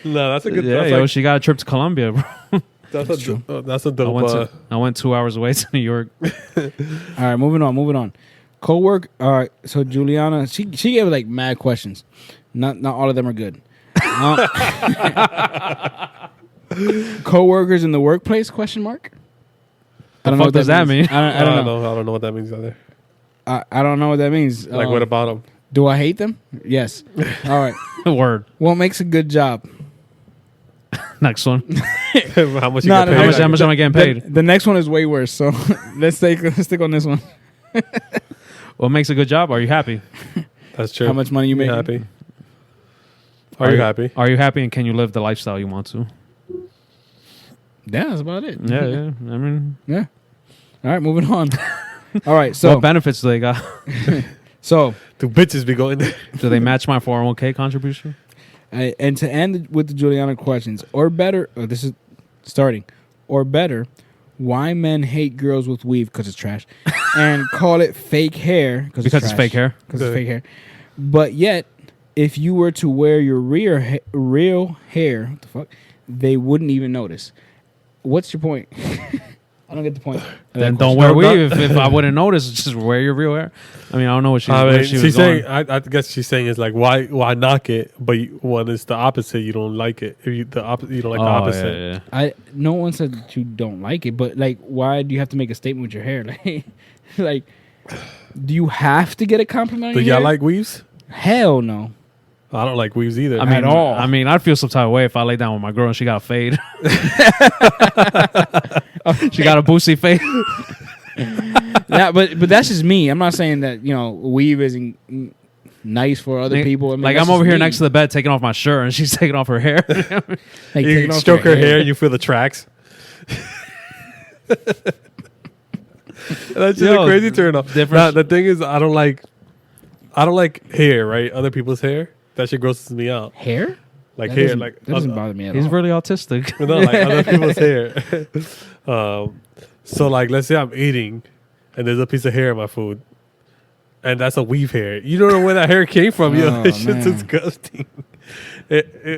No, that's a good. yeah, that's, yo, like, she got a trip to Colombia, bro. that's true. That's a I dope. went 2 hours away to New York. All right, moving on. Co-work. All right, so Juliana, she gave like mad questions. Not all of them are good. Co-workers in the workplace? Question mark. The fuck does that mean? I don't know. I don't know what that means either. I don't know what that means. Like, what about them? Do I hate them? Yes. All right. Word. What makes a good job? Next one. How much you No, get no, paid? How much am I getting paid? The next one is way worse. So let's stick on this one. What makes a good job? Are you happy? That's true. How much money you You making? happy? Are you happy? Are you happy and can you live the lifestyle you want to? Yeah, that's about it. Yeah. I mean, Yeah. All right, moving on. All right, so what benefits do they got? so Do bitches be going there? Do they match my 401k contribution? and to end with the Juliana questions, or better, this is starting, or better, why men hate girls with weave because it's trash, and call it fake hair because It's fake hair. because it's fake hair. But yet, if you were to wear your real hair, what the fuck, they wouldn't even notice. What's your point? I don't get the point. Then don't wear weave. If I wouldn't notice, just wear your real hair. I mean, I don't know what she was she's going. saying. I guess she's saying is like, why knock it? But when it's the opposite, you don't like it. If you you don't like the opposite. Yeah. No one said that you don't like it, but like, why do you have to make a statement with your hair? Like, do you have to get a compliment? Do on your y'all hair? like weaves? Hell no. I don't like weaves either. I mean, At all. I mean, I'd feel some type of way if I lay down with my girl and she got a fade. She got a boosty fade. Yeah, but that's just me. I'm not saying that weave isn't nice for other people. I mean, like, that's I'm over just here me. next to the bed taking off my shirt and she's taking off her hair. Like, you taking off stroke your her hair, you feel the tracks. That's just Yo, a crazy turn off. different- Nah, the thing is, I don't like I don't like hair, right? Other people's hair. That shit grosses me out. Hair? Like That hair, doesn't- like that doesn't bother me at He's all. really autistic. no, like other people's hair. So like, let's say I'm eating, and there's a piece of hair in my food, and that's a weave hair. You don't know where that hair came from. Oh, It's just man. disgusting.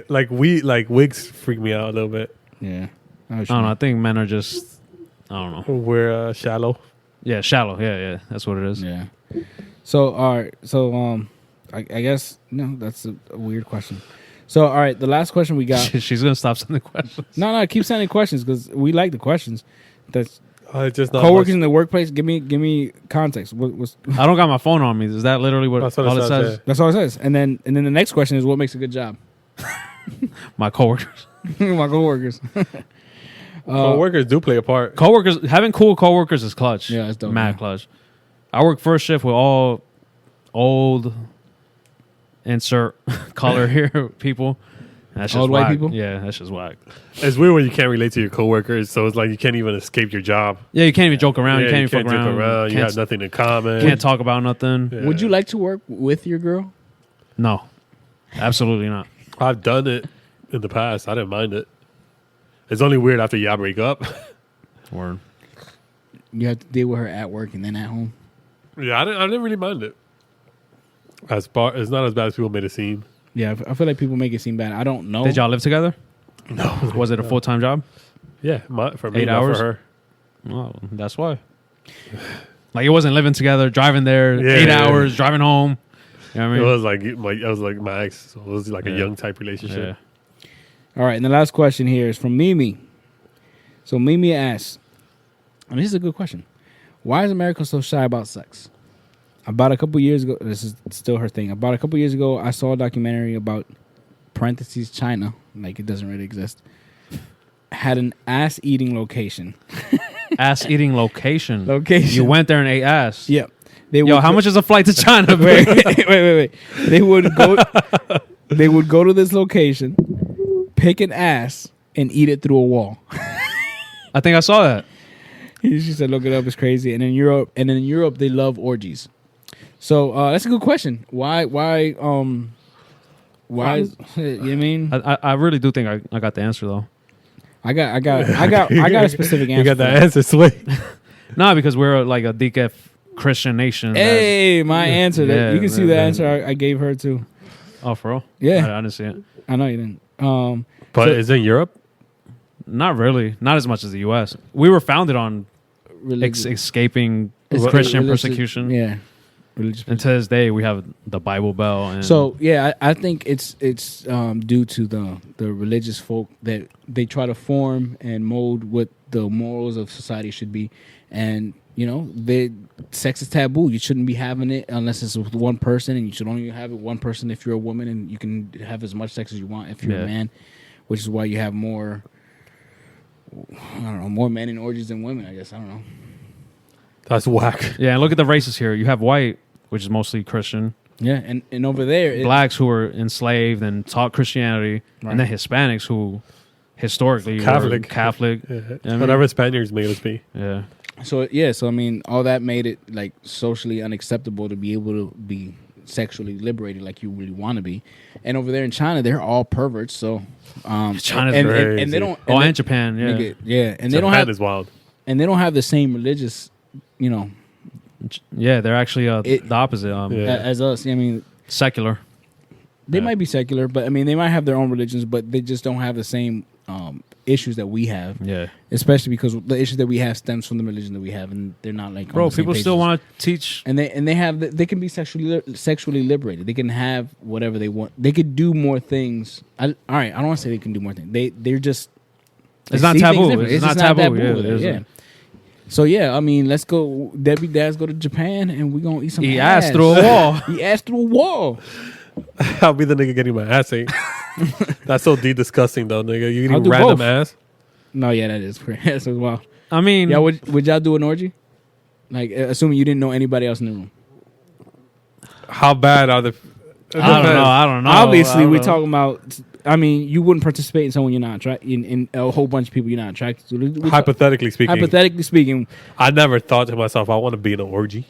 Like wigs freak me out a little bit. Yeah. I don't know. I think men are just, I don't know. We're shallow. Yeah, shallow. Yeah. That's what it is. Yeah. So all right. So I guess no, that's a weird question. So all right, the last question we got. She's gonna stop sending questions. No, keep sending questions because we like the questions. That's It's just not coworkers much. in the workplace. Give me context. What's I don't got my phone on me. Is that literally what That's what all it it says, says? that's all it says. And then the next question is what makes a good job. My coworkers. My coworkers. Coworkers do play a part. Coworkers, having cool coworkers is clutch. Yeah, it's dope, Mad man. clutch. I work first shift with all old, insert color here people. That's just Old white whack. people? Yeah, that's just whack. It's weird when you can't relate to your coworkers, so it's like you can't even escape your job. Yeah, you can't even joke around. Yeah, you can't even fuck joke around. You have nothing in common. Can't talk about nothing. Yeah. Would you like to work with your girl? No, absolutely not. I've done it in the past. I didn't mind it. It's only weird after y'all break up. Word. You have to deal with her at work and then at home. Yeah, I didn't really mind it. It's not as bad as people made it seem. Yeah, I feel like people make it seem bad. I don't know. Did y'all live together? No. Was it a full time job? Yeah, for me, 8 not hours? for her. Oh, that's why. Like it wasn't living together, driving there Yeah, 8 yeah. hours, driving home. You know what I It mean? was like my ex. So it was like a Yeah. young type relationship. All right, and the last question here is from Mimi. So Mimi asks, and this is a good question. Why is America so shy about sex? About a couple years ago, this is still her thing. About a couple years ago, I saw a documentary about parentheses China, like it doesn't really exist. Had an ass eating location. Ass eating location. Location. You went there and ate ass. Yeah. They Yo, would how go- much is a flight to China? wait, Wait. wait. They would go. They would go to this location, pick an ass, and eat it through a wall. I think I saw that. She said, "Look it up. It's crazy." And in Europe, they love orgies. So that's a good question. Why? Is, you know what I mean? I really do think I got the answer though. I got a specific answer. You got for that that. answer, Sway. Nah, because we're like a DKF Christian nation. Hey, my answer. Yeah, You can see yeah, the yeah. answer I gave her too. Oh, for real? Yeah. I didn't see it. I know you didn't. But So- is it in Europe? Not really. Not as much as the U.S. We were founded on escaping Christian religious- persecution. Yeah, religious. And to this day, we have the Bible Bell. And So yeah, I think it's due to the religious folk that they try to form and mold what the morals of society should be, and you know, sex is taboo. You shouldn't be having it unless it's with one person, and you should only have it one person if you're a woman, and you can have as much sex as you want if you're Yeah. a man, which is why you have more. I don't know, more men in orgies than women. I guess I don't know. That's whack. yeah, and look at the races here. You have white, which is mostly Christian, Yeah, and over there, blacks who were enslaved and taught Christianity, Right. and then Hispanics who historically were Catholic. Catholic. Yeah. You know what I mean? Whatever Spaniards made us be. Yeah. So I mean, all that made it like socially unacceptable to be able to be sexually liberated like you really want to be. And over there in China, they're all perverts. So China's and crazy. they don't. Oh, they- and Japan. Yeah. nigga, yeah, and they Japan don't have is wild. the same religious, you know, Yeah, they're actually It- the opposite. Yeah. as us. I mean, Secular. they Yeah. might be secular, but I mean, they might have their own religions, but they just don't have the same issues that we have. Yeah. Especially because the issues that we have stems from the religion that we have, and they're not like on Bro, the same people still pages. want to teach. And they have they can be sexually liberated. They can have whatever they want. They could do more things. All right, I don't want to say they can do more things. They're just It's they not see things taboo. different. It's just not taboo. Yeah, over there, it isn't. yeah. So yeah, I mean, let's go. DeadBeat Dads go to Japan, and we're gonna eat some Eat ass. ass through a wall. Eat ass through a wall. I'll be the nigga getting my ass ate. That's so disgusting though, nigga. You I'll eating do random both. ass. No, yeah, that is pretty. That's wild. I mean, Yeah, would y'all do an orgy? Like, assuming you didn't know anybody else in the room. How bad are the? I don't know. Obviously, I don't we're know. talking about. I mean, you wouldn't participate in someone you're not in a whole bunch of people you're not attracted to. Hypothetically speaking, Hypothetically speaking, I never thought to myself, I want to be in an orgy.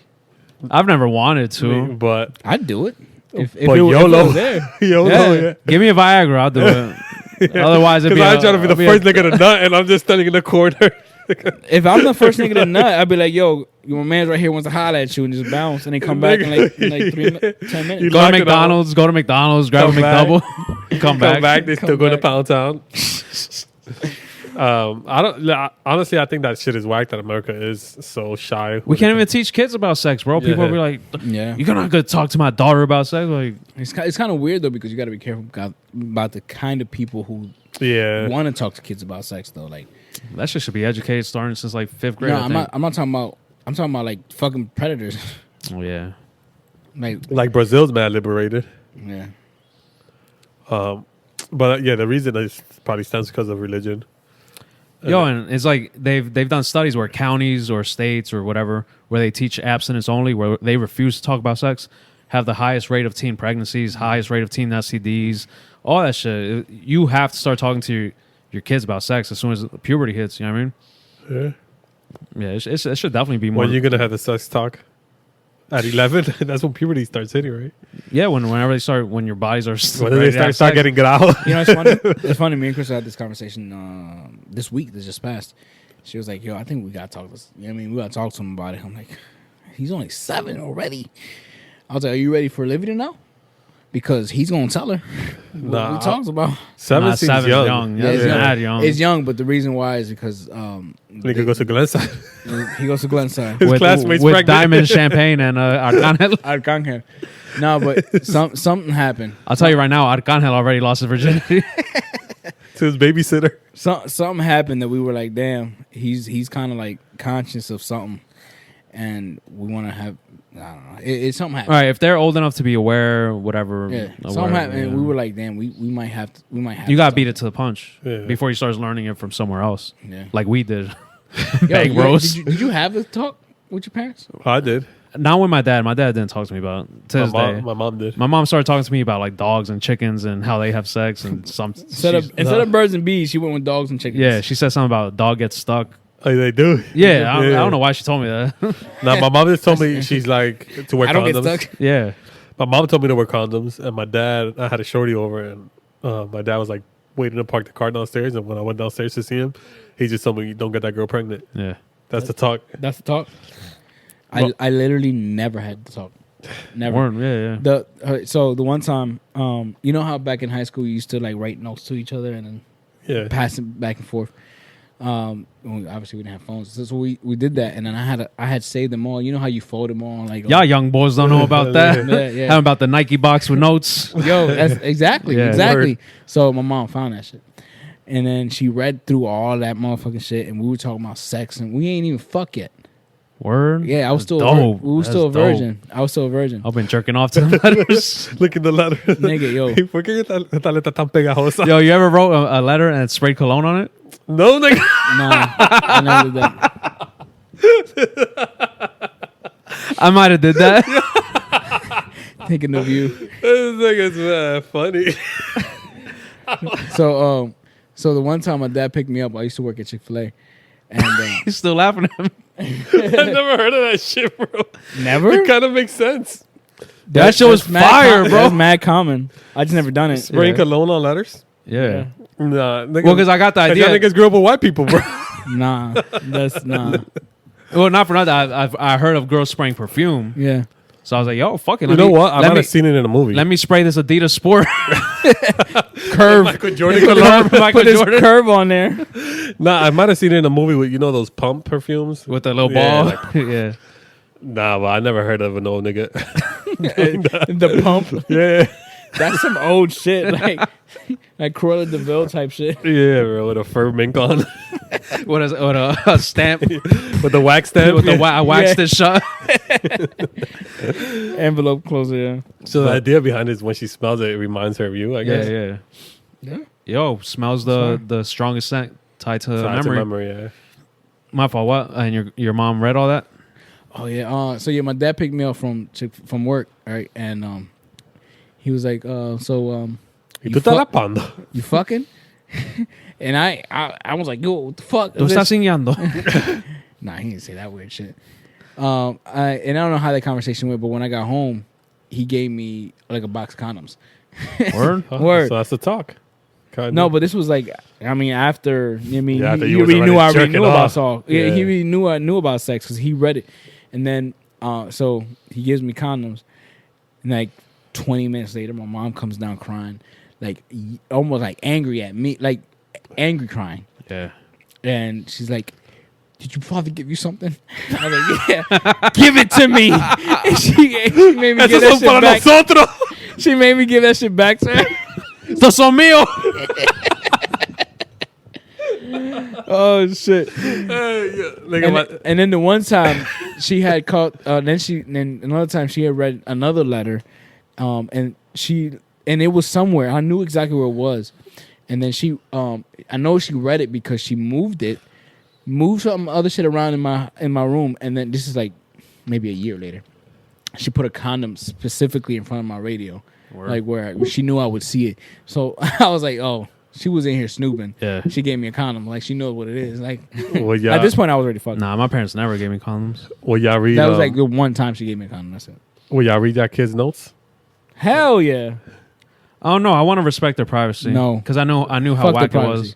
I've never wanted to. But I'd do it. If but it YOLO. was there. YOLO, yeah. Give me a Viagra, I'll do it. Otherwise, it'd Because be I'm trying to be the first nigga to nut, and I'm just standing in the corner. If I'm the first nigga to nut, I'd be like, yo, your man's right here wants to holler at you and just bounce and then come back in like 10 minutes. You Go lock to it McDonald's, grab a Come back. McDouble, come back. They still Come go to back. Pound Town. I don't. Honestly, I think that shit is whack. That America is so shy. We can't even teach kids about sex, bro. People Yeah. will be like, Yeah. "You're not gonna talk to my daughter about sex." Like, It's kind of weird though because you got to be careful about the kind of people who Yeah. want to talk to kids about sex though. Like, that shit should be educated starting since like 5th grade. no, I I'm think. not. I'm not talking about. I'm talking about like fucking predators. Oh yeah. Like Brazil's mad liberated. Yeah. But yeah, the reason is probably stems because of religion. Yo, and it's like they've done studies where counties or states or whatever where they teach abstinence only, where they refuse to talk about sex, have the highest rate of teen pregnancies, highest rate of teen STDs, all that shit. You have to start talking to your kids about sex as soon as puberty hits. You know what I mean? Yeah. Yeah, it should definitely be more. When you're gonna have the sex talk at 11, that's when puberty starts hitting, right? Yeah, whenever they start, when your bodies are When ready they to have start sex. getting it out. You know, it's funny. It's funny. Me and Chris had this conversation this week that just passed. She was like, "Yo, I think we gotta talk this. You know what I mean, we gotta talk to him about it." I'm like, "He's only 7 already." I was like, "Are you ready for Olivia to know?" Because he's gonna tell her what Nah. we talks about. 7 Nah, seems 7's young. Yeah, it's young. mad young. It's young, but the reason why is because Nigga goes to Glenside. he goes to Glenside. His classmates with pregnant. Diamond Champagne and Arcangel. Arcangel. No, but something happened. I'll tell you right now, Arcangel already lost his virginity. To his babysitter. Something happened that we were like, damn, he's kind of like conscious of something, and we want to have. I don't know. It's something happened. All right, if they're old enough to be aware, whatever. Yeah, aware, something happened. yeah. And we were like, damn, we might have to. We might have. You to got to talk. beat it to the punch Yeah. before he starts learning it from somewhere else, Yeah. like we did. Yo, Bang roast. Did you have a talk with your parents? I did. Not with my dad. My dad didn't talk to me about it to this day. My mom did. My mom started talking to me about like dogs and chickens and how they have sex and some. Instead of birds and bees, she went with dogs and chickens. Yeah, she said something about a dog gets stuck. Oh, they do. Yeah, I don't know why she told me that. Now my mom just told me she's like to wear I don't condoms. get stuck. Yeah, My mom told me to wear condoms, and my dad. I had a shorty over, and my dad was like waiting to park the car downstairs. And when I went downstairs to see him, he just told me, "Don't get that girl pregnant." yeah. That's the talk. That's the talk. Well- I literally never had the talk. Never. Word, yeah. So the one time, you know how back in high school you used to like write notes to each other and then Yeah. pass it back and forth. Obviously we didn't have phones, so we did that, and then I had saved them all. You know how you fold them all, like Y'all young boys don't know about that. Yeah. How about the Nike box with notes? Yo, that's exactly. Yeah. Exactly. So my mom found that shit, and then she read through all that motherfucking shit, and we were talking about sex, and we ain't even fuck yet. Word. Yeah, I was still dope. we were That's still a dope. virgin. I was still a virgin. I've been jerking off to the letters. Look at the letter. Nigga, yo. Hey, ¿por qué esta letra tan pegajosa? Yo, you ever wrote a letter and it sprayed cologne on it? No, nigga. Nah, I never did that. I might have did that. Taking the view. This nigga's funny. So the one time my dad picked me up, I used to work at Chick-fil-A, and He's still laughing at me. I've never heard of that shit, bro. never. It kind of makes sense. That shit was That's mad fire, bro. That's mad common. I just never done it. Spraying cologne on letters? Yeah. Nah. Nigga, Well, because I got the y'all idea. niggas grew up with white people, bro. Nah, that's nah. Well, not for nothing. I heard of girls spraying perfume. Yeah. So I was like, yo, fuck it. You let know me- what? I let might me- have seen it in a movie. Let me spray this Adidas Sport Curve. Michael Jordan cologne. cologne. Michael Put this Jordan curve on there. Nah, I might have seen it in a movie with, you know, those pump perfumes. with the little Yeah, ball. like- yeah. Nah, but I never heard of an old nigga. The pump. yeah. That's some old shit. Like Cruella DeVille type shit. Yeah, bro, with a fur mink on. What is a stamp with the wax stamp. with the I waxed Yeah. it shut. Envelope closer, yeah. So the idea behind it is when she smells it, it reminds her of you, I Yeah, guess. yeah. Yeah. Yo, smells the strongest scent tied to So it's a memory. memory, yeah. My fault. What? And your mom read all that? Oh yeah. So yeah, my dad picked me up from work, right? And he was like, Y you, tú estás fuck- lapando. you fucking? And I was like, yo, what the fuck? Tú is estás this? enseñando. Nah, he didn't say that weird shit. I don't know how that conversation went, but when I got home, he gave me like a box of condoms. Word. Word. So that's the talk. Kinda. No, but this was like, I mean, after, I mean, Yeah, after he you was already knew I already already jerking knew about off. Saul. Yeah. Yeah, he already knew I knew about sex because he read it. And then, so he gives me condoms. And like 20 minutes later, my mom comes down crying, like almost like angry at me, like angry crying. Yeah. And she's like, did your father give you something? I was like, yeah, give it to me. And she made me give that shit back. nosotros. She made me give that shit back to her. Estos son míos. Oh shit! Nigga, And then the one time she had called, then another time she had read another letter, and it was somewhere. I knew exactly where it was, and then I know she read it because she moved some other shit around in my room, and then this is like maybe a year later. She put a condom specifically in front of my radio, like where she knew I would see it. So I was like, oh. She was in here snooping. Yeah. She gave me a condom. Like, she knows what it is. Like, well, yeah. at this point, I was already fucked. Nah, my parents never gave me condoms. Well, y'all read. That was like the one time she gave me a condom. That's it. Will y'all read that kid's notes? Hell yeah. Oh no, I want to respect their privacy. No. because I knew how Fuck their whack it privacy.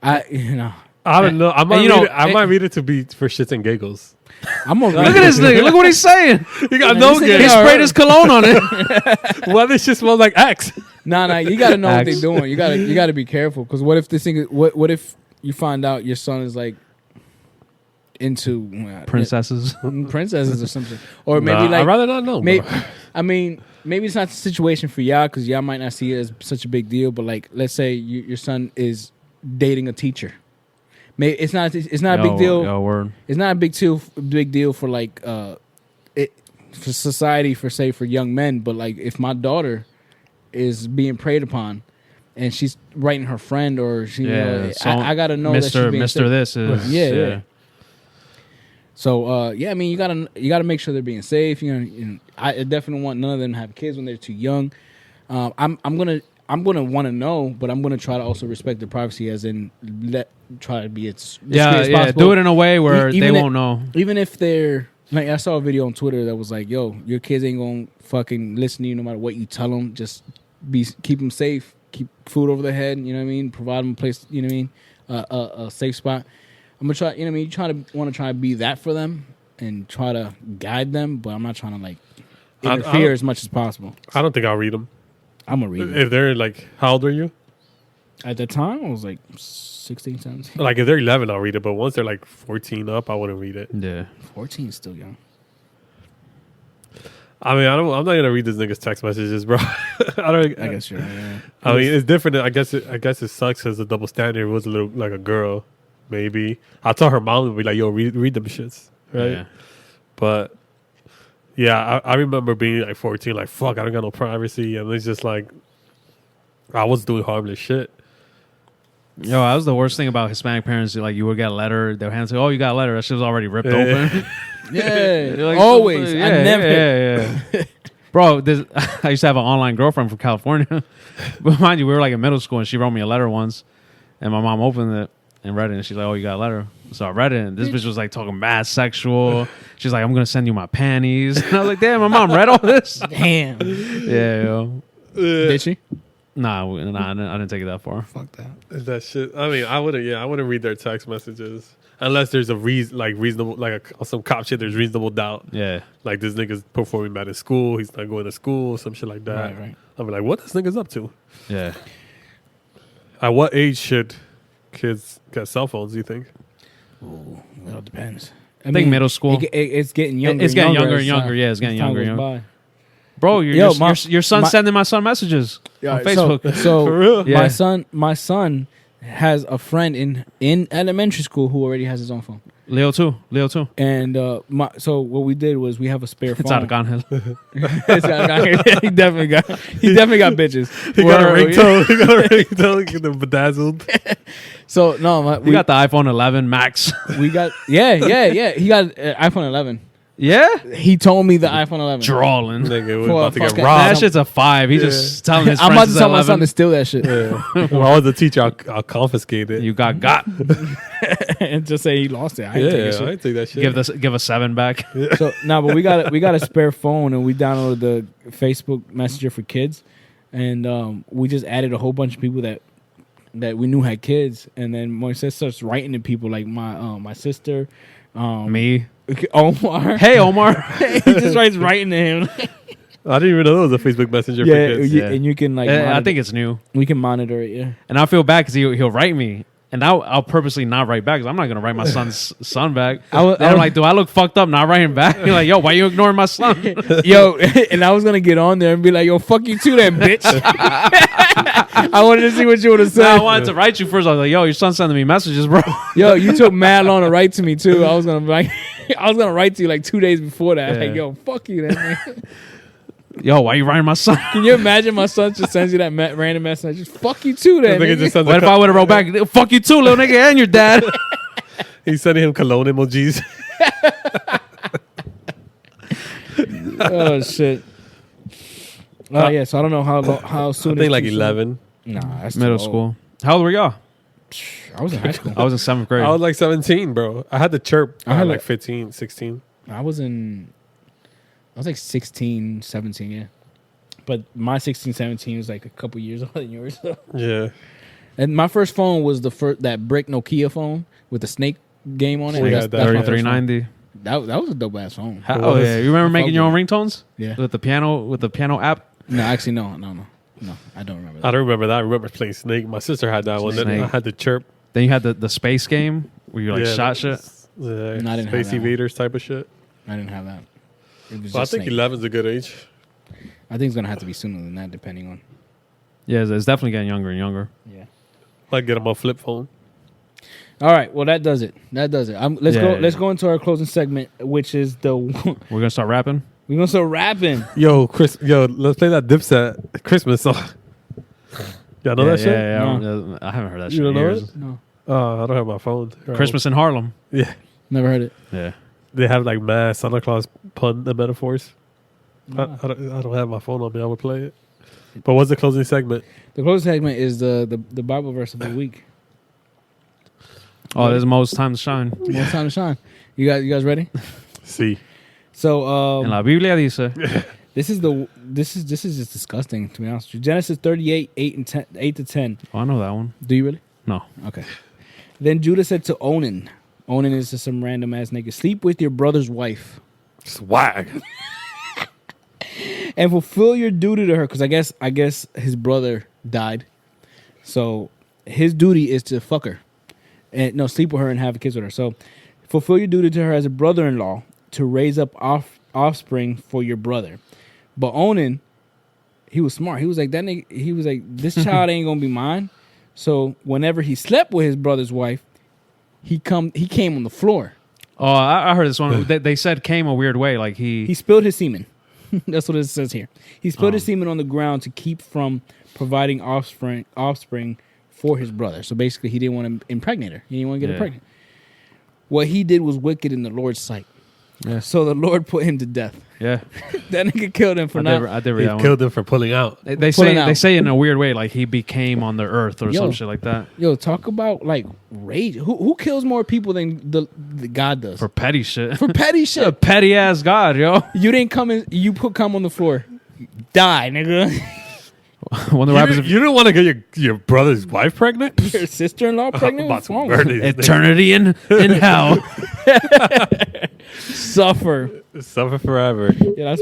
was. I don't know. I might, you know, I might read it to be for shits and giggles. I'm gonna Look at this nigga. Look what he's saying. You got Man, no this nigga He game. got- sprayed his cologne on it. Well, this shit smells like X. Nah, you gotta know what Axe. they're doing. You gotta be careful. Because what if this thing? What if you find out your son is like into Princesses. princesses or something, or maybe Nah, like I'd rather not know. Maybe, bro. I mean, maybe it's not the situation for y'all because y'all might not see it as such a big deal. But like, let's say your son is dating a teacher. Maybe it's not a big deal. Yo, word. It's not a big deal for like for society for young men. But like, if my daughter is being preyed upon and she's writing her friend or she, So I gotta know that she's being Mr. safe. This is Yeah. So I mean, you gotta make sure they're being safe. You know, I definitely want none of them to have kids when they're too young. I'm gonna want to know, but I'm gonna try to also respect their privacy, as in try to be as discreet as possible. Do it in a way where Even they if- won't know. Even if they're like, I saw a video on Twitter that was like, "Yo, your kids ain't gonna fucking listen to you no matter what you tell them. Just keep them safe, keep food over their head. You know what I mean? Provide them a place. You know what I mean? A safe spot. I'm gonna try. You know what I mean? Want to try to be that for them and try to guide them, but I'm not trying to like interfere as much as possible. I don't think I'll read them. I'm gonna read it. If they're like, how old are you? At the time, I was like 16, 17. Like, if they're 11, I'll read it. But once they're like 14 up, I wouldn't read it. Yeah. 14 is still young. I mean, I'm not gonna read this nigga's text messages, bro. I guess you're right. Yeah. I mean, it's different. I guess it sucks as a double standard. It was a little like a girl, maybe. I tell her mom would be like, "Yo, read them shits," right? Yeah. But yeah, I remember being like 14, like fuck, I don't got no privacy, and it's just like I was doing harmless shit. Yo, that was the worst thing about Hispanic parents. Like, you would get a letter, their hands say, "Oh, you got a letter." That shit was already ripped open. Yeah, You're like, always. yeah, I never. Yeah. Bro, I used to have an online girlfriend from California. But mind you, we were like in middle school, and she wrote me a letter once, and my mom opened it and read it, and she's like, "Oh, you got a letter." So I read it, and this bitch was like talking mad sexual. She's like, "I'm gonna send you my panties," and I was like, "Damn, my mom read all this." Damn. Yeah, yo. Did she? Nah, I didn't take it that far. Fuck that. That shit. I mean, I wouldn't read their text messages unless there's a reasonable, like some cop shit. There's reasonable doubt. Yeah. Like, this nigga's performing bad in school. He's not going to school. Some shit like that. Right. I'll be like, what this nigga's up to? Yeah. At what age should kids get cell phones, do you think? Ooh, it all depends. I think middle school. It's getting younger. It's getting younger as, and younger. Yeah, it's getting as time younger and goes younger. by. Bro, Yo, your son's sending my son messages on Facebook. So For real? Yeah. my son has a friend in elementary school who already has his own phone. Leo too. And so what we did was we have a spare phone. It's out of Ganjel. It's out of Ganjel. He definitely got bitches. He got a ringtone. He got a ringtone. Get them bedazzled. So no, We got the iPhone 11 Max. we got yeah. He got iPhone 11. Yeah, He told me the iPhone 11. drawling. Nigga, we're For about to get fucking- robbed. That shit's a 5. He's just telling his I'm friends about to it's tell my son 11. to steal that shit. If I was the teacher, I'll confiscate it. You got. And just say he lost it. I ain't taking shit. I take that shit. Give a 7 back. So no, but we got a spare phone, and we downloaded the Facebook Messenger for kids, and we just added a whole bunch of people that we knew had kids, and then Moises starts writing to people like my sister, Me. Omar. Hey, Omar. He just writes writing to him. I didn't even know it was a Facebook Messenger for Yeah, kids. and you can like. I monitor- think it's new. we can monitor it. Yeah. And I feel bad because he'll write me. And I'll purposely not write back because I'm not gonna write my son's son back. I'm like, do I look fucked up not writing back? You're like, yo, why you ignoring my son? Yo, and I was gonna get on there and be like, yo, fuck you too, then, bitch. I wanted to see what you would have No, said. I wanted to write you first. I was like, yo, your son's sending me messages, bro. Yo, you took mad long to write to me too. I was gonna write to you like 2 days before that. Yeah. Like, yo, fuck you, then, man. Yo, why you writing my son? Can you imagine my son just sends you that random message? Just fuck you too, then. Nigga nigga. just sends What if I would have wrote back? Fuck you too, little nigga, and your dad. He's sending him cologne emojis. Oh shit. Oh yeah, so I don't know how I soon. think it's like too soon. 11. Nah, that's too Middle old. school. How old were y'all? I was in high school. I was in 7th grade. I was like 17, bro. I had the chirp. I I had had like like- 15, 16. I was like 16, 17, yeah. But my 16, 17 was like a couple years older than yours. Yeah. And my first phone was that brick Nokia phone with the snake game on it. Yeah, That's my first 3390. phone. That was a dope ass phone. Oh was. yeah, you remember I making fuck your own with ringtones? Yeah. With the piano app. No, actually, no, I don't remember that. I don't remember that. I remember playing Snake. My sister had that one. Then Snake. I had the chirp. Then you had the space game where you like Yeah, shot shit. Yeah, No, I didn't have Space that one. Evaders type of shit. I didn't have that. It was Well, I just think snake. 11's a good age. I think it's gonna have to be sooner than that, depending on. Yeah, it's definitely getting younger and younger. Yeah. Might get him a flip phone. All right. Well, that does it. Let's Yeah, Let's yeah. go into our closing segment, which is the We're gonna start rapping. we're gonna start rapping. Yo, let's play that Dipset Christmas song. Y'all know that shit? Yeah, No. I haven't heard that You shit in don't know years. it? No, I don't have my phone. Christmas in Harlem. Yeah. never heard it. Yeah. They have like mad Santa Claus pun and metaphors. No. I don't have my phone on me. I would play it. But what's the closing segment? The closing segment is the Bible verse of the week. Oh, there's most time to shine. More time to shine. You guys ready? See. So En la Biblia dice. this is just disgusting, to be honest with you. Genesis 38, 8 to 10. Oh, I know that one. Do you really? No. Okay. Then Judah said to Onan is just some random ass nigga, sleep with your brother's wife Swag. and fulfill your duty to her. Because I guess his brother died. So his duty is to fuck her. And no, sleep with her and have kids with her. So fulfill your duty to her as a brother-in-law to raise up offspring for your brother. But Onan, he was smart. He was like, that nigga, he was like, this child ain't gonna be mine. So whenever he slept with his brother's wife, he came on the floor. Oh, I heard this one. They said came a weird way. Like He spilled his semen. That's what it says here. He spilled his semen on the ground to keep from providing offspring for his brother. So basically, he didn't want to impregnate her. He didn't want to get her pregnant. What he did was wicked in the Lord's sight. Yeah. So the Lord put him to death. Yeah. That nigga killed him for not. I did read He that one. killed him for pulling out. They Pulling out. say in a weird way, like he became on the earth or Yo. some shit like that. Yo, talk about like rage. Who kills more people than the God does? For petty shit. For petty A shit. petty ass God, yo. You didn't come in. You put cum on the floor. Die, nigga. Wonder what happens if You didn't want to get your brother's wife pregnant? Your sister-in-law pregnant. About What's to wrong burn with you? his eternity in hell. Suffer. nigga. Suffer forever. Yeah, that's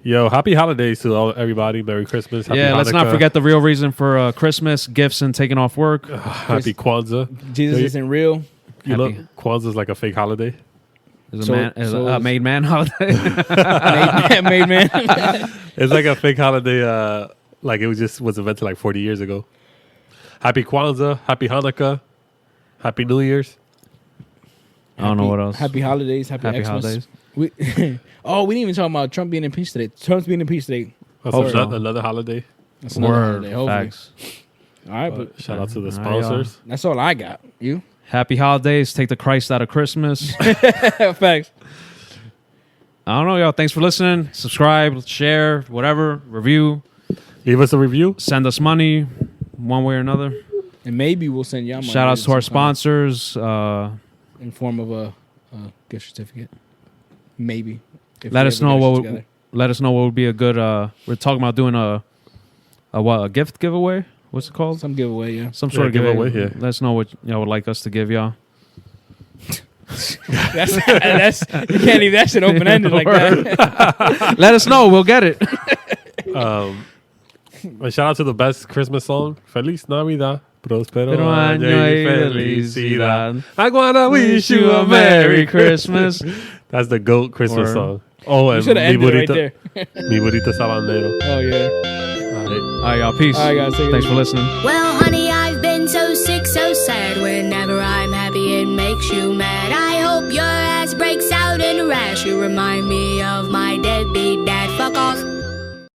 Yo, happy holidays to everybody. Merry Christmas. Happy Yeah, let's not Hanukkah. forget the real reason for Christmas, gifts and taking off work. Happy Kwanzaa. Jesus Yo, isn't real. You know, Happy- Kwanzaa's like a fake holiday. Is So- a so is- made man holiday. made man. It's like a fake holiday. Like it was invented like 40 years ago. Happy Kwanzaa. Happy Hanukkah. Happy New Year's. I don't know what else. Happy holidays. Happy Xmas. holidays. We didn't even talk about Trump being impeached today. Trump's being impeached today. That's Hope so. another holiday. That's another Word. holiday, hopefully. Facts. All right, but Shout out to the All right, sponsors. that's all I got. You? Happy holidays. Take the Christ out of Christmas. Facts. I don't know, y'all. Thanks for listening. Subscribe, share, whatever, review. Leave us a review. Send us money one way or another. And maybe we'll send y'all money. Shout outs to our some kind sponsors. of- in form of a gift certificate. Maybe. If Let we us ever know get what shit together. let us know what would be a good we're talking about doing a gift giveaway. What's it called? Some giveaway, yeah. Some sort of Yeah, giveaway. giveaway, yeah. Let us know what y'all would like us to give y'all. That's you can't leave that shit open ended like that. Let us know. We'll get it. A shout out to the best Christmas song, Feliz Navidad. Prospero Pero año año y y felicidad. felicidad. I wanna wish you a Merry Christmas. That's the GOAT Christmas Word. song. Oh, You and should have mi ended right burrito, there. mi burrito sabanero. Oh yeah. All right. All right, y'all. Peace. All right, guys, take it Thanks easy. for listening. Well, honey, I've been so sick, so sad. Whenever I'm happy, it makes you mad. I hope your ass breaks out in a rash. You remind me of my deadbeat dad. Fuck off.